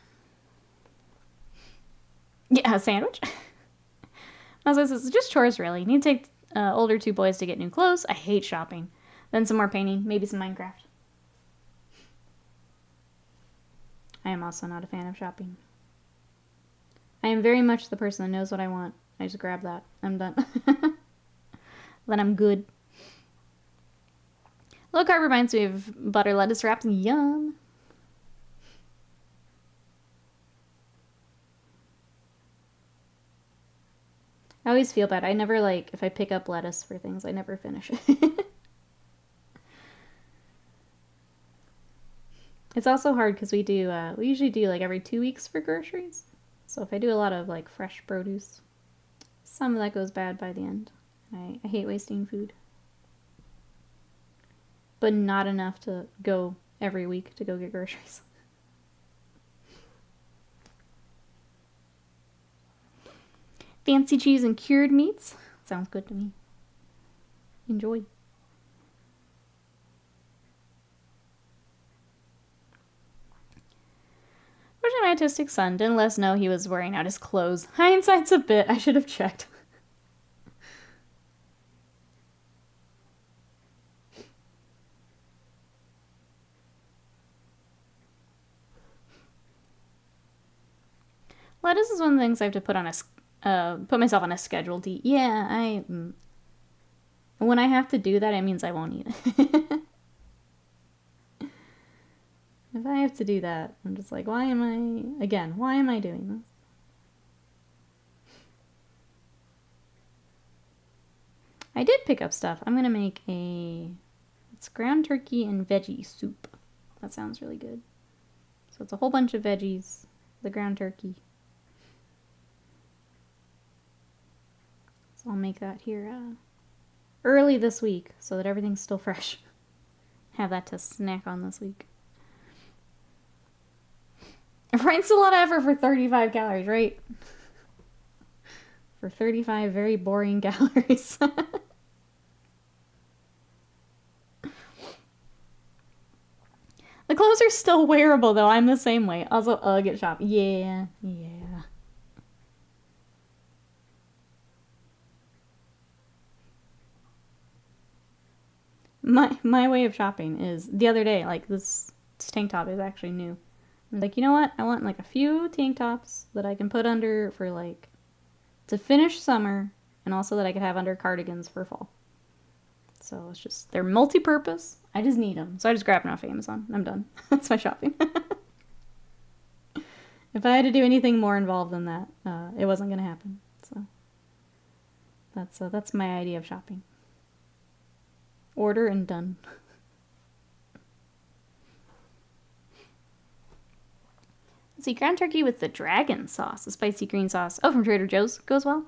Yeah, a sandwich. It's just chores, really. Need to take older 2 boys to get new clothes. I hate shopping. Then some more painting. Maybe some Minecraft. I am also not a fan of shopping. I am very much the person that knows what I want. I just grab that. I'm done. Then I'm good. Low carb reminds me of butter lettuce wraps. Yum. I always feel bad. I never if I pick up lettuce for things, I never finish it. It's also hard because we usually do every 2 weeks for groceries. So if I do a lot of fresh produce, some of that goes bad by the end. I hate wasting food. But not enough to go every week to go get groceries. Fancy cheese and cured meats. Sounds good to me. Enjoy. Fortunately, my autistic son didn't let us know he was wearing out his clothes. Hindsight's a bit. I should have checked. Lettuce is one of the things I have to put myself on a schedule to eat. Yeah, when I have to do that, it means I won't eat it. If I have to do that, I'm just like, why am I doing this? I did pick up stuff. I'm gonna make it's ground turkey and veggie soup. That sounds really good. So it's a whole bunch of veggies, the ground turkey. So I'll make that here early this week so that everything's still fresh. Have that to snack on this week. Frank's a lot of effort for 35 calories, right? For 35 very boring calories. The clothes are still wearable, though. I'm the same way. Also, ugh at shop. Yeah. My way of shopping is the other day, this tank top is actually new. I'm like, you know what? I want a few tank tops that I can put under for to finish summer, and also that I could have under cardigans for fall. So it's just, they're multi-purpose. I just need them. So I just grabbed them off Amazon. I'm done. That's my shopping. If I had to do anything more involved than that, it wasn't going to happen. So that's my idea of shopping. Order and done. Let's see, ground turkey with the dragon sauce, the spicy green sauce. Oh, from Trader Joe's. Goes well.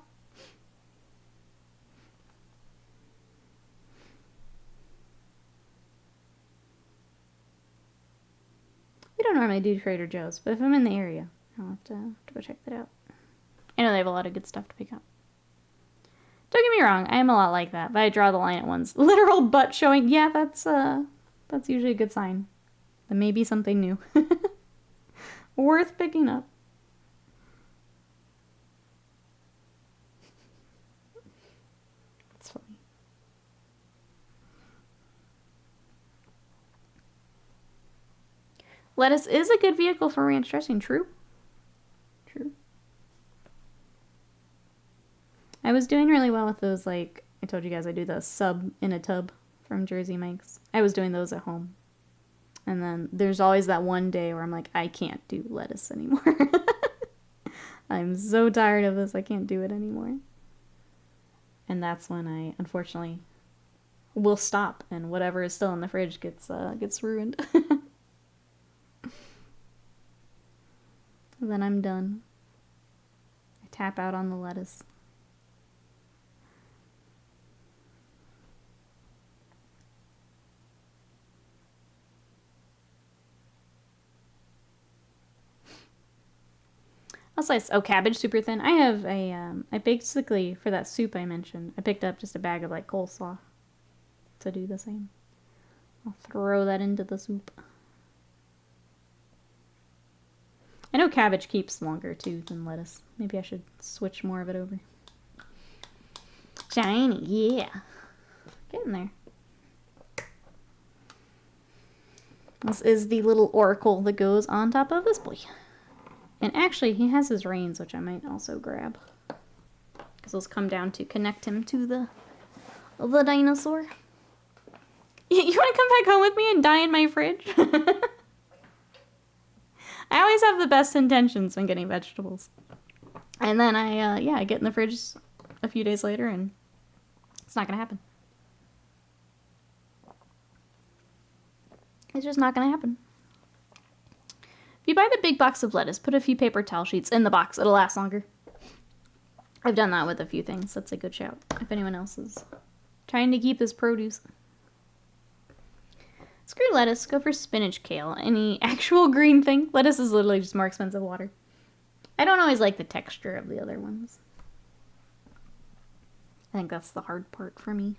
We don't normally do Trader Joe's, but if I'm in the area, I'll have to go check that out. I know they have a lot of good stuff to pick up. Don't get me wrong, I am a lot like that, but I draw the line at once. Literal butt showing, yeah, that's usually a good sign. That may be something new. Worth picking up. That's funny. Lettuce is a good vehicle for ranch dressing. True. I was doing really well with those, I told you guys I do the sub in a tub from Jersey Mike's. I was doing those at home. And then there's always that one day where I'm like, I can't do lettuce anymore. I'm so tired of this, I can't do it anymore. And that's when I, unfortunately, will stop, and whatever is still in the fridge gets ruined. And then I'm done. I tap out on the lettuce. Also, cabbage super thin. I have I basically, for that soup I mentioned, I picked up just a bag of coleslaw to do the same. I'll throw that into the soup. I know cabbage keeps longer too than lettuce. Maybe I should switch more of it over. Shiny, yeah. Getting there. This is the little oracle that goes on top of this boy. And actually, he has his reins, which I might also grab. Because those come down to connect him to the dinosaur. You want to come back home with me and die in my fridge? I always have the best intentions when getting vegetables. And then I get in the fridge a few days later and it's not going to happen. It's just not going to happen. If you buy the big box of lettuce, put a few paper towel sheets in the box. It'll last longer. I've done that with a few things. That's a good shout. If anyone else is trying to keep this produce. Screw lettuce. Go for spinach, kale. Any actual green thing. Lettuce is literally just more expensive water. I don't always like the texture of the other ones. I think that's the hard part for me.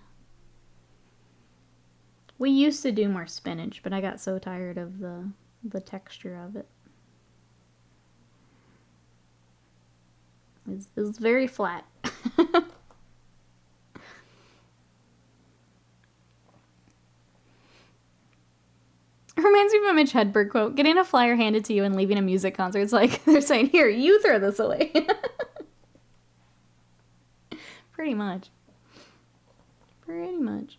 We used to do more spinach, but I got so tired of the texture of it. It was very flat. Reminds me of a Mitch Hedberg quote. Getting a flyer handed to you and leaving a music concert. It's like they're saying, here, you throw this away. Pretty much. Pretty much.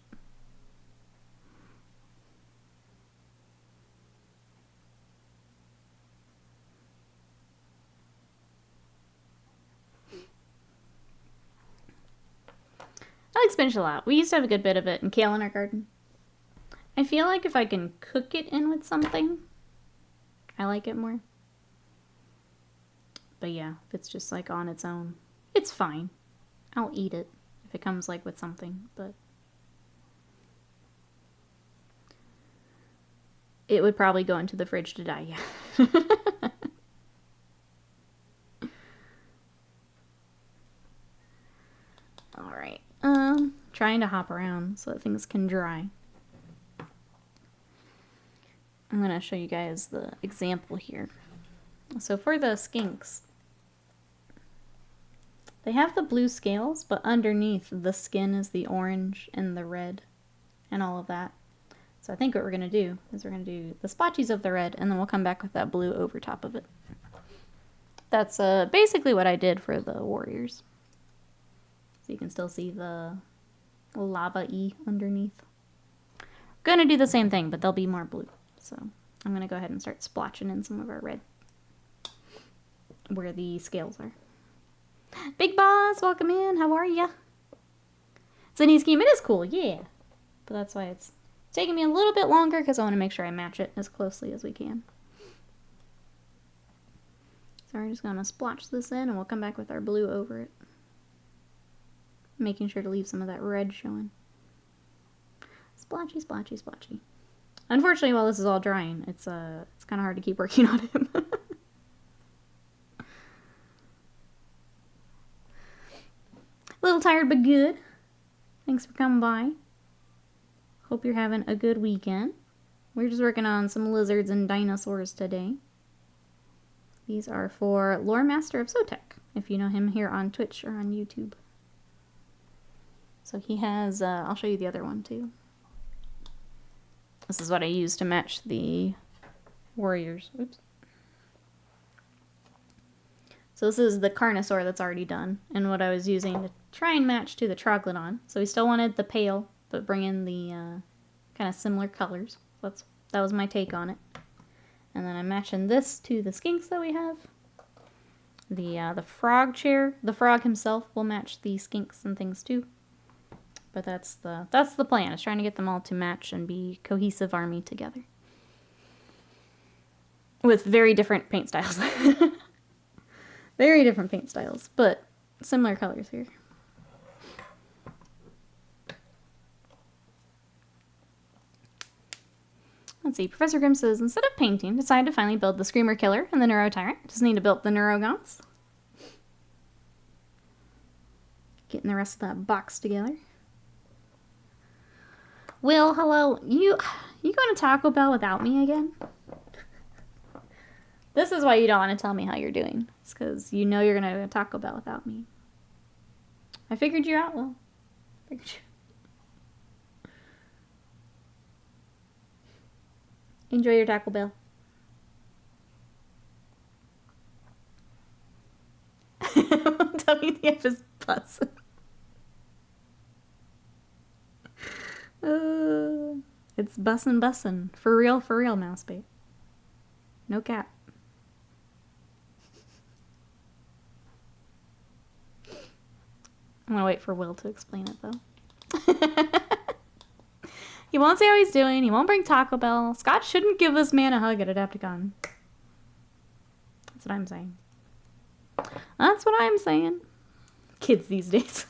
I like spinach a lot. We used to have a good bit of it and kale in our garden. I feel like if I can cook it in with something, I like it more. But yeah, if it's just like on its own, it's fine. I'll eat it if it comes like with something, but it would probably go into the fridge to die, yeah. Alright, trying to hop around so that things can dry. I'm going to show you guys the example here. So for the skinks, they have the blue scales, but underneath the skin is the orange and the red and all of that. So I think what we're going to do is we're going to do the splotchies of the red, and then we'll come back with that blue over top of it. That's basically what I did for the warriors. So you can still see the lava-y underneath. Going to do the same thing, but they'll be more blue. So I'm going to go ahead and start splotching in some of our red where the scales are. Big Boss, welcome in. How are ya? It's a neat scheme. It is cool, yeah. But that's why it's taking me a little bit longer because I want to make sure I match it as closely as we can. So we're just going to splotch this in and we'll come back with our blue over it. Making sure to leave some of that red showing. Splotchy, splotchy, splotchy. Unfortunately, while this is all drying, it's kind of hard to keep working on him. A little tired, but good. Thanks for coming by. Hope you're having a good weekend. We're just working on some lizards and dinosaurs today. These are for Lore Master of Sotek, if you know him here on Twitch or on YouTube. So he has, I'll show you the other one too. This is what I use to match the warriors. Oops. So this is the Carnosaur that's already done, and what I was using to try and match to the Troglodon. So we still wanted the pale, but bring in the kind of similar colors. So that was my take on it. And then I'm matching this to the skinks that we have. The frog chair, the frog himself will match the skinks and things too. But that's the plan, is trying to get them all to match and be cohesive army together. With very different paint styles. Very different paint styles, but similar colors here. Let's see, Professor Grimm says, instead of painting, decided to finally build the Screamer Killer and the Neuro Tyrant. Just need to build the Neurogons. Getting the rest of that box together. Will, hello. You You going to Taco Bell without me again? This is why you don't want to tell me how you're doing. It's because you know you're going to go to Taco Bell without me. I figured you out, well. Enjoy your Taco Bell. WTF is bussin'. It's bussin'. For real, mouse bait. No cap. I'm gonna wait for Will to explain it, though. He won't say how he's doing. He won't bring Taco Bell. Scott shouldn't give this man a hug at Adepticon. That's what I'm saying. That's what I'm saying. Kids these days.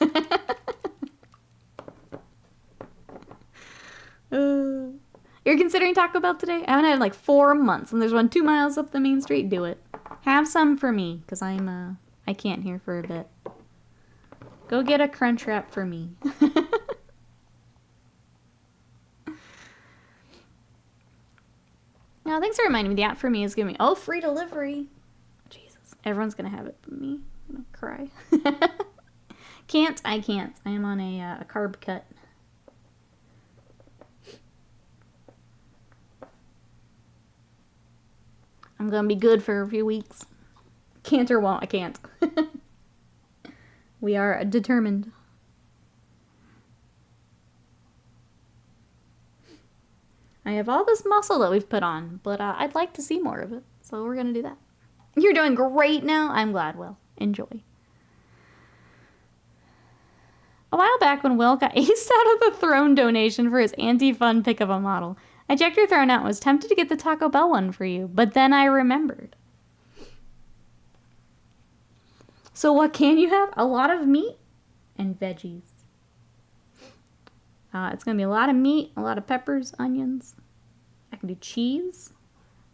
You're considering Taco Bell today? I haven't had it in like 4 months, and there's one 2 miles up the main street. Do it. Have some for me, because I can't here for a bit. Go get a crunch wrap for me. Now, thanks for reminding me. The app for me is giving me, free delivery. Jesus. Everyone's going to have it but me. I'm going to cry. I can't. I am on a carb cut. I'm going to be good for a few weeks. Can't or won't. I can't. We are determined. I have all this muscle that we've put on, but I'd like to see more of it. So we're going to do that. You're doing great now. I'm glad, Will. Enjoy. A while back when Will got aced out of the throne donation for his anti-fun pick of a model, I checked your throne out and was tempted to get the Taco Bell one for you, but then I remembered. So what can you have? A lot of meat and veggies. It's going to be a lot of meat, a lot of peppers, onions. I can do cheese,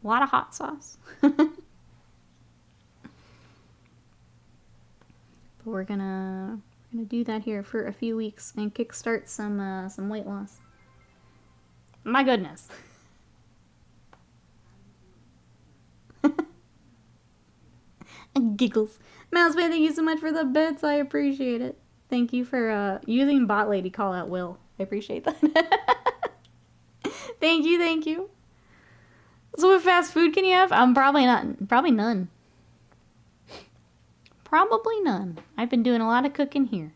a lot of hot sauce. But we're gonna do that here for a few weeks and kickstart some weight loss. My goodness. Giggles. Mousebane, thank you so much for the bits. I appreciate it. Thank you for using Bot Lady call out Will. I appreciate that. Thank you. So what fast food can you have? Probably none. Probably none. I've been doing a lot of cooking here.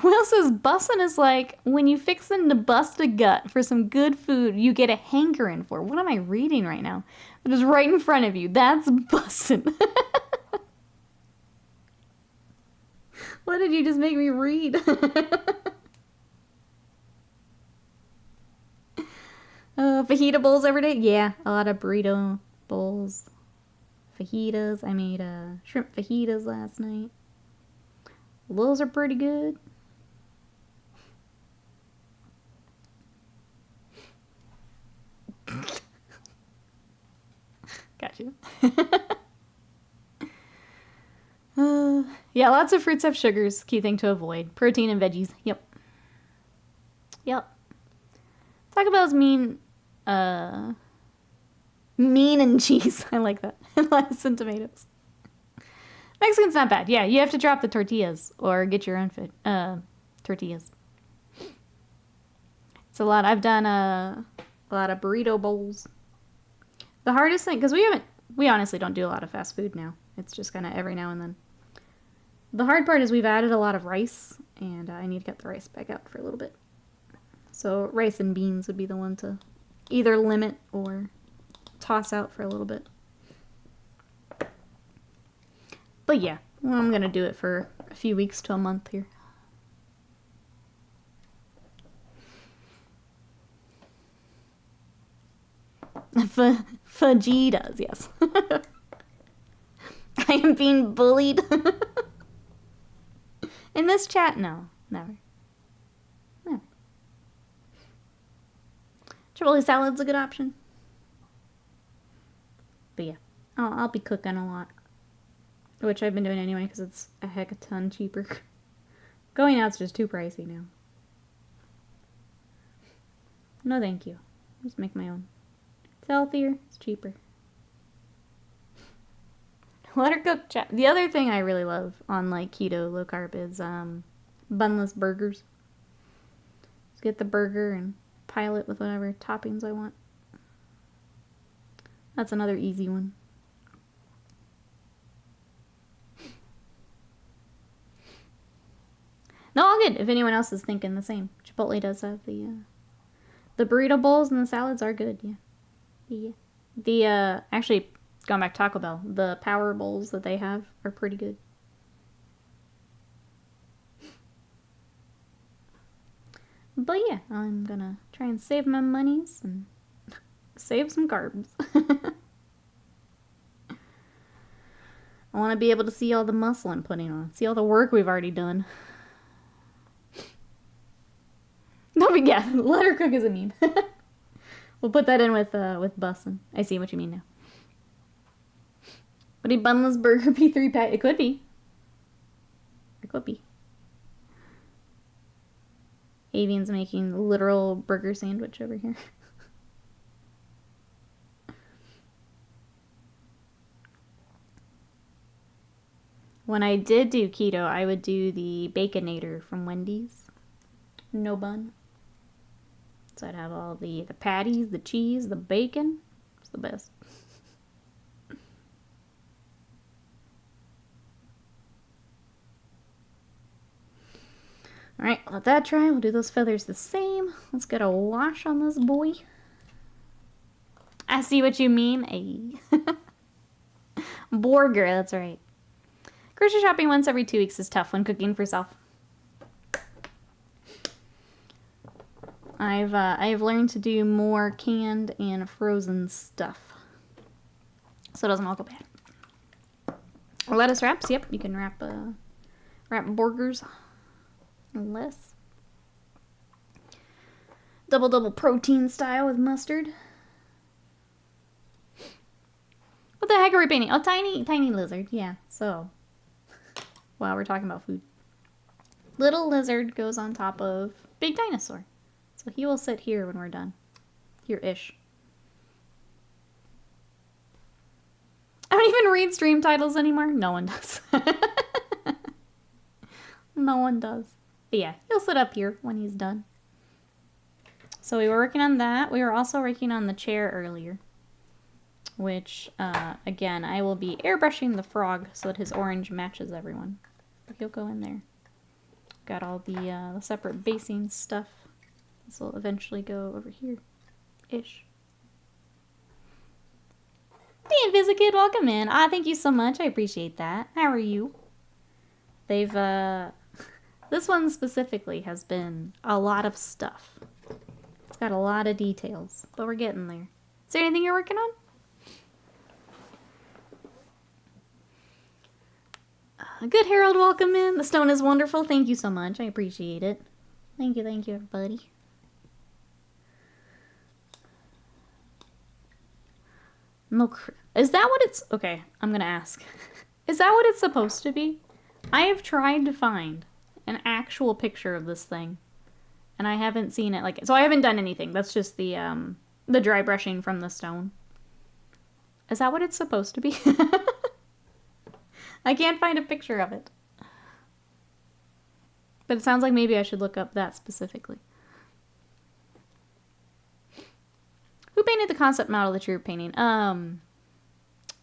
Will says bussin' is like when you fixin' to bust a gut for some good food you get a hankering for. What am I reading right now? It is right in front of you. That's bussin'. What did you just make me read? Fajita bowls every day? Yeah, a lot of burrito bowls. Fajitas. I made shrimp fajitas last night. Those are pretty good. Got you. Yeah, lots of fruits have sugars. Key thing to avoid. Protein and veggies. Yep. Taco Bell's mean and cheese. I like that. Lettuce and tomatoes. Mexican's not bad. Yeah, you have to drop the tortillas or get your own tortillas. It's a lot. I've done a lot of burrito bowls. The hardest thing, because we honestly don't do a lot of fast food now. It's just kind of every now and then. The hard part is we've added a lot of rice, and I need to get the rice back out for a little bit. So rice and beans would be the one to either limit or toss out for a little bit. But yeah, well, I'm going to do it for a few weeks to a month here. Fajitas, yes. I am being bullied. In this chat? No, never. Chipotle salad's a good option. But yeah, I'll be cooking a lot. Which I've been doing anyway because it's a heck of a ton cheaper. Going out's just too pricey now. No thank you. Just make my own. It's healthier. It's cheaper. Let her cook. The other thing I really love on like keto, low carb is bunless burgers. Just get the burger and pile it with whatever toppings I want. That's another easy one. No, all good. If anyone else is thinking the same, Chipotle does have the burrito bowls and the salads are good. Yeah. The actually going back to Taco Bell, the power bowls that they have are pretty good. But yeah, I'm gonna try and save my monies and save some carbs. I want to be able to see all the muscle I'm putting on, see all the work we've already done. No, but yeah, let her cook is a meme. We'll put that in with bussin'. I see what you mean now. Would a bunless burger be 3 pack? It could be. It could be. Avian's making a literal burger sandwich over here. When I did do keto, I would do the Baconator from Wendy's. No bun. So I'd have all the patties, the cheese, the bacon. It's the best. Alright, let that dry. We'll do those feathers the same. Let's get a wash on this boy. I see what you mean. Burger, that's right. Grocery shopping once every 2 weeks is tough when cooking for self. I've learned to do more canned and frozen stuff, so it doesn't all go bad. Lettuce wraps. Yep, you can wrap burgers. Less. Double protein style with mustard. What the heck are we painting? Oh, tiny lizard. Yeah. So, wow, we're talking about food. Little lizard goes on top of big dinosaur. So he will sit here when we're done. Here-ish. I don't even read stream titles anymore. No one does. No one does. But yeah, he'll sit up here when he's done. So we were working on that. We were also working on the chair earlier. Which, again, I will be airbrushing the frog so that his orange matches everyone. But he'll go in there. Got all the separate basing stuff. This will eventually go over here-ish. Hey, Invisikid, welcome in. Ah, thank you so much. I appreciate that. How are you? They've, this one specifically has been a lot of stuff. It's got a lot of details, but we're getting there. Is there anything you're working on? Good Harold, welcome in. The stone is wonderful. Thank you so much. I appreciate it. Thank you, everybody. No, is that what it's... Okay, I'm gonna ask. Is that what it's supposed to be? I have tried to find an actual picture of this thing, and I haven't seen it. So I haven't done anything. That's just the dry brushing from the stone. Is that what it's supposed to be? I can't find a picture of it. But it sounds like maybe I should look up that specifically. Who painted the concept model that you were painting?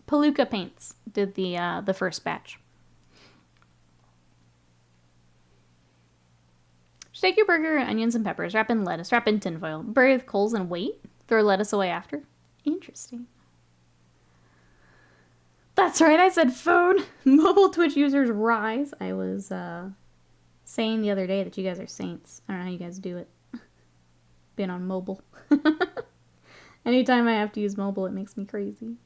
Palooka Paints did the first batch. Just take your burger, onions, and peppers, wrap in lettuce, wrap in tinfoil, bury with coals, and wait. Throw lettuce away after. Interesting. That's right, I said phone. Mobile Twitch users rise. I was saying the other day that you guys are saints. I don't know how you guys do it. Being on mobile. Anytime I have to use mobile, it makes me crazy.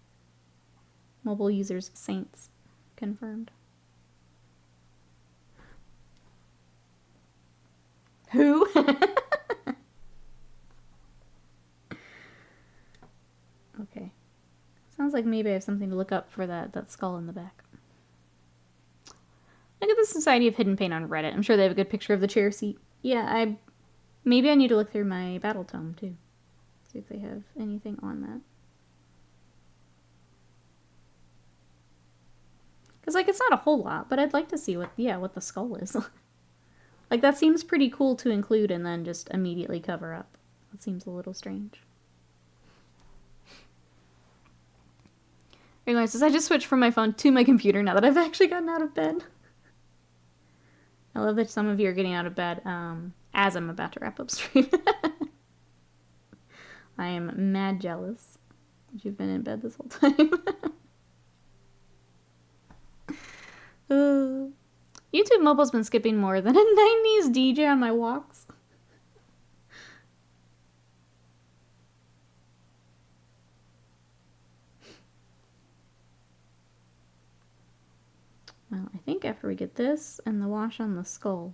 Mobile users saints. Confirmed. Who? Okay. Sounds like maybe I have something to look up for that skull in the back. Look at the Society of Hidden Pain on Reddit. I'm sure they have a good picture of the chair seat. Yeah, Maybe I need to look through my battle tome too. See if they have anything on that. Because, like, it's not a whole lot, but I'd like to see what the skull is. Like, that seems pretty cool to include and then just immediately cover up. That seems a little strange. Anyways, I just switched from my phone to my computer now that I've actually gotten out of bed. I love that some of you are getting out of bed as I'm about to wrap up stream. I am mad jealous that you've been in bed this whole time. YouTube Mobile's been skipping more than a 90s DJ on my walks. Well, I think after we get this and the wash on the skull,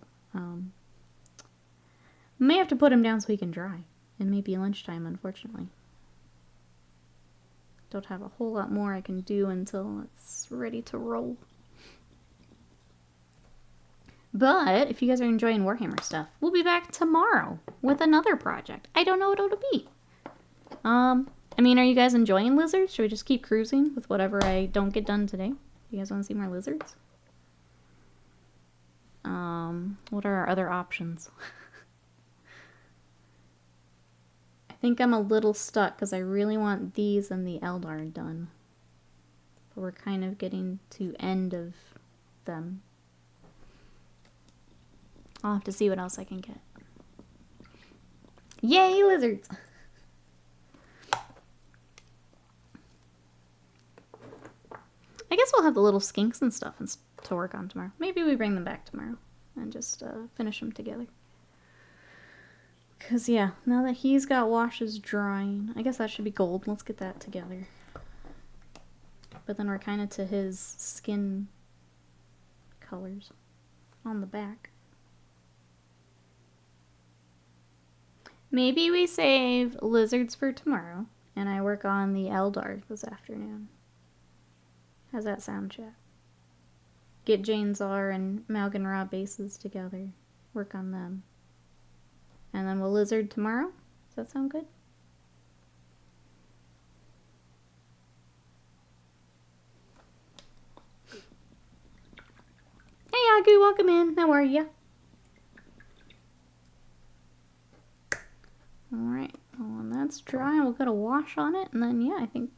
may have to put him down so he can dry. It may be lunchtime, unfortunately. Don't have a whole lot more I can do until it's ready to roll. But if you guys are enjoying Warhammer stuff, we'll be back tomorrow with another project. I don't know what it'll be. I mean, are you guys enjoying lizards? Should we just keep cruising with whatever I don't get done today? You guys want to see more lizards? What are our other options? I think I'm a little stuck because I really want these and the Eldar done. But we're kind of getting to end of them. I'll have to see what else I can get. Yay, lizards! I guess we'll have the little skinks and stuff to work on tomorrow. Maybe we bring them back tomorrow and just finish them together. Because, yeah, now that he's got washes drying, I guess that should be gold. Let's get that together. But then we're kind of to his skin colors on the back. Maybe we save lizards for tomorrow, and I work on the Eldar this afternoon. How's that sound, chat? Get Jane Czar and Malgan Ra bases together. Work on them. And then we'll lizard tomorrow? Does that sound good? Hey, Agu, welcome in. How are ya? Alright, well, when that's dry, we'll get a wash on it, and then, yeah, I think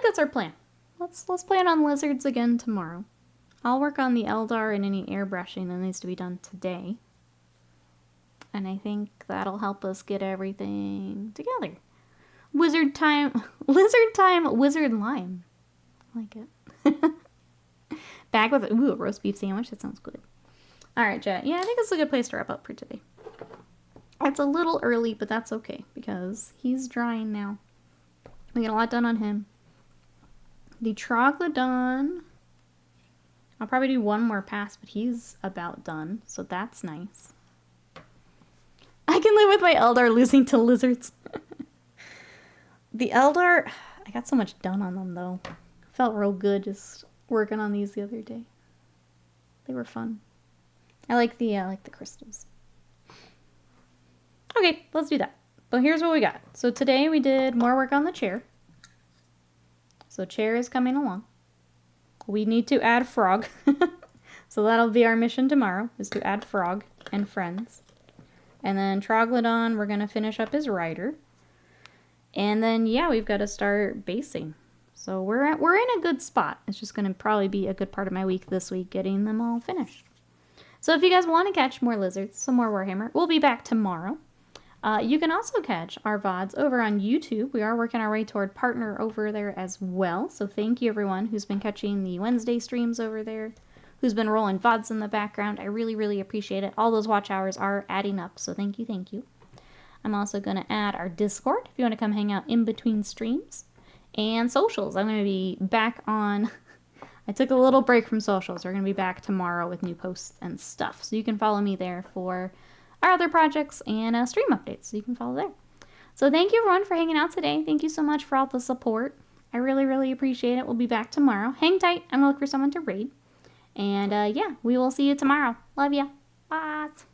that's our plan. Let's plan on lizards again tomorrow. I'll work on the Eldar and any airbrushing that needs to be done today. And I think that'll help us get everything together. Wizard time, lizard time, wizard lime. I like it. Back with a roast beef sandwich, that sounds good. Alright, chat. Yeah, I think it's a good place to wrap up for today. It's a little early, but that's okay, because he's drying now. We get a lot done on him. The Troglodon, I'll probably do one more pass, but he's about done, so that's nice. I can live with my Eldar losing to lizards. The Eldar, I got so much done on them, though. Felt real good just working on these the other day. They were fun. I like the crystals. Okay, let's do that. But here's what we got. So today we did more work on the chair. So chair is coming along. We need to add frog. So that'll be our mission tomorrow, is to add frog and friends. And then Troglodon, we're going to finish up his rider. And then, yeah, we've got to start basing. So we're in a good spot. It's just going to probably be a good part of my week this week, getting them all finished. So if you guys want to catch more lizards, some more Warhammer, we'll be back tomorrow. You can also catch our VODs over on YouTube. We are working our way toward partner over there as well. So thank you everyone who's been catching the Wednesday streams over there, who's been rolling VODs in the background. I really, really appreciate it. All those watch hours are adding up. So thank you, thank you. I'm also going to add our Discord if you want to come hang out in between streams. And socials. I'm going to be back on... I took a little break from socials. We're going to be back tomorrow with new posts and stuff. So you can follow me there for our other projects and stream updates. So you can follow there. So thank you everyone for hanging out today. Thank you so much for all the support. I really, really appreciate it. We'll be back tomorrow. Hang tight. I'm going to look for someone to raid. And yeah, we will see you tomorrow. Love ya. Bye.